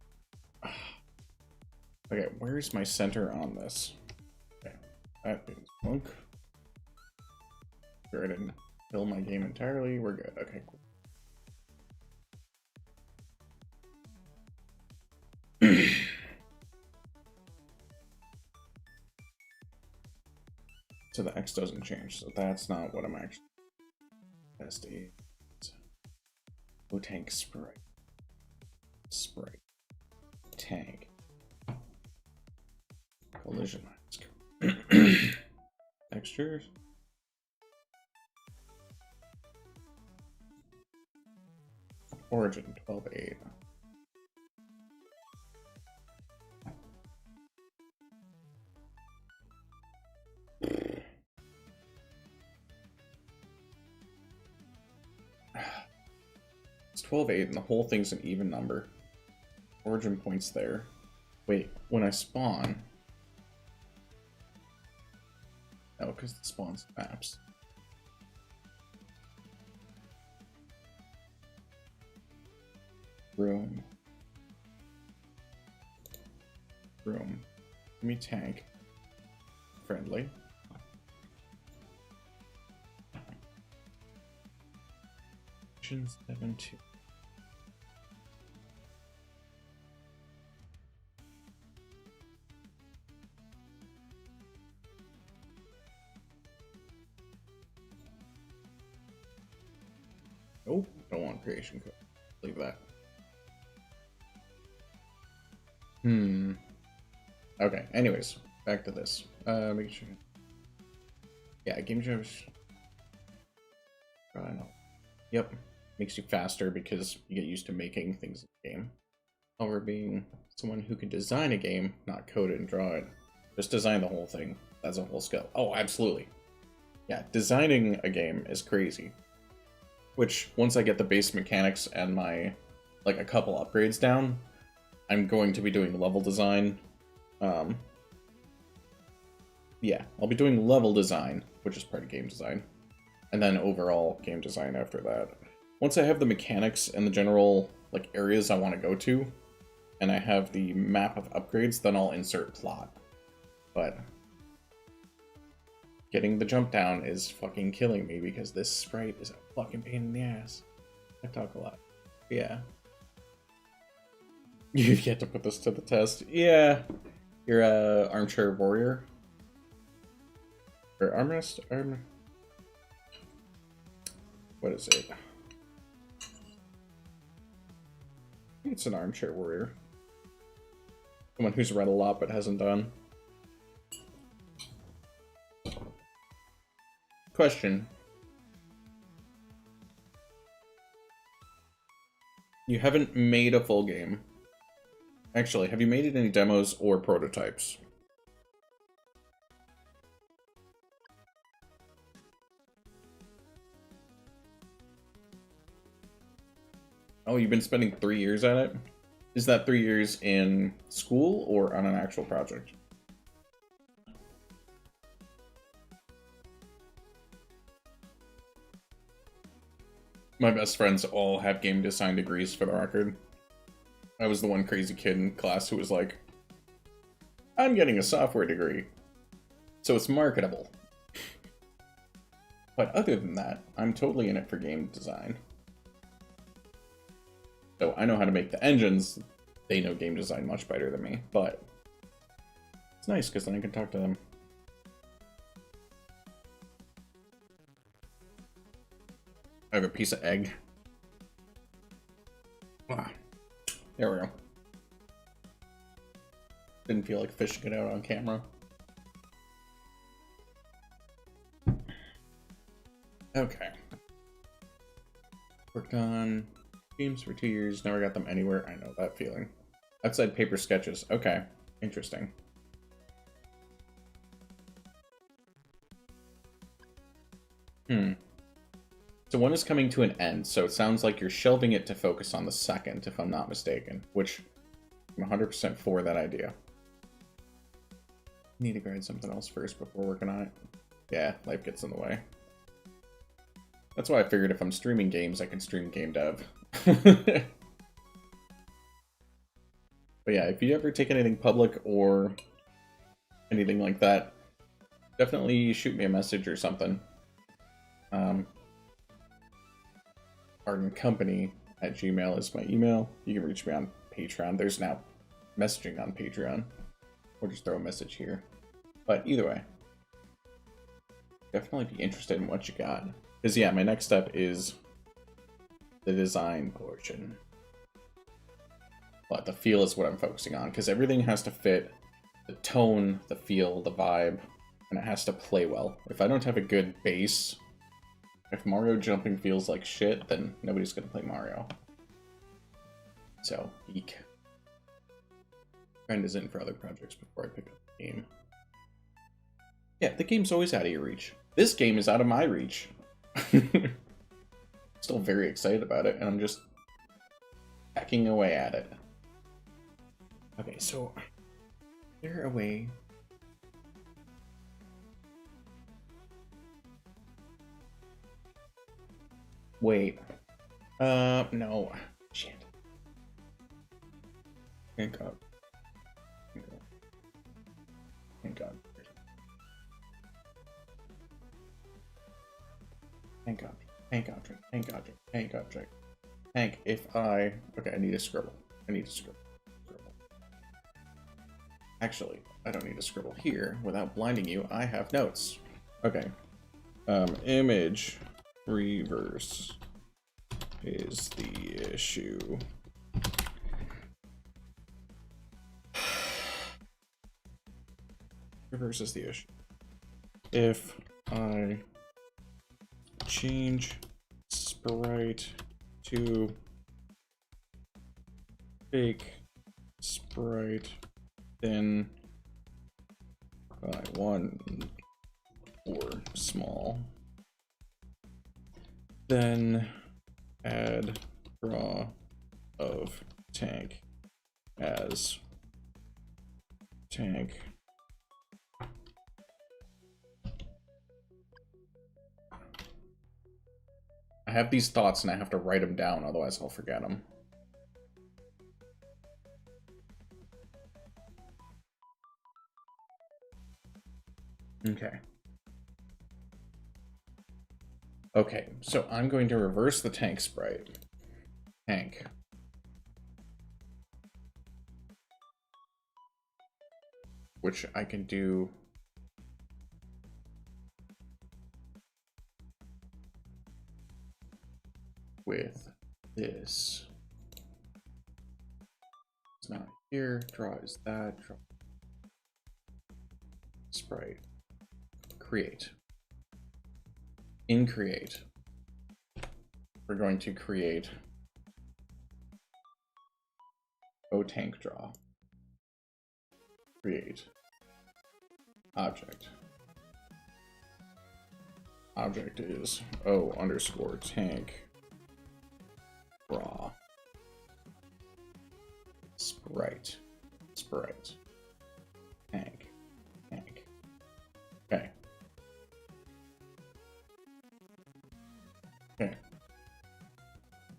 Okay, where's my center on this? Okay, that is monk. Sure, I didn't kill my game entirely. We're good. Okay, cool. So the X doesn't change, so that's not what I'm actually testing. Oh, tank sprite. Sprite. Tank. Collision mask. Textures. Origin 12.8. It's 12.8 and the whole thing's an even number. Origin points there. Wait, when I spawn... Oh, because the spawn snaps. Room. Room. Give me tank. Friendly. Mission 7-2. Nope, don't want creation code. Leave that. Okay, anyways, back to this. Make sure. Yeah, game jams. I know. Yep. Makes you faster because you get used to making things in the game. However, being someone who can design a game, not code it and draw it. Just design the whole thing. That's a whole skill. Oh, absolutely. Yeah, designing a game is crazy. Which, once I get the base mechanics and my, like, a couple upgrades down, I'm going to be doing level design. Yeah, I'll be doing level design, which is part of game design. And then overall game design after that. Once I have the mechanics and the general, like, areas I want to go to, and I have the map of upgrades, then I'll insert plot. But getting the jump down is fucking killing me because this sprite is a fucking pain in the ass. I talk a lot. Yeah. You've yet to put this to the test. Yeah. You're a armchair warrior. Or armrest? What is it? I think it's an armchair warrior. Someone who's read a lot but hasn't done. Question. You haven't made a full game. Actually, have you made any demos or prototypes? Oh, you've been spending 3 years at it? Is that 3 years in school or on an actual project? My best friends all have game design degrees, for the record. I was the one crazy kid in class who was like, I'm getting a software degree, so it's marketable. But other than that, I'm totally in it for game design. So I know how to make the engines. They know game design much better than me, but it's nice because then I can talk to them. I have a piece of egg. Ah, there we go. Didn't feel like fishing it out on camera. Okay. Worked on games for 2 years, never got them anywhere. I know that feeling. Outside paper sketches. Okay. Interesting. So one is coming to an end, so it sounds like you're shelving it to focus on the second, if I'm not mistaken, which I'm 100% for that idea. Need to grade something else first before working on it. Yeah, life gets in the way. That's why I figured if I'm streaming games, I can stream game dev. But yeah, if you ever take anything public or anything like that, definitely shoot me a message or something. ardencompany@gmail.com is my email. You can reach me on Patreon. There's now messaging on Patreon. Or just throw a message here. But either way, definitely be interested in what you got. Because yeah, my next step is the design portion. But the feel is what I'm focusing on, because everything has to fit the tone, the feel, the vibe, and it has to play well. If I don't have a good base, if Mario jumping feels like shit, then nobody's gonna play Mario. So, eek. Friend is in for other projects before I pick up the game. Yeah, the game's always out of your reach. This game is out of my reach. Still very excited about it, and I'm just hacking away at it. Okay, so is there a way? Wait. No. Shit. Thank God. Thank God. Thank God. Thank God. Thank God. Thank God. Thank. If I. Okay, I need a scribble. I need a scribble. Actually, I don't need to scribble here. Without blinding you, I have notes. Okay. Image reverse is the issue. Reverse is the issue. If I change sprite to fake sprite, then by 1 or small, then add draw of tank as tank. I have these thoughts and I have to write them down, otherwise I'll forget them. Okay. Okay, so I'm going to reverse the tank sprite. Tank. Which I can do with this. It's not here. Draw is that. Draw. Sprite. Create. In create, we're going to create tank draw. Create object. Object is O_tank draw.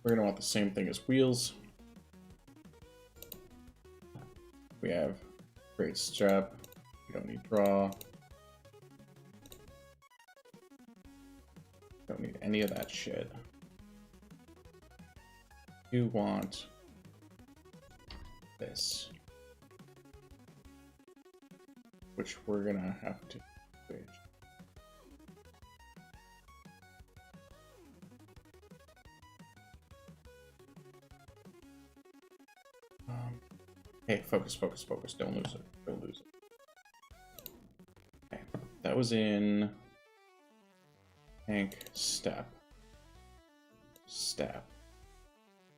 We're gonna want the same thing as wheels. We have create step. We don't need draw. Don't need any of that shit. You want this, which we're gonna have to switch. Hey, focus, focus, focus. Don't lose it. Don't lose it. Okay, that was in tank step. Step.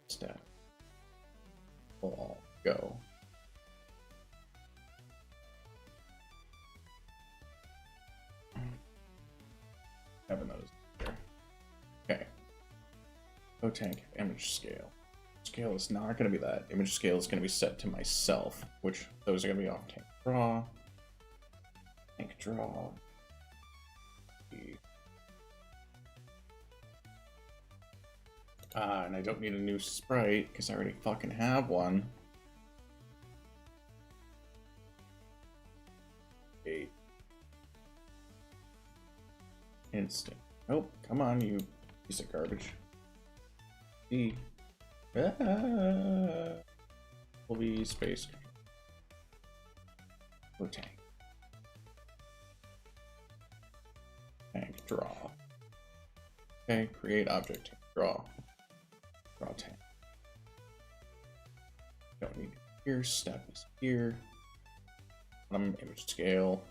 Step. Ball. Go. Having those there. Okay. Go tank. Image scale. Scale is not going to be that. Image scale is going to be set to myself, which those are going to be off tank draw. Tank draw. And I don't need a new sprite because I already fucking have one. 8. Instant. Nope. Come on, you piece of garbage. D. Will be space. Go tank. Tank draw. Okay, create object. Draw. Draw tank. Don't need here. Step is here. Image scale.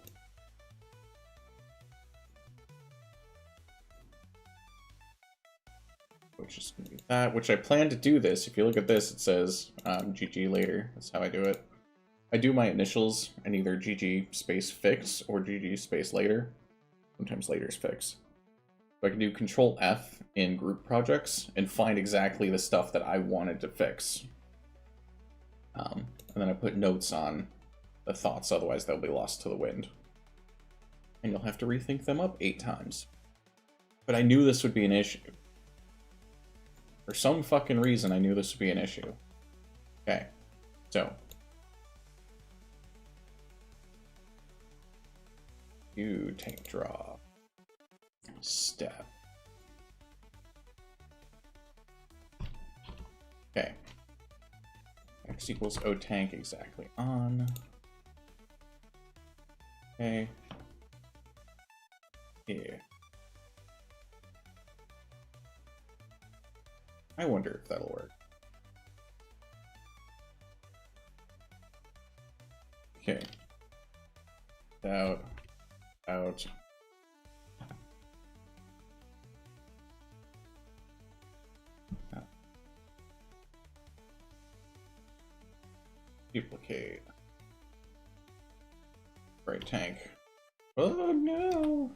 Which is going to be that, which I plan to do this. If you look at this, it says GG later. That's how I do it. I do my initials and either GG space fix or GG space later. Sometimes later is fix. So I can do Control F in group projects and find exactly the stuff that I wanted to fix. And then I put notes on the thoughts, otherwise they'll be lost to the wind. And you'll have to rethink them up 8 times. But I knew this would be an issue. For some fucking reason, I knew this would be an issue. Okay, so. You tank draw. Step. Okay. X equals O tank exactly on. Okay. Yeah. I wonder if that'll work. Okay. Out. Out. Duplicate. Right tank. Oh no!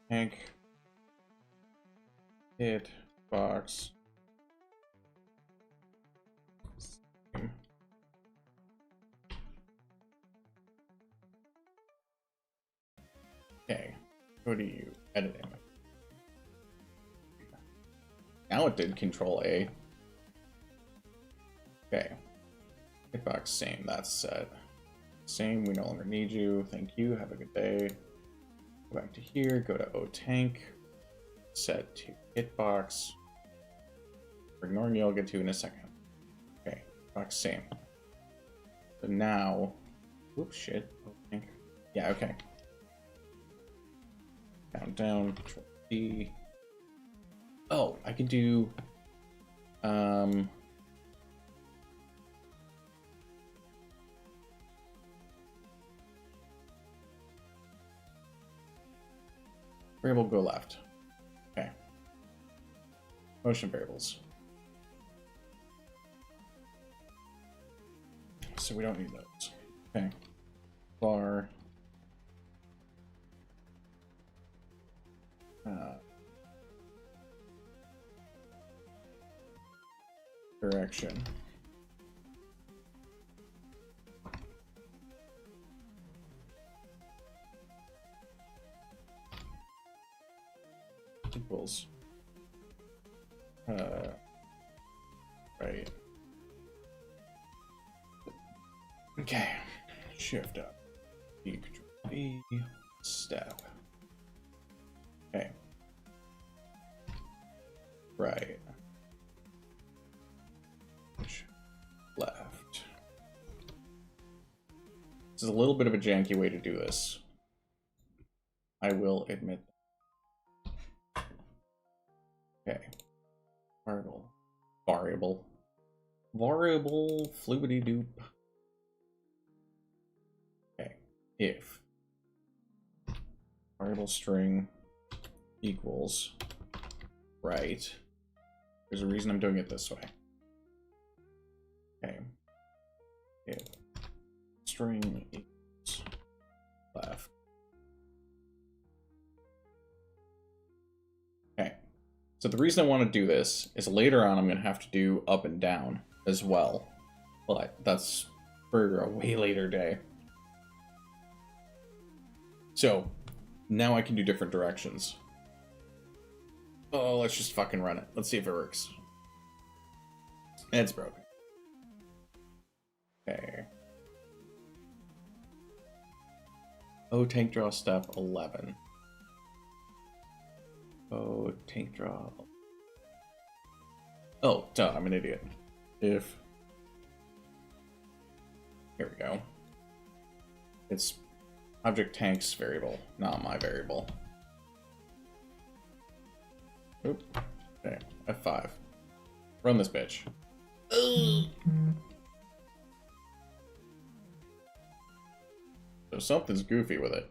Tank. Hit. Box. Okay. Go to you. Editing. Now it did Control A. Okay. Hitbox same. That's set. Same. We no longer need you. Thank you. Have a good day. Go back to here. Go to O tank. Set to hitbox. We're ignoring you. I'll get to in a second. Okay. Box same. So now. Whoops. Shit. O tank. Yeah. Okay. Down. Control D. Oh, I can do. Variable go left. Okay. Motion variables. So we don't need those. Okay. Bar. Direction. Equals Right. Okay. Shift up. E, Control E, step. Okay. Right. Left. This is a little bit of a janky way to do this. I will admit. Okay. Variable. Fluidity doop. Okay. If variable string equals right. There's a reason I'm doing it this way. Okay. If string equals left. Okay. So the reason I want to do this is later on I'm going to have to do up and down as well. But that's for a way later day. So now I can do different directions. Oh, let's just fucking run it. Let's see if it works. It's broken. Okay. Oh, tank draw step 11. Oh, tank draw. Oh, duh, I'm an idiot. If. Here we go. It's object tanks variable, not my variable. Oop. Okay, F5. Run this bitch. So something's goofy with it.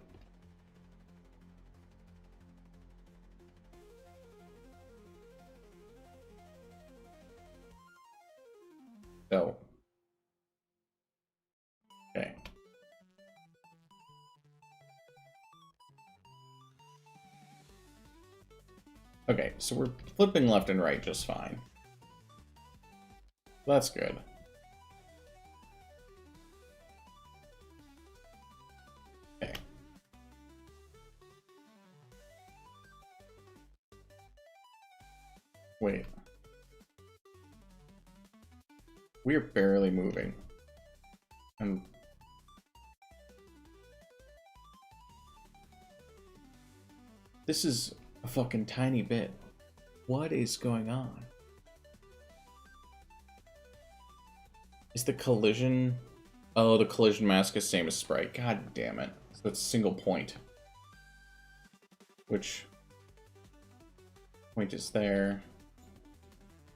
Oh. Okay. Okay, so we're flipping left and right just fine. That's good. Okay. Wait. We are barely moving. And this is a fucking tiny bit. What is going on? Is the collision... Oh, the collision mask is same as sprite. God damn it. So it's a single point. Which... point is there.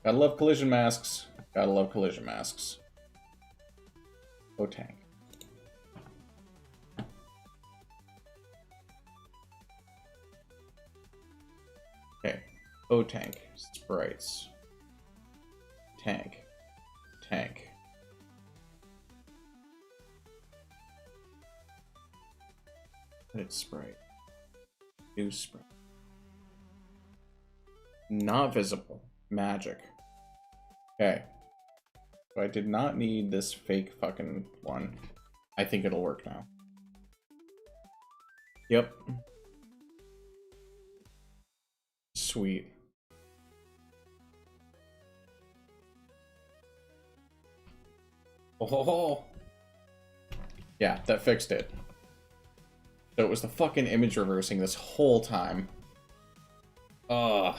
Gotta love collision masks. Gotta love collision masks. Oh, tank. Okay. Oh, tank. Sprites. Tank. Tank. Edit sprite. New sprite. Not visible. Magic. Okay. So I did not need this fake fucking one. I think it'll work now. Yep. Sweet. Oh. Yeah, that fixed it. So it was the fucking image reversing this whole time. Ugh.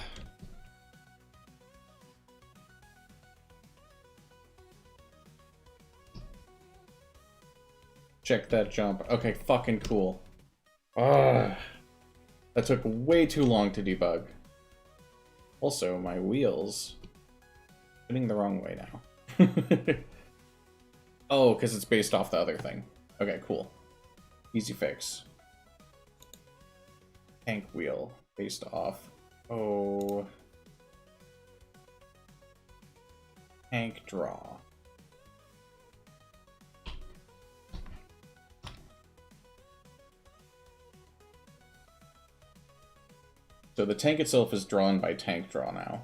Check that jump. Okay, fucking cool. Ugh. That took way too long to debug. Also, my wheels spinning the wrong way now. Oh, because it's based off the other thing. Okay, cool. Easy fix. Tank wheel based off. Oh. Tank draw. So the tank itself is drawn by tank draw now.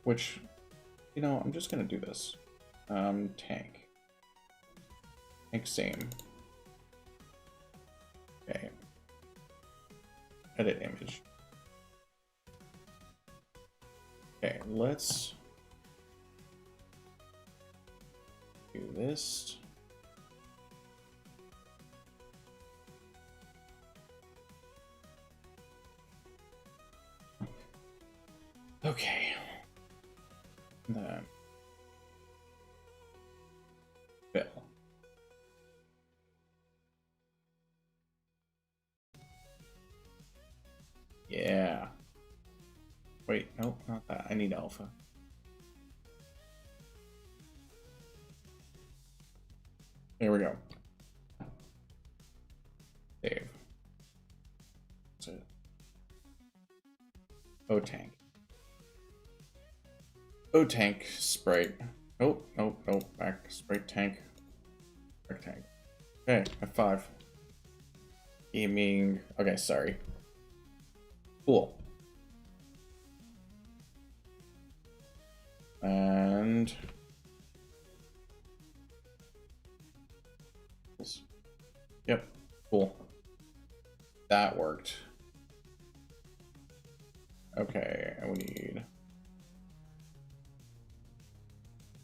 Which, you know, I'm just gonna do this. Tank. Tank same. Okay. Edit image. Okay, let's do this. Okay. Then Bill. Yeah. Wait, nope, not that. I need alpha. There we go. Save. That's it. O-Tank. O-Tank, Sprite. Nope, nope, nope. Back. Sprite tank. Sprite tank. Okay, F5. Gaming. Okay, sorry. Cool. And yep, cool. That worked. Okay, and we need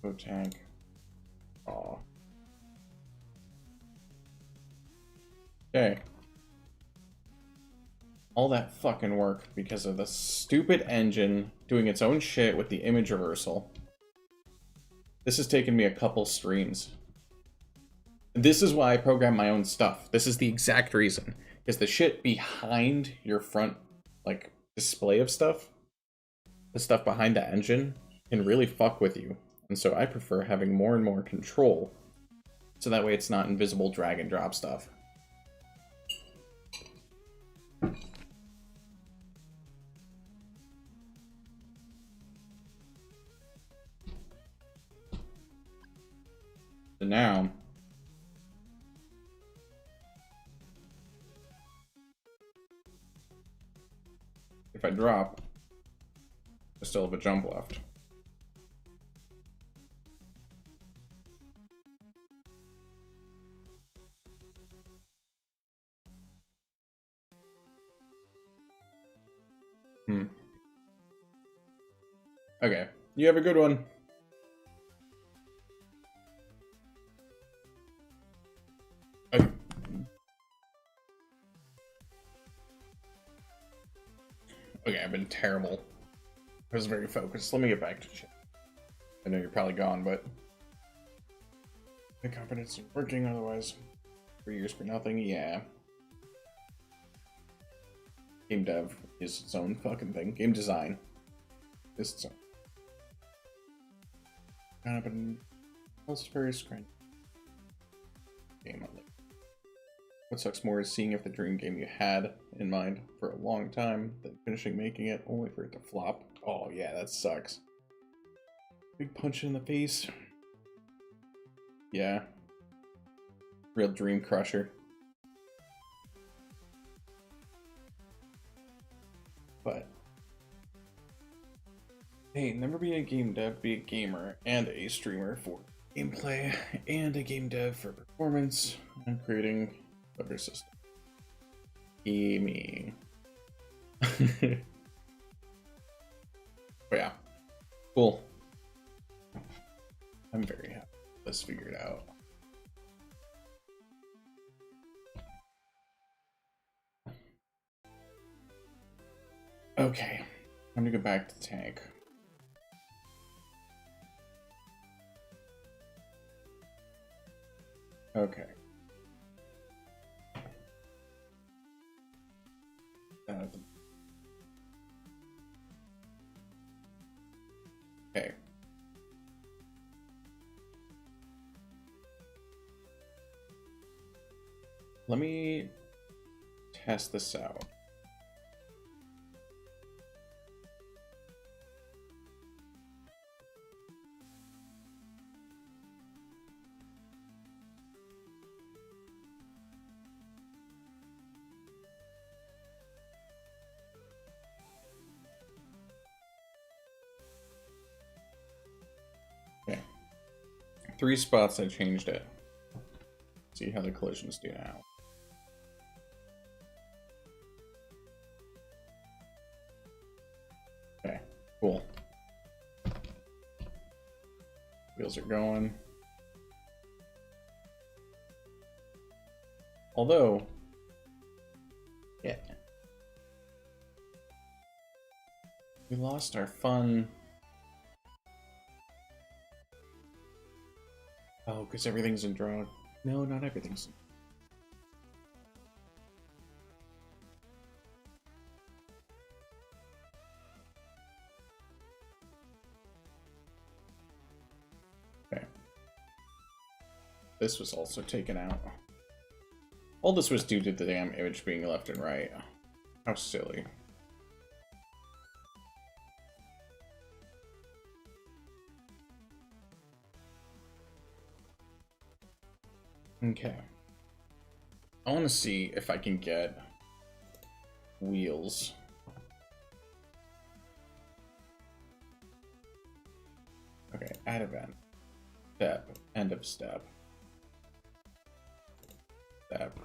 O-Tank. Aw. Okay. All that fucking work because of the stupid engine doing its own shit with the image reversal. This has taken me a couple streams. This is why I program my own stuff. This is the exact reason. Because the shit behind your front, like, display of stuff, the stuff behind the engine, can really fuck with you. And so I prefer having more and more control. So that way it's not invisible drag and drop stuff. So now, if I drop, I still have a jump left. Okay, you have a good one. Okay. Okay, I've been terrible. I was very focused. Let me get back to shit. I know you're probably gone, but my confidence is working otherwise. 3 years for nothing, yeah. Game dev is its own fucking thing. Game design is its own. Kind of an most very screen. Game on it. What sucks more is seeing if the dream game you had in mind for a long time, then finishing making it only for it to flop. Oh yeah, that sucks. Big punch in the face. Yeah. Real dream crusher. But hey, never be a game dev, be a gamer and a streamer for gameplay and a game dev for performance and creating better system. Gaming. But yeah. Cool. I'm very happy. Let's figure it out. Okay. I'm gonna go back to the tank. Okay. Okay. Let me test this out. Okay. 3 spots I changed it. See how the collisions do now. Okay, cool. wheels are going. Although, yeah. We lost our fun. Oh, because everything's in draw. No, not everything's. Okay. This was also taken out. All this was due to the damn image being left and right. How silly. Okay. I want to see if I can get wheels. Okay, add event. Step. End of step. Step.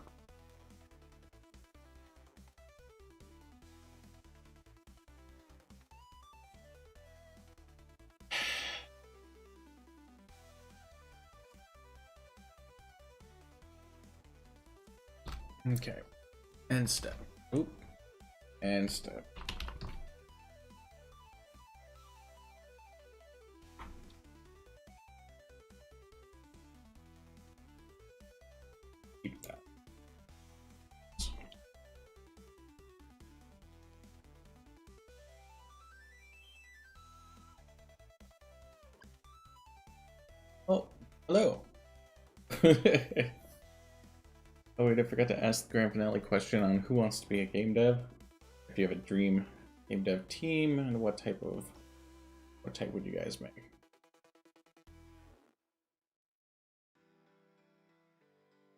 Okay. End step. Oop. End step. Keep that. Oh, hello. Oh wait, I forgot to ask the grand finale question on who wants to be a game dev. If you have a dream game dev team, and what type would you guys make?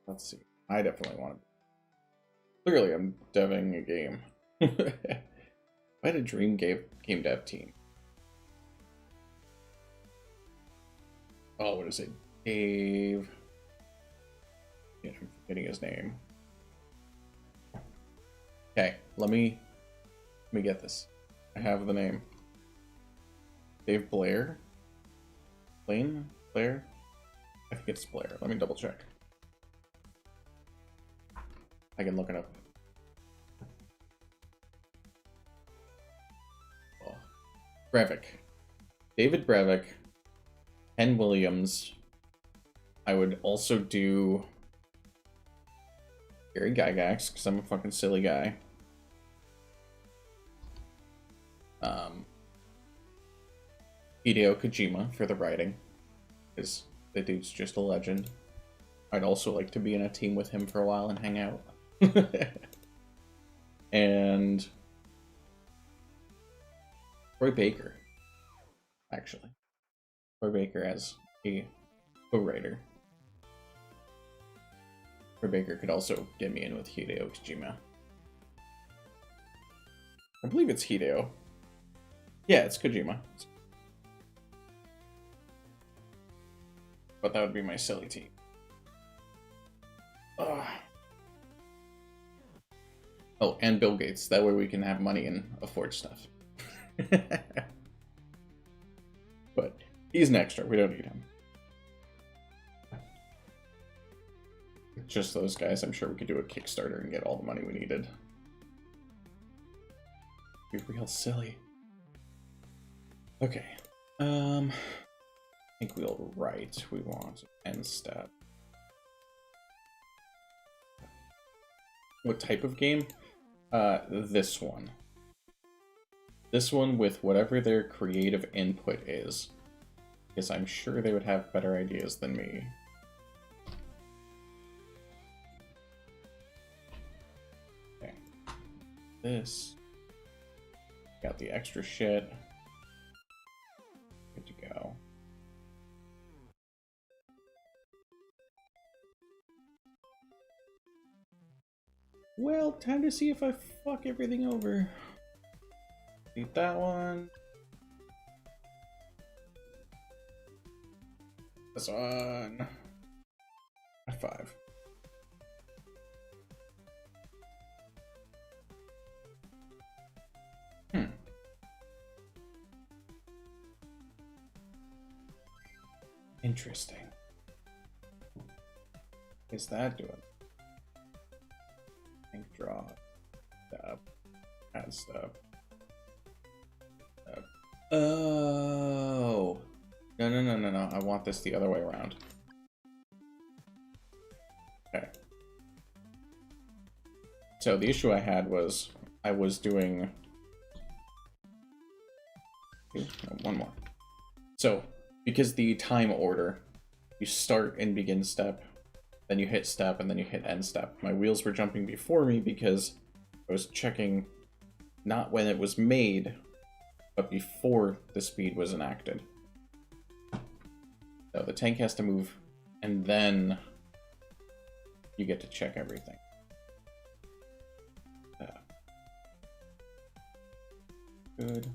Let's see. I definitely want to. Clearly, I'm deving a game. I had a dream game dev team. Oh, what is it? Dave. Yeah, I'm forgetting his name. Okay, let me get this. I have the name. Dave Blair? Blaine? Blair? I think it's Blair. Let me double check. I can look it up. Oh. Brevik. David Brevik. Ken Williams. I would also do Gary Gygax, because I'm a fucking silly guy. Hideo Kojima for the writing, because the dude's just a legend. I'd also like to be in a team with him for a while and hang out. And Troy Baker, actually. Troy Baker as a co-writer. Troy Baker could also get me in with Hideo Kojima. I believe it's Hideo. Yeah, it's Kojima. But that would be my silly team. Ugh. Oh, and Bill Gates. That way we can have money and afford stuff. But he's an extra. We don't need him. Just those guys. I'm sure we could do a Kickstarter and get all the money we needed. Be real silly. Okay. I think we'll write. We want end step. What type of game? This one. This one with whatever their creative input is. Because I'm sure they would have better ideas than me. Okay. This. Got the extra shit. Good to go. Well, time to see if I fuck everything over. Beat that one. This one. F5. Interesting. What is that doing? Ink draw. Step. Add step. Step. Oh. No. I want this the other way around. Okay. So the issue I had was I was doing... one more. So, because the time order, you start and begin step, then you hit step, and then you hit end step. My wheels were jumping before me because I was checking not when it was made, but before the speed was enacted. So the tank has to move, and then you get to check everything. Good.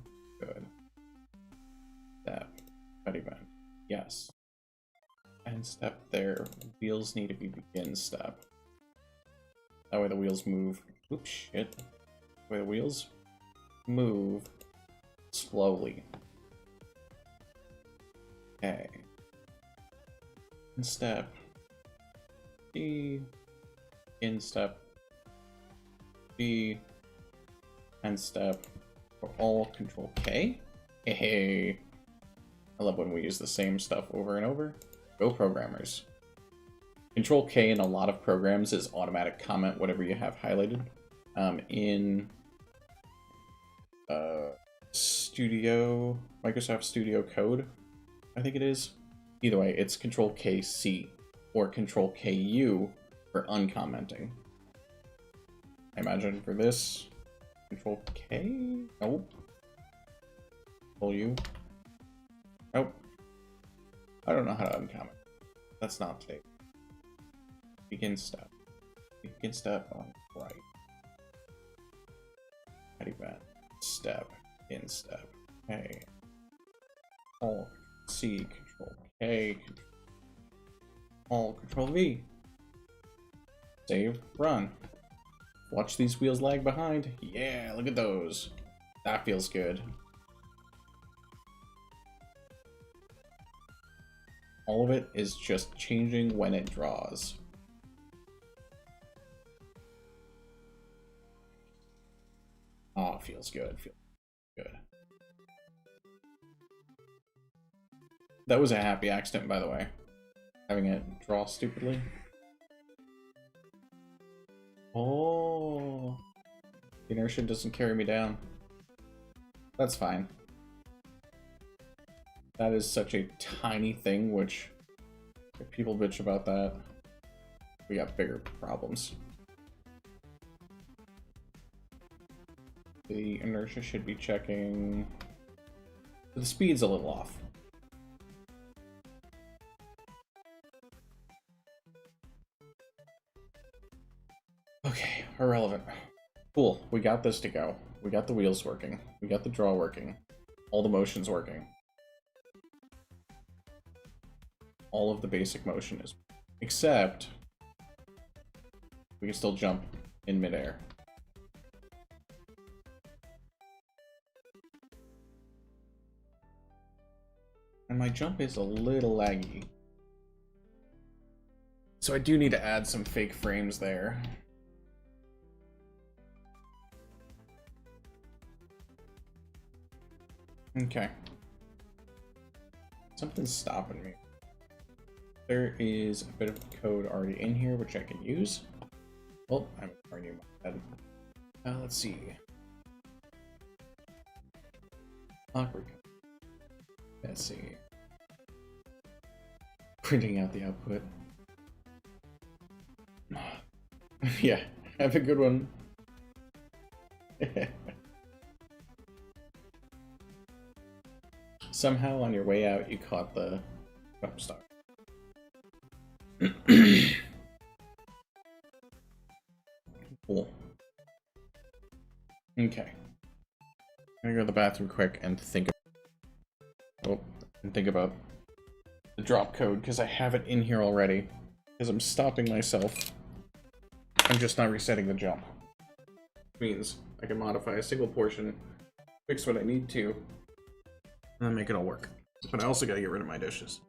Step. Cut event. Yes. End step there. Wheels need to be begin step. That way the wheels move. Oops, shit. That way the wheels move slowly. Okay. End step. B. In step. B. End step. For all, Control K. Hey. I love when we use the same stuff over and over. Go programmers. Control K in a lot of programs is automatic comment whatever you have highlighted. In Microsoft Studio Code, I think it is. Either way, it's Control KC or Control KU for uncommenting. I imagine for this, Control K? Nope. Control U? Nope. I don't know how to uncomment. That's not today. Begin step. Begin step on right. Head event. Step. In step. Okay. All C. Control K. All Control V. Save. Run. Watch these wheels lag behind. Yeah, look at those. That feels good. All of it is just changing when it draws. Oh, feels good. Feels good. That was a happy accident, by the way. Having it draw stupidly. Oh. The inertia doesn't carry me down. That's fine. That is such a tiny thing, which, if people bitch about that, we got bigger problems. The inertia should be checking... The speed's a little off. Okay, irrelevant. Cool, we got this to go. We got the wheels working. We got the draw working. All the motions working. All of the basic motion is, except we can still jump in midair. And my jump is a little laggy. So I do need to add some fake frames there. Okay. Something's stopping me. There is a bit of code already in here which I can use. Oh, I'm already in my head. Let's see. Awkward. Let's see. Printing out the output. Yeah, have a good one. Somehow on your way out you caught the jump start. Cool. Okay. I'm gonna go to the bathroom quick and think about the drop code, because I have it in here already. Because I'm stopping myself. I'm just not resetting the jump. Which means I can modify a single portion, fix what I need to, and then make it all work. But I also gotta get rid of my dishes.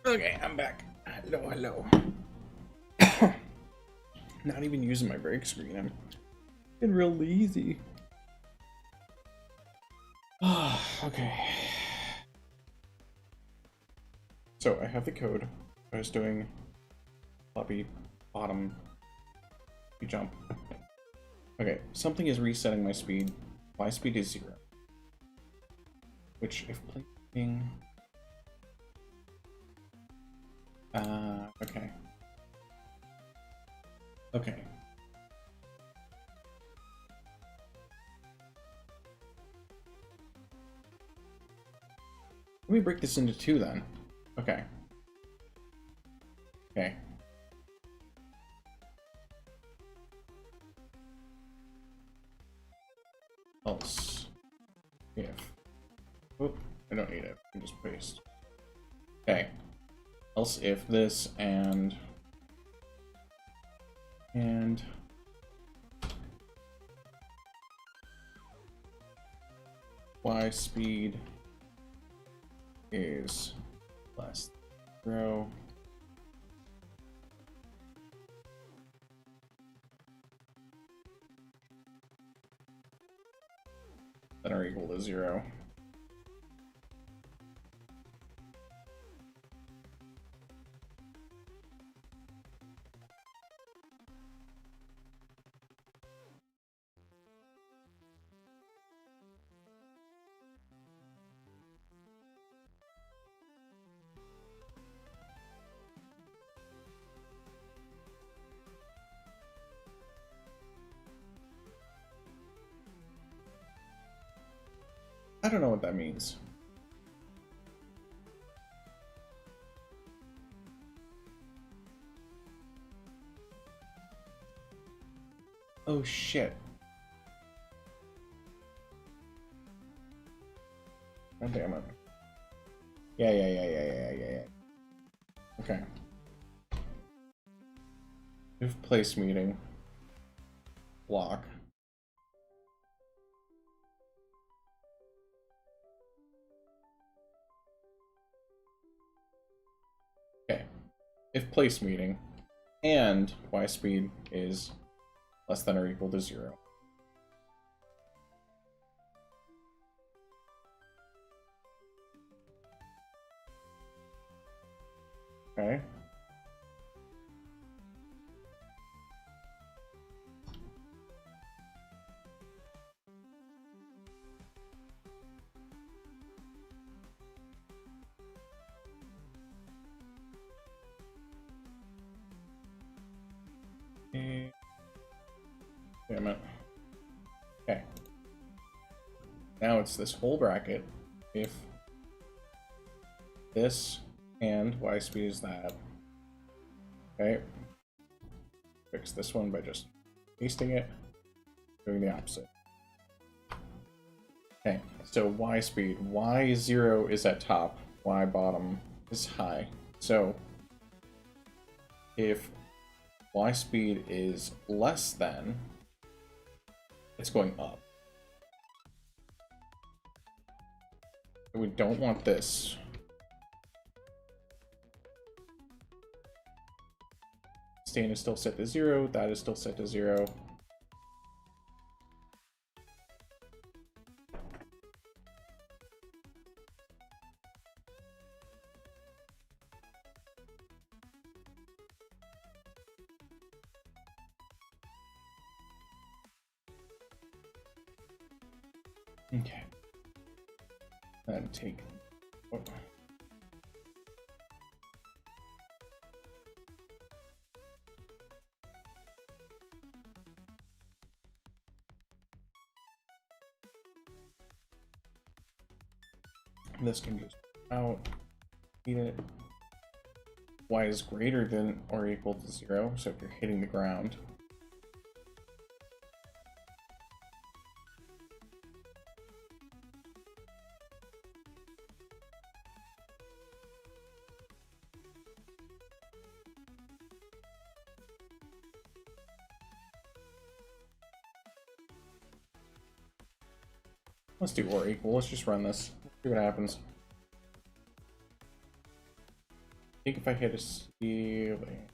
Okay, I'm back. Hello, hello. Not even using my break screen. I'm getting real lazy. Okay. So I have the code. I was doing floppy bottom jump. Okay, something is resetting my speed. My speed is 0. Which, if playing... okay. Okay. Let me break this into 2 then. Okay. Okay. Else. If. Oh, I don't need it. I can just paste. Okay. Else if this and y speed is less than 0. That are equal to 0. I don't know what that means. Oh shit. God damn it. Yeah. Okay. If place meeting. Block. Okay. If place meeting and y speed is less than or equal to 0. Okay. Damn it. Okay. Now it's this whole bracket. If this and y speed is that. Okay. Fix this one by just pasting it, doing the opposite. Okay, so y speed. Y0 is at top, y bottom is high. So if y speed is less than, it's going up. We don't want this. Stain is still set to 0, that is still set to 0. Okay. Then take... Oh. This can just out, eat it. Y is greater than or equal to 0, so if you're hitting the ground. Let's do or equal. Let's just run this. See what happens. think if I hit a ceiling.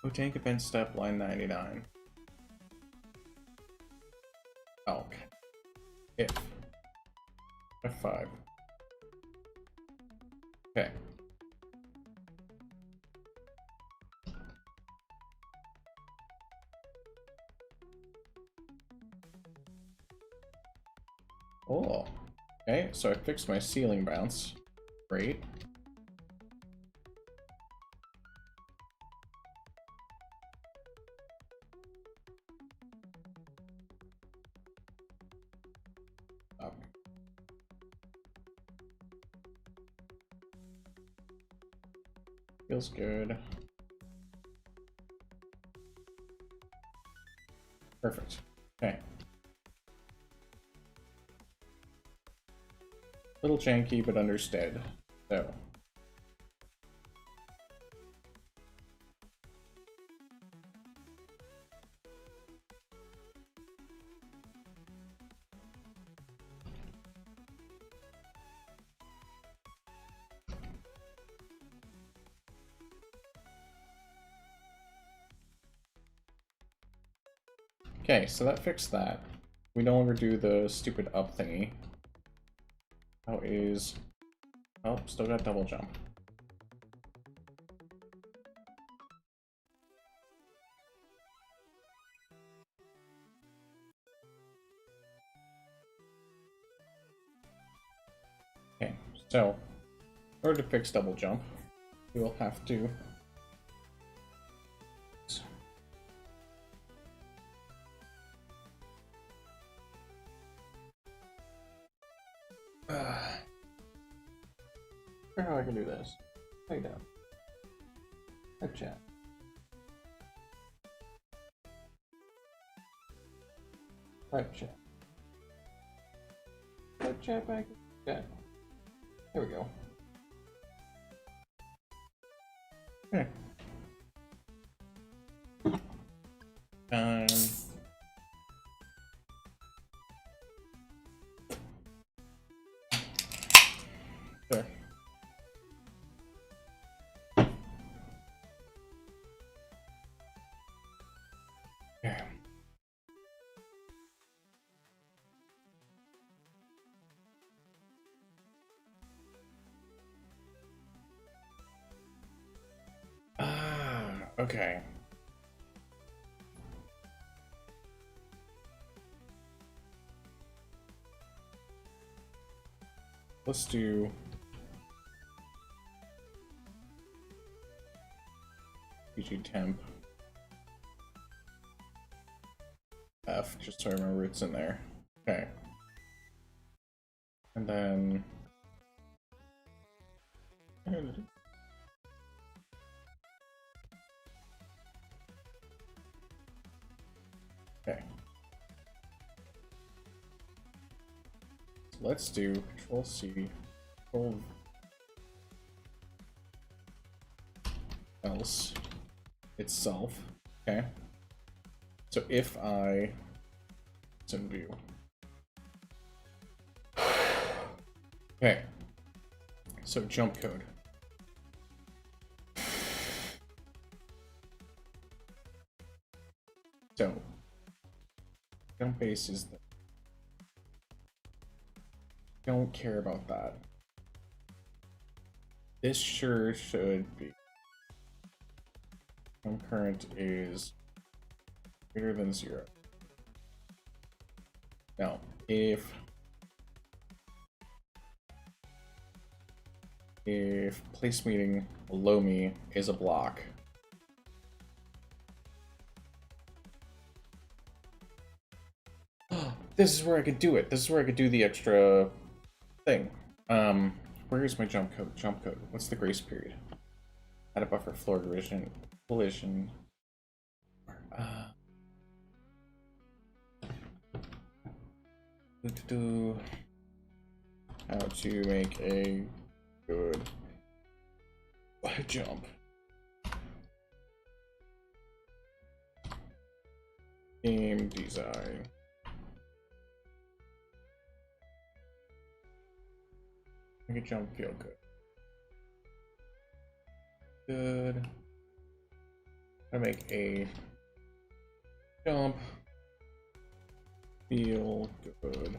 Botanic Bend step line 99. Oh, okay. If F5. Okay. Oh, okay. So I fixed my ceiling bounce. Great. Up. Feels good. Perfect. Okay. Little janky, but understood. So. Okay, so that fixed that. We no longer do the stupid up thingy. How is... Oh, still got double jump. Okay, so in order to fix double jump, we will have to how I can do this. Lay down. Type chat. Type chat. Type chat back. Chat. There we go. Okay. There. Okay. Okay. Let's do PG temp F, just so I remember it's in there. Okay. And then okay. So let's do Control C, Control else itself. Okay. So if I it's in view. Okay. So jump code. So jump base is the don't care about that. This sure should be concurrent is greater than 0. Now, if place meeting below me is a block, this is where I could do it. This is where I could do the extra thing. Where is my jump code? Jump code. What's the grace period? Add a buffer, floor collision. How to make a good jump. Game design. Make a jump feel good. Good. I make a jump feel good.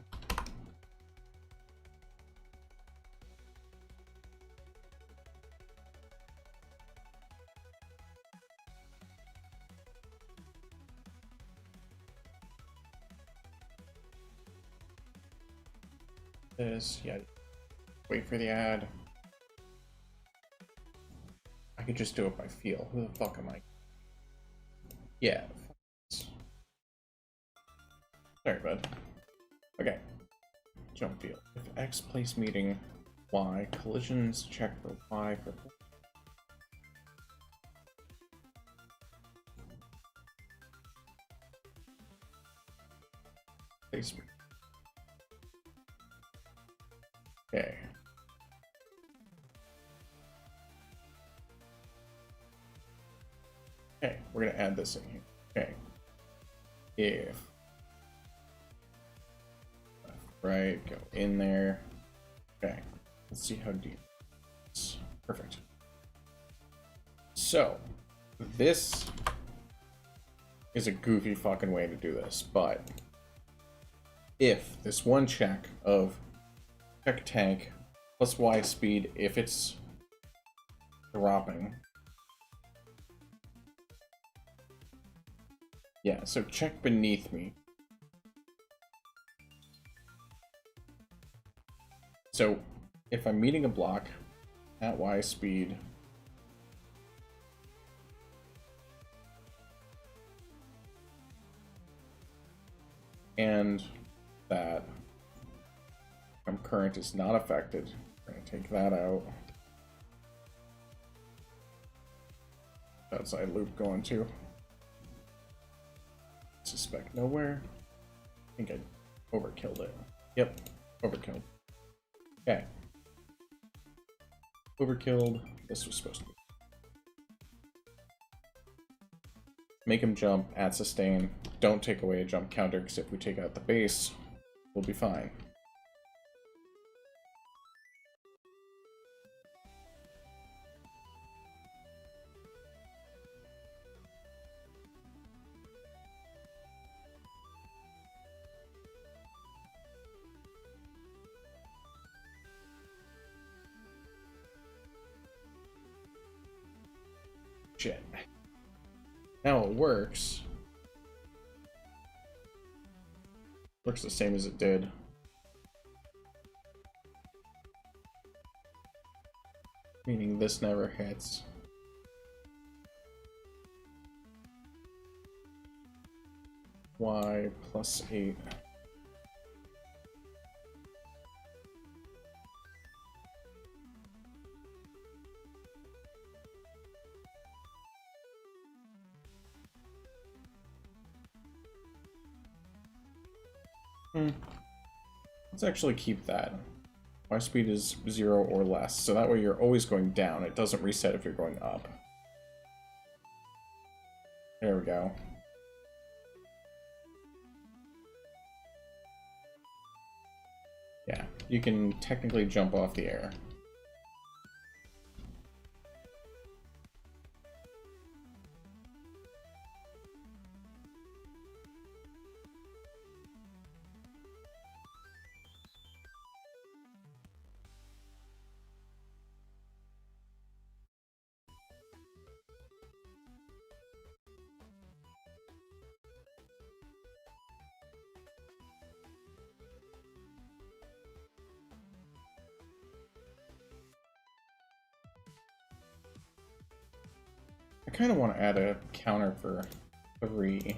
This, yeah. Wait for the ad. I could just do it by feel. Who the fuck am I? Yeah. Sorry, bud. Okay. Jump field. If X place meeting Y, collisions check for Y for place. Okay. Okay, we're gonna add this in here. Okay. If right, go in there. Okay, let's see how deep. Perfect. So, this is a goofy fucking way to do this, but if this one check of check tank plus Y speed, if it's dropping. Yeah, so check beneath me. So if I'm meeting a block at Y speed, and that current is not affected, we're going to take that out. Outside loop going to. Suspect nowhere. I think I overkilled it. Yep, overkilled. Okay. Overkilled. This was supposed to be. Make him jump, add sustain. Don't take away a jump counter, because if we take out the base, we'll be fine. Shit. Now it works. Works the same as it did. Meaning this never hits. Y plus 8. Let's actually keep that. Y speed is 0 or less, so that way you're always going down. It doesn't reset if you're going up. There we go. Yeah, you can technically jump off the air. I kind of want to add a counter for 3.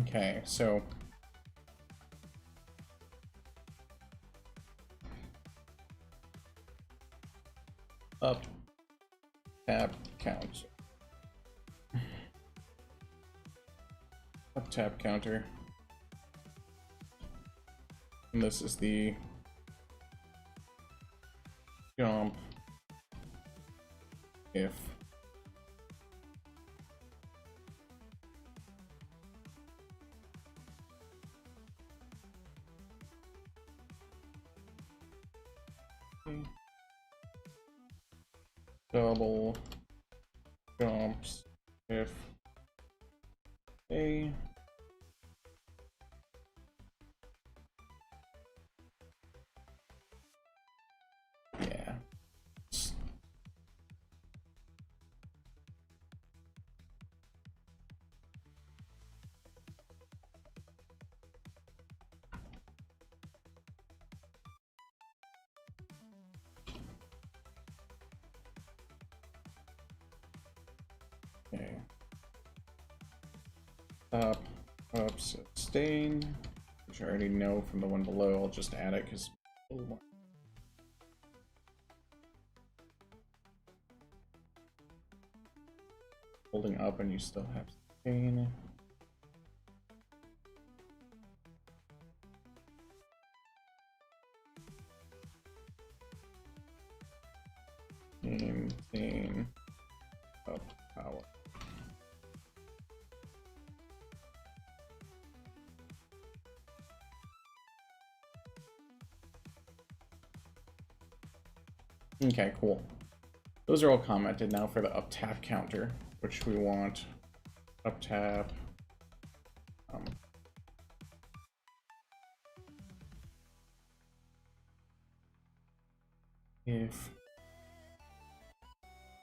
Okay, so up, tab, count. Up, tab, counter. And this is the jump if double jumps if A yeah. Okay. Up, sustain, which I already know from the one below. I'll just add it because holding up and you still have sustain. Maintain up power. Okay, cool. Those are all commented now for the up tap counter, which we want up tap. If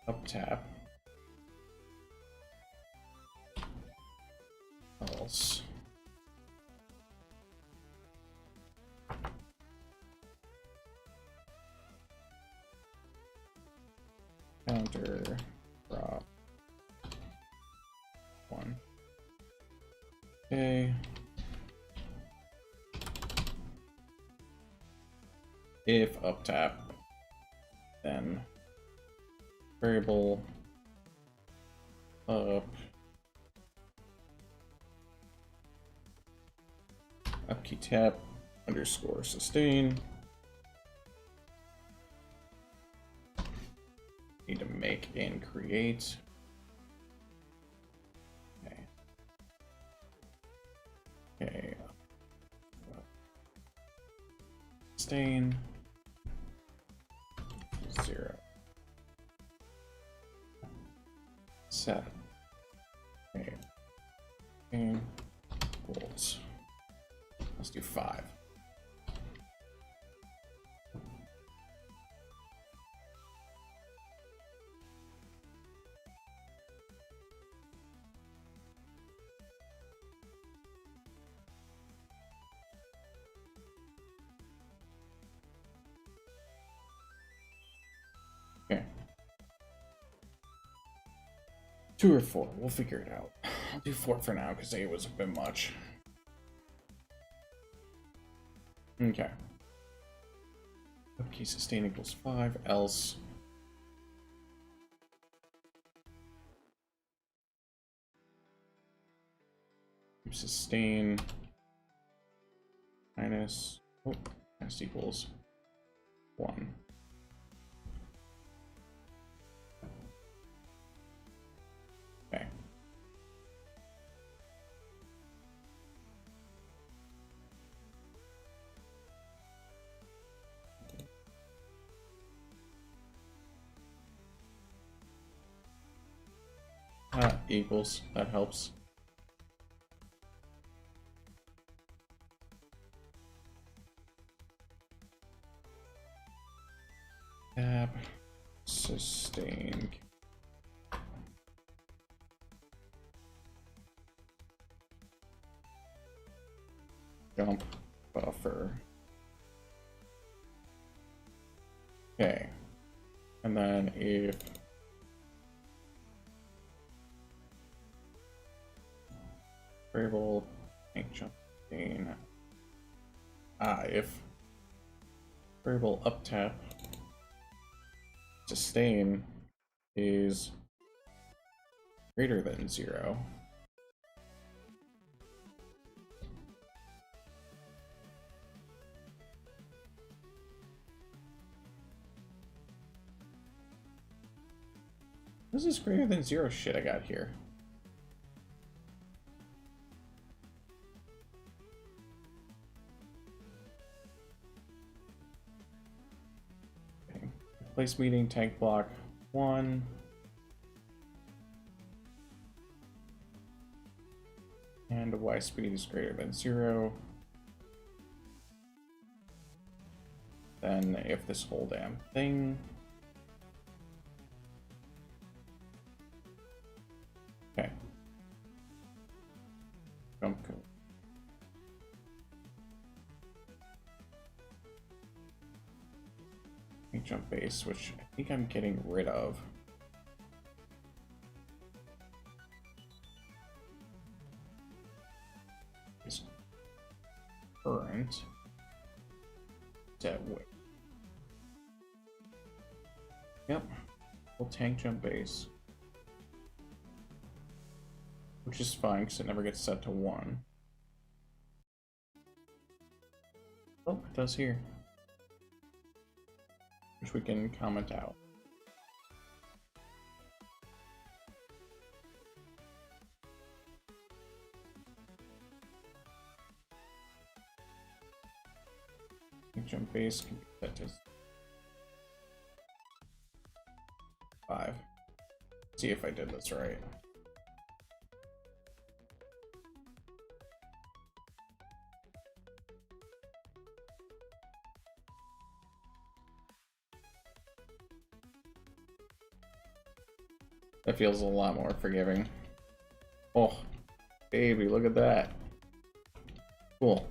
up tap else counter drop 1. Okay. If up tap, then variable up key tap underscore sustain. Need to make and create. Okay. Okay. Sustain 0. Set. Okay. And goals. Let's do 5. Okay. 2 or 4, we'll figure it out. I'll do 4 for now because 8 was a bit much. Okay. Upkey sustain equals 5, else sustain minus minus equals 1. Okay. Equals, that helps. Tab sustain jump buffer. Okay. And then if variable make jump gain if variable up tap sustain is greater than 0, This is greater than 0 shit I got here. Okay. Place meeting, tank block 1. And the Y speed is greater than 0. Then if this whole damn thing. Okay. Jump code. Jump base, which I think I'm getting rid of. Is current set width. Yep. Full tank jump base. Which is fine because it never gets set to 1. Oh, it does here. Which we can comment out. Jump base can be set to 5. See if I did this right. That feels a lot more forgiving. Oh, baby, look at that. Cool.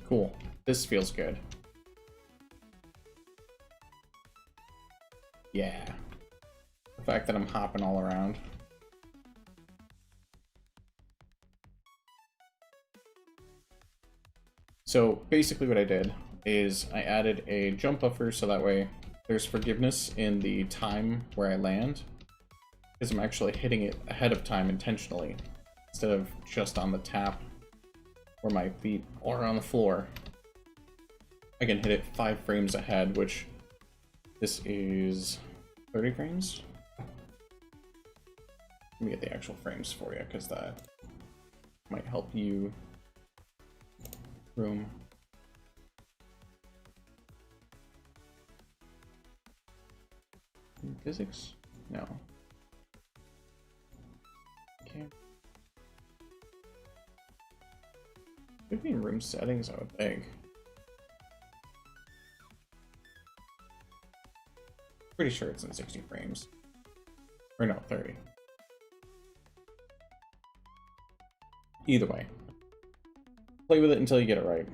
Cool. This feels good. Yeah. The fact that I'm hopping all around. So basically what I did is I added a jump buffer so that way there's forgiveness in the time where I land, because I'm actually hitting it ahead of time intentionally instead of just on the tap where my feet are on the floor. I can hit it 5 frames ahead, which this is 30 frames. Let me get the actual frames for you because that might help you. Room. Physics? No. Okay. Could be in room settings, I would think. Pretty sure it's in 60 frames. Or no, 30. Either way. Play with it until you get it right.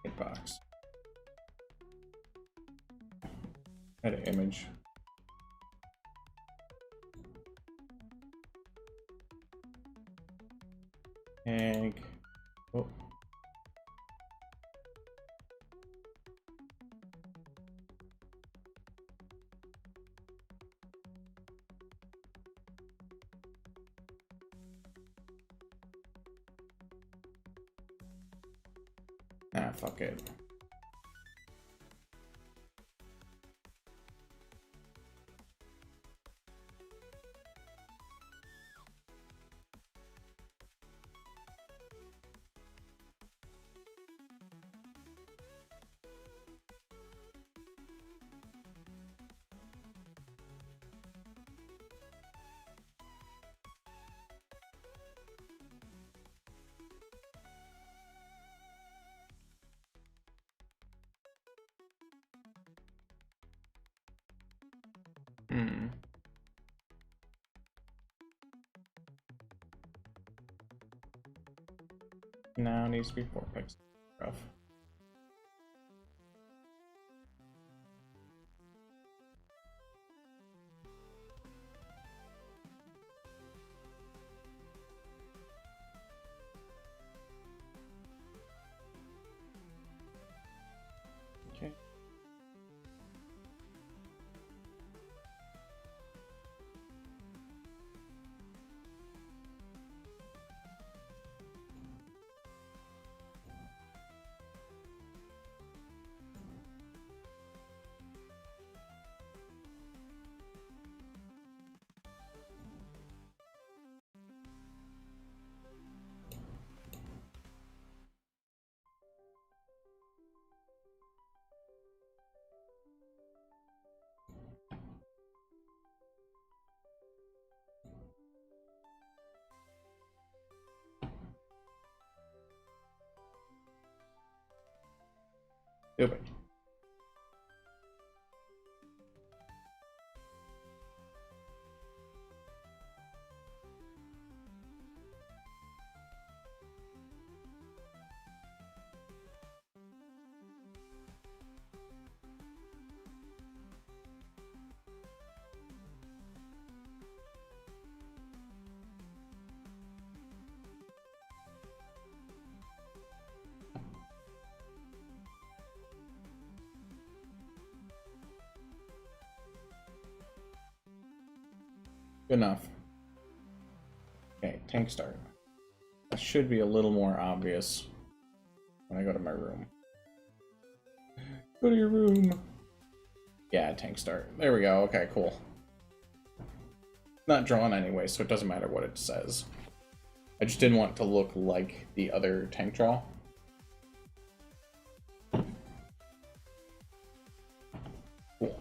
Hitbox. Edit image. Egg. Oh. Ah, fuck it. Now needs to be 4 pixels. Rough. Okay. Stupid. Good enough. Okay, tank start. That should be a little more obvious when I go to my room. Go to your room. Yeah, tank start. There we go. Okay, cool. Not drawn anyway, so it doesn't matter what it says. I just didn't want it to look like the other tank draw. Cool.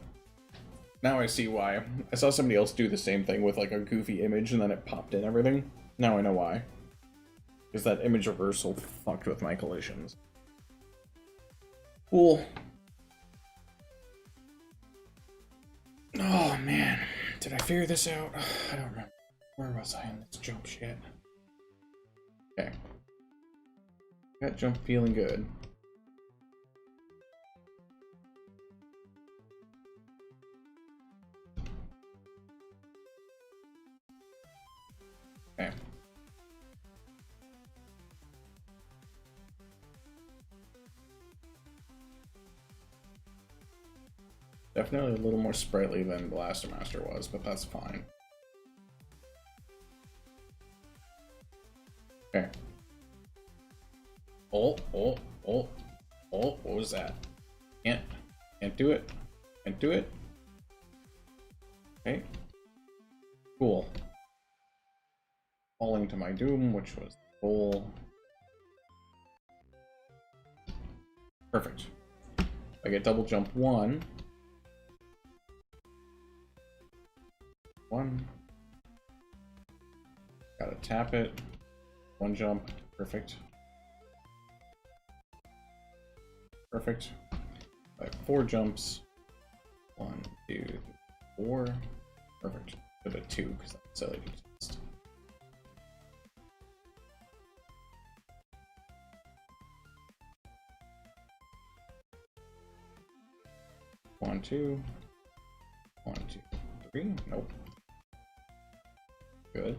Now I see why. I saw somebody else do the same thing with like a goofy image and then it popped in everything. Now I know why. Because that image reversal fucked with my collisions. Cool. Oh man, did I figure this out? I don't remember. Where was I in this jump shit? Okay. That jump feeling good. Okay. Definitely a little more sprightly than Blaster Master was, but that's fine. Okay. Oh, what was that? Can't do it. Can't do it. Okay. Cool. Falling to my doom, which was the goal. Perfect. I get double jump one. Gotta tap it. One jump. Perfect. Perfect. I have 4 jumps. 1, 2, 3, 4. Perfect. Put a 2 because that's silly to test. One, two. 1, 2, 3. Nope. Good.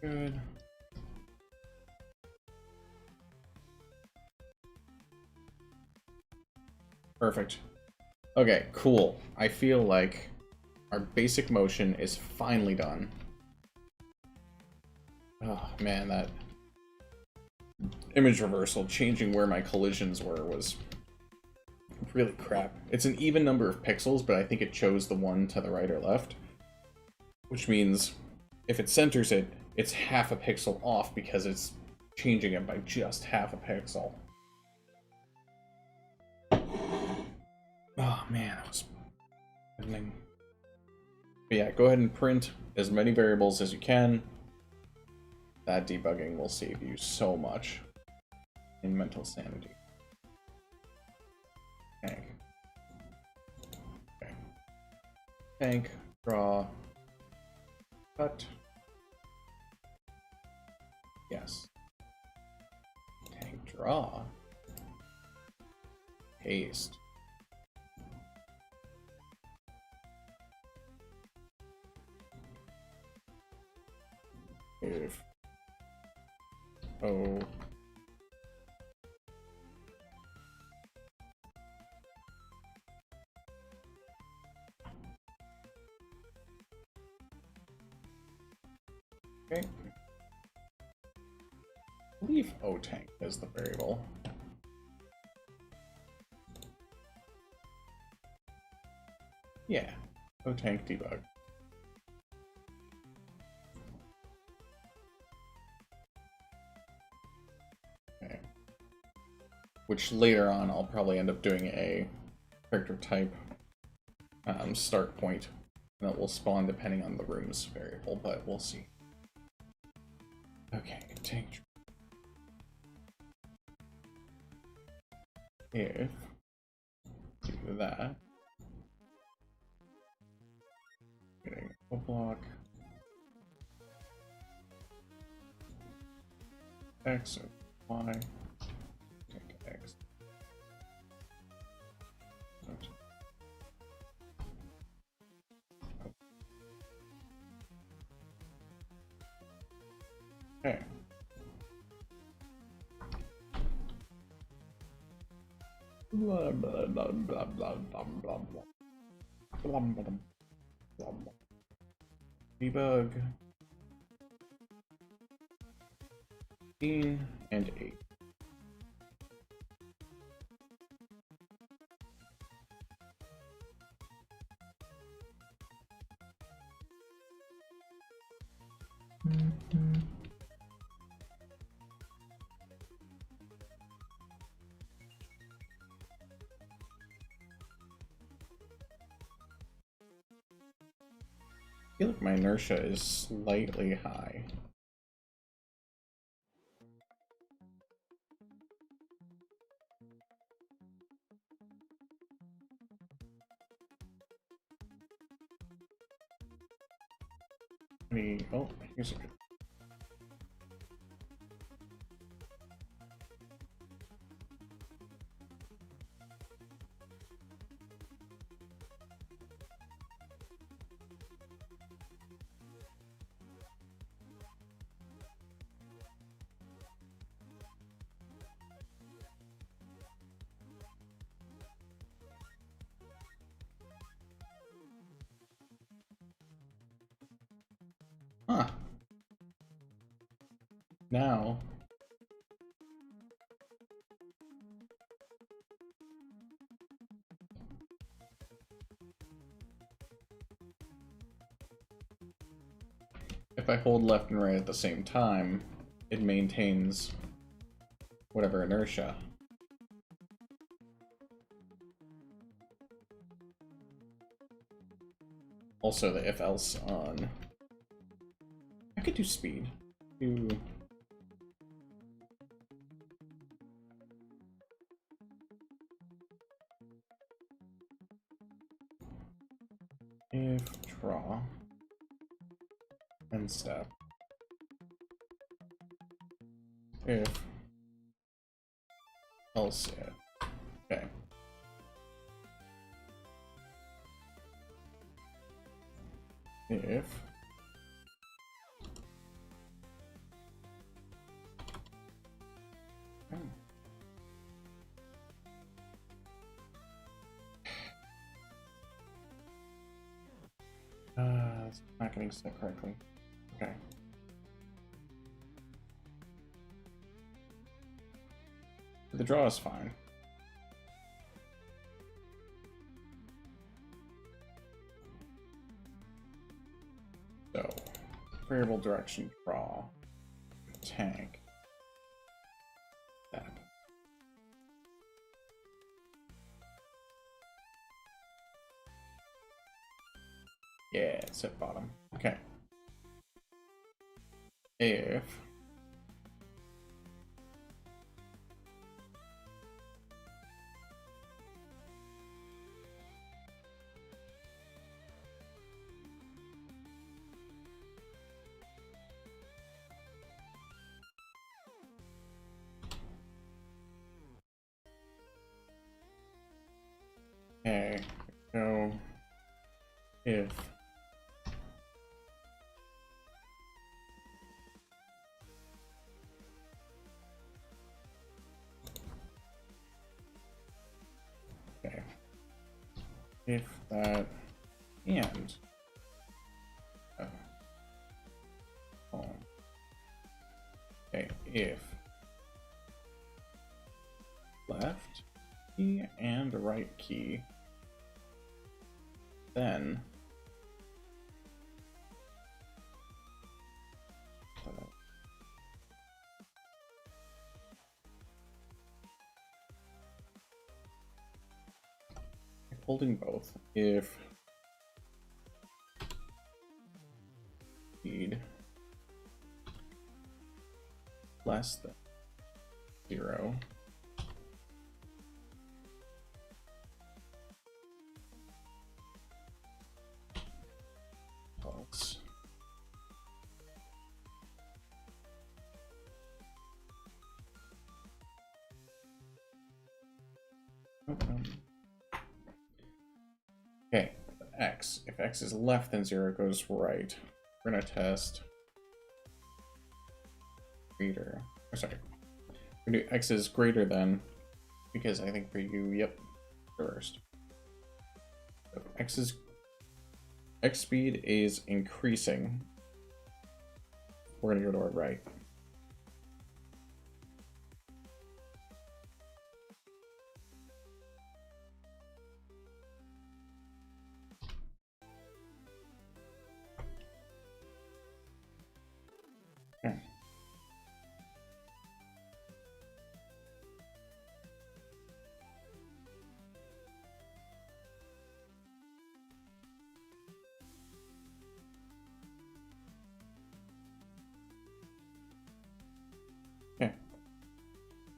Good. Perfect. Okay, cool. I feel like our basic motion is finally done. Oh man, that image reversal, changing where my collisions were, was really crap. It's an even number of pixels, but I think it chose the one to the right or left. Which means if it centers it, it's half a pixel off because it's changing it by just half a pixel. Oh man, that was happening. But yeah, go ahead and print as many variables as you can. That debugging will save you so much in mental sanity. Tank. Okay. Tank, draw, cut. Yes. Tank, draw. Paste. If oh okay. I believe O tank is the variable. Yeah, O tank debug. Okay. Which later on I'll probably end up doing a character type start point that will spawn depending on the room's variable, but we'll see. Okay, tank. if do that, getting a block X of Y, take X. Okay. Blah blah blah blah blah blah blah blah. Blum, blum, blum. Debug 15 and 8. I feel like my inertia is slightly high. Oh, here's a good. Huh. Now. If I hold left and right at the same time, it maintains whatever inertia. Also, the if else on. I could do speed. Do if draw and step. If else if. Okay. If it's not getting set correctly. Okay. The draw is fine. So, variable direction draw, tank, that. Yeah, set bottom. Okay. If okay, so if okay, if that and oh, okay, if left key and right key, then holding both. If speed less than 0, Okay, x. If x is less than 0, it goes right. We're gonna test greater. Oh, sorry. We're gonna do x is greater than, because I think for you, yep, reversed. So x speed is increasing. We're gonna go to our right. Okay. Okay.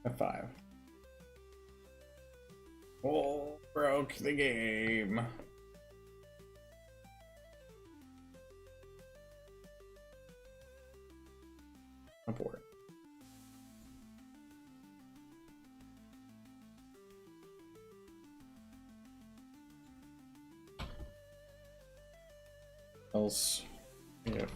F5. Oh, broke the game. Abort. Else if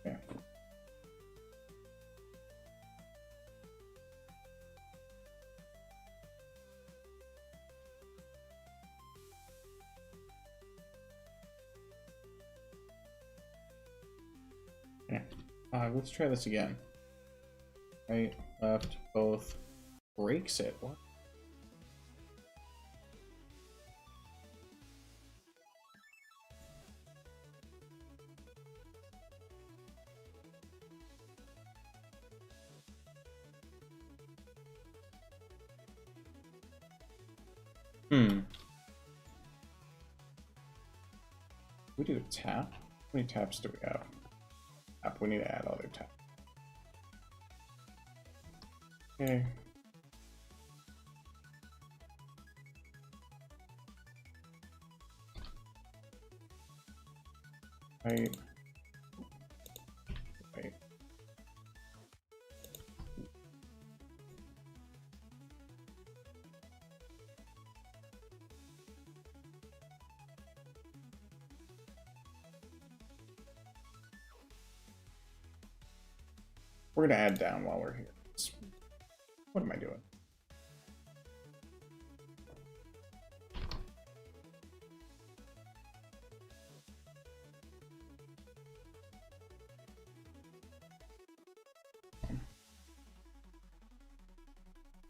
okay. Okay. Let's try this again. Right, left, both. Breaks it. What? We do a tap? How many taps do we have? Tap. We need to add other tap. Okay. Right. Right. We're gonna add down while we're here. What am I doing?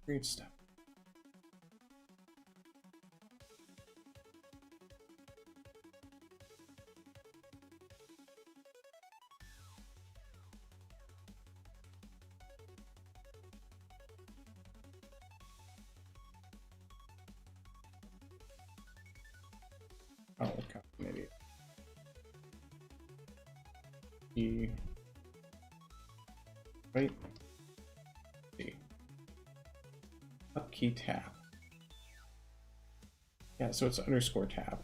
Great stuff. Oh, okay, an idiot. E. Right. C. Up key tab. Yeah, so it's underscore tab.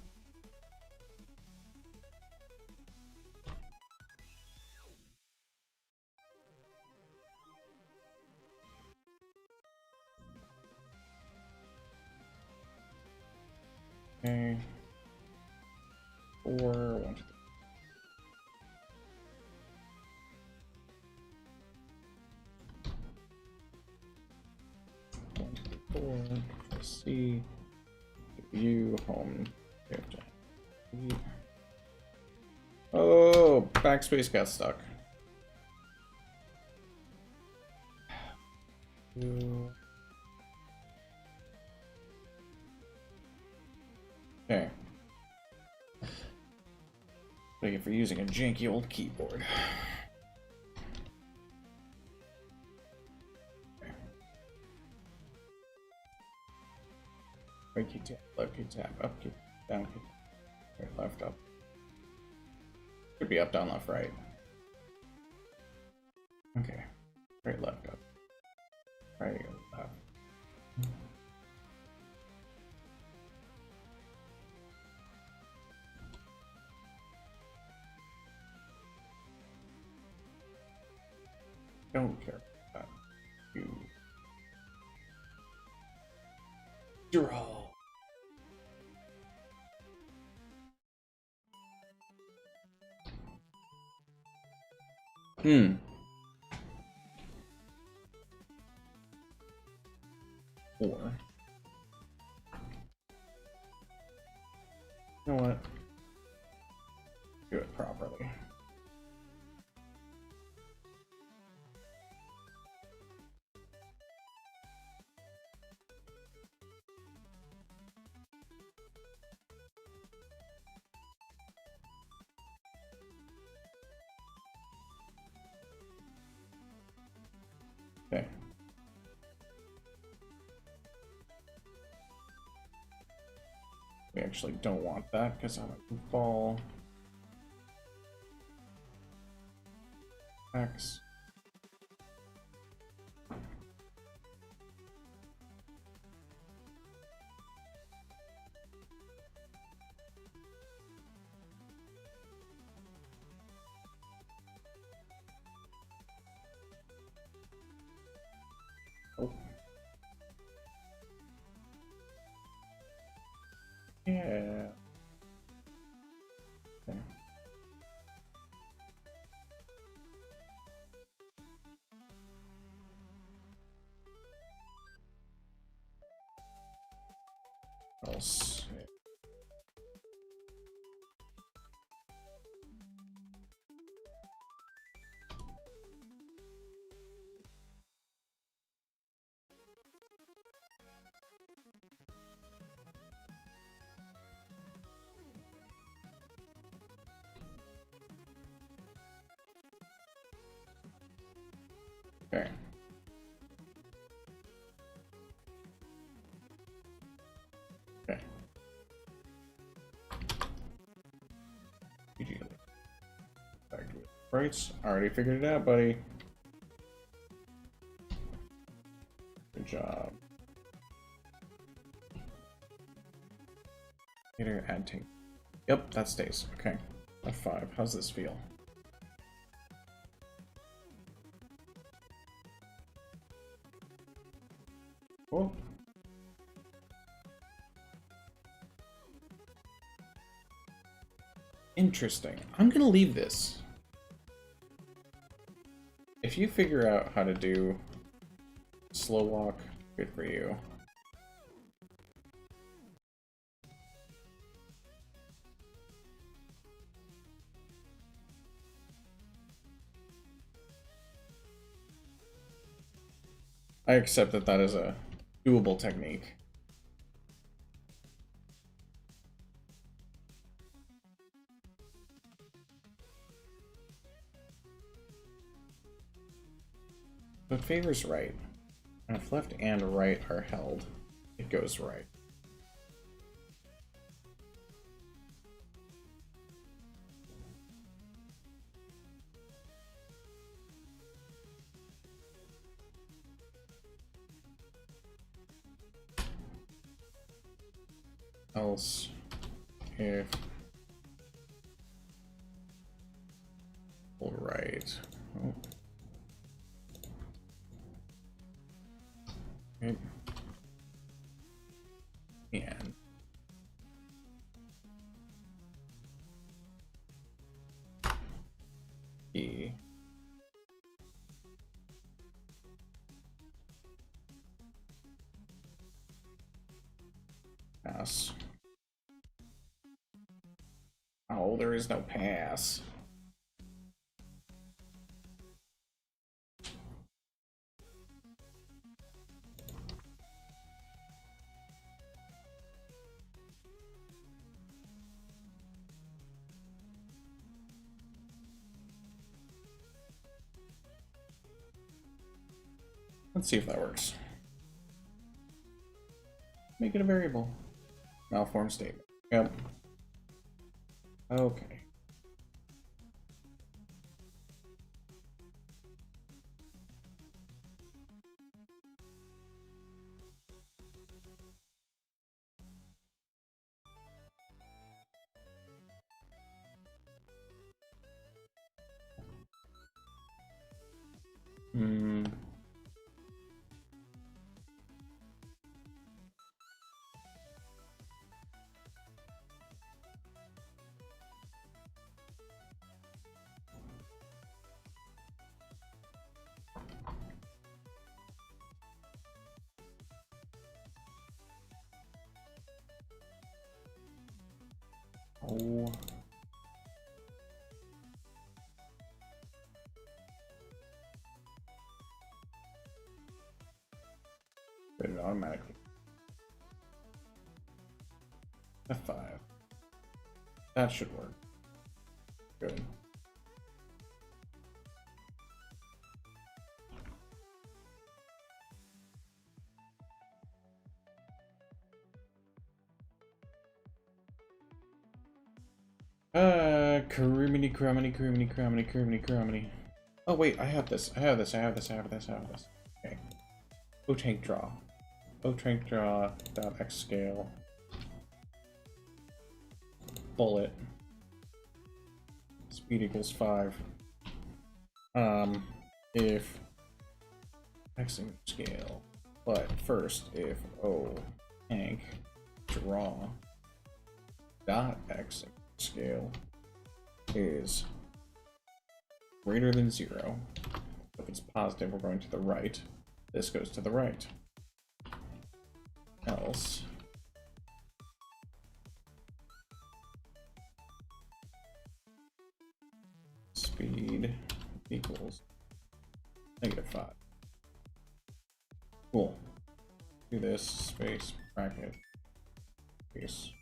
Okay. 4, 1, 2, 1, 2, 4, C, view, home, oh, backspace got stuck. Okay. Thank you for using a janky old keyboard. Right key tap, left key tap, up key, down key, right, left, up. Could be up, down, left, right. Okay. Right, left, up. Right, left. Don't care about that. You draw. Hmm. Or you know what? Do it properly. Okay. We actually don't want that because I'm a ball. X. Oh. Yeah. Okay. Else. Okay. Okay. GG. Back to it. Right. Already figured it out, buddy. Good job. Hitter, add tank. Yep, that stays. Okay. F5. How's this feel? Cool. Interesting. I'm gonna leave this. If you figure out how to do slow walk, good for you. I accept that that is a doable technique. But favors right. And if left and right are held, it goes right. Else, if right. Oh. Okay. And E. Pass. Oh, there is no pass. Let's see if that works. Make it a variable. Malform statement. Yep. Okay. Oh. Put it automatically. F5. That should work. Good. Criminy. Oh wait, I have this. Okay. O-tank draw. O-tank draw. .x scale. Bullet. Speed equals 5. If x scale. But first, if O tank draw .x scale is greater than 0. If it's positive, we're going to the right. This goes to the right. Else speed equals -5. Cool. Do this, space, bracket, space,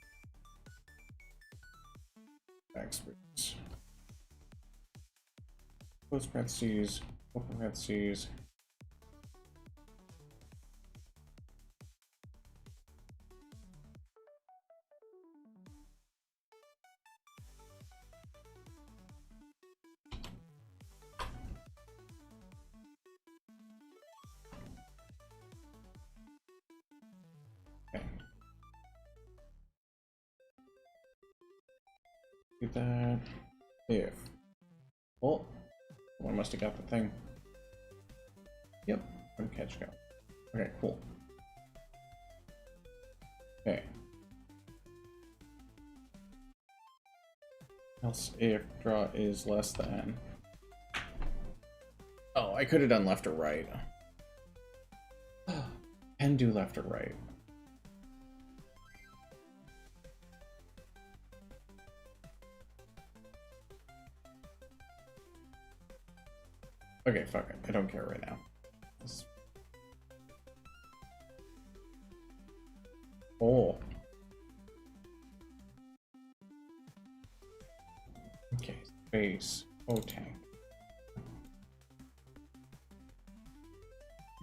backspace. Close parentheses, open parentheses. Okay. Do that. If. Oh, one must have got the thing. Yep, I'm catching up. Okay, cool. Okay. Else if draw is less than. Oh, I could have done left or right. Can do left or right. Okay, fuck it. I don't care right now. Oh. Okay, space. O tank.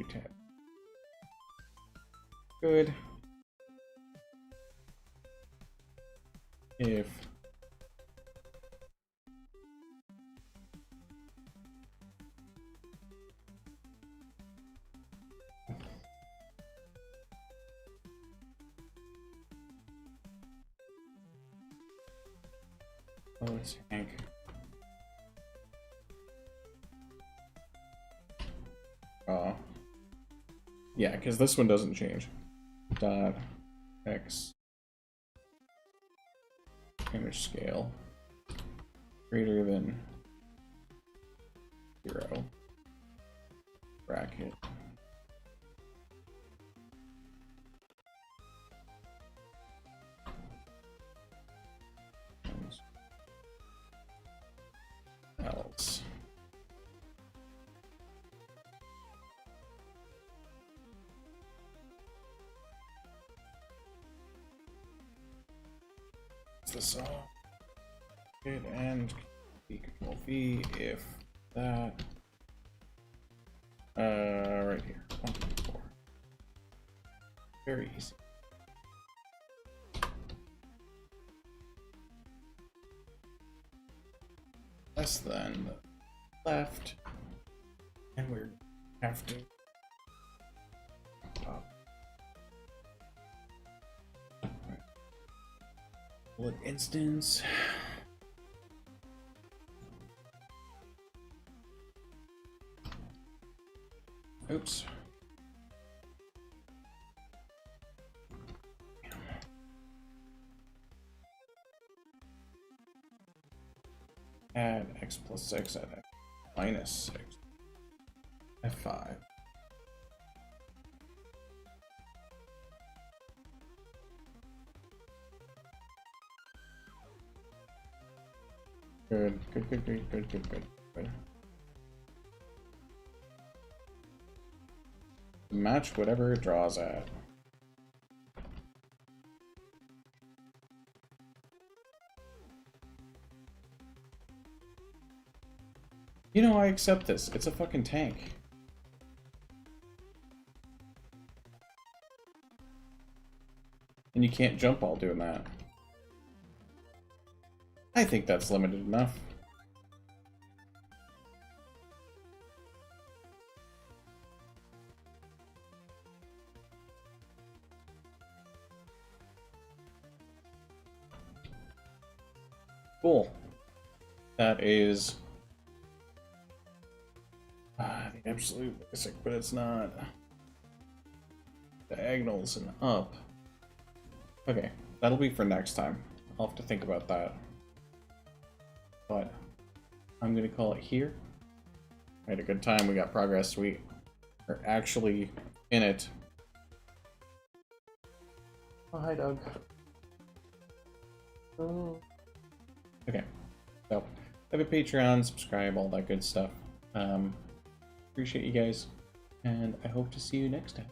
Tab. Good. If tank. Yeah, because this one doesn't change. Dot x image scale greater than 0 bracket else. This all good and Control V if that right here 1, 2, 4. Very easy. Less than the left, and we have to bullet instance. Oops. Add x plus 6 at x minus 6. F5. Good. Match whatever it draws at. You know, I accept this. It's a fucking tank. And you can't jump while doing that. I think that's limited enough. Cool. That is the absolute basic, but it's not. Diagonals and up. Okay, that'll be for next time. I'll have to think about that. But I'm gonna call it here. We had a good time. We got progress. We are actually in it. Oh, hi, Doug. Oh. Okay, so have a Patreon, subscribe, all that good stuff. Appreciate you guys, and I hope to see you next time.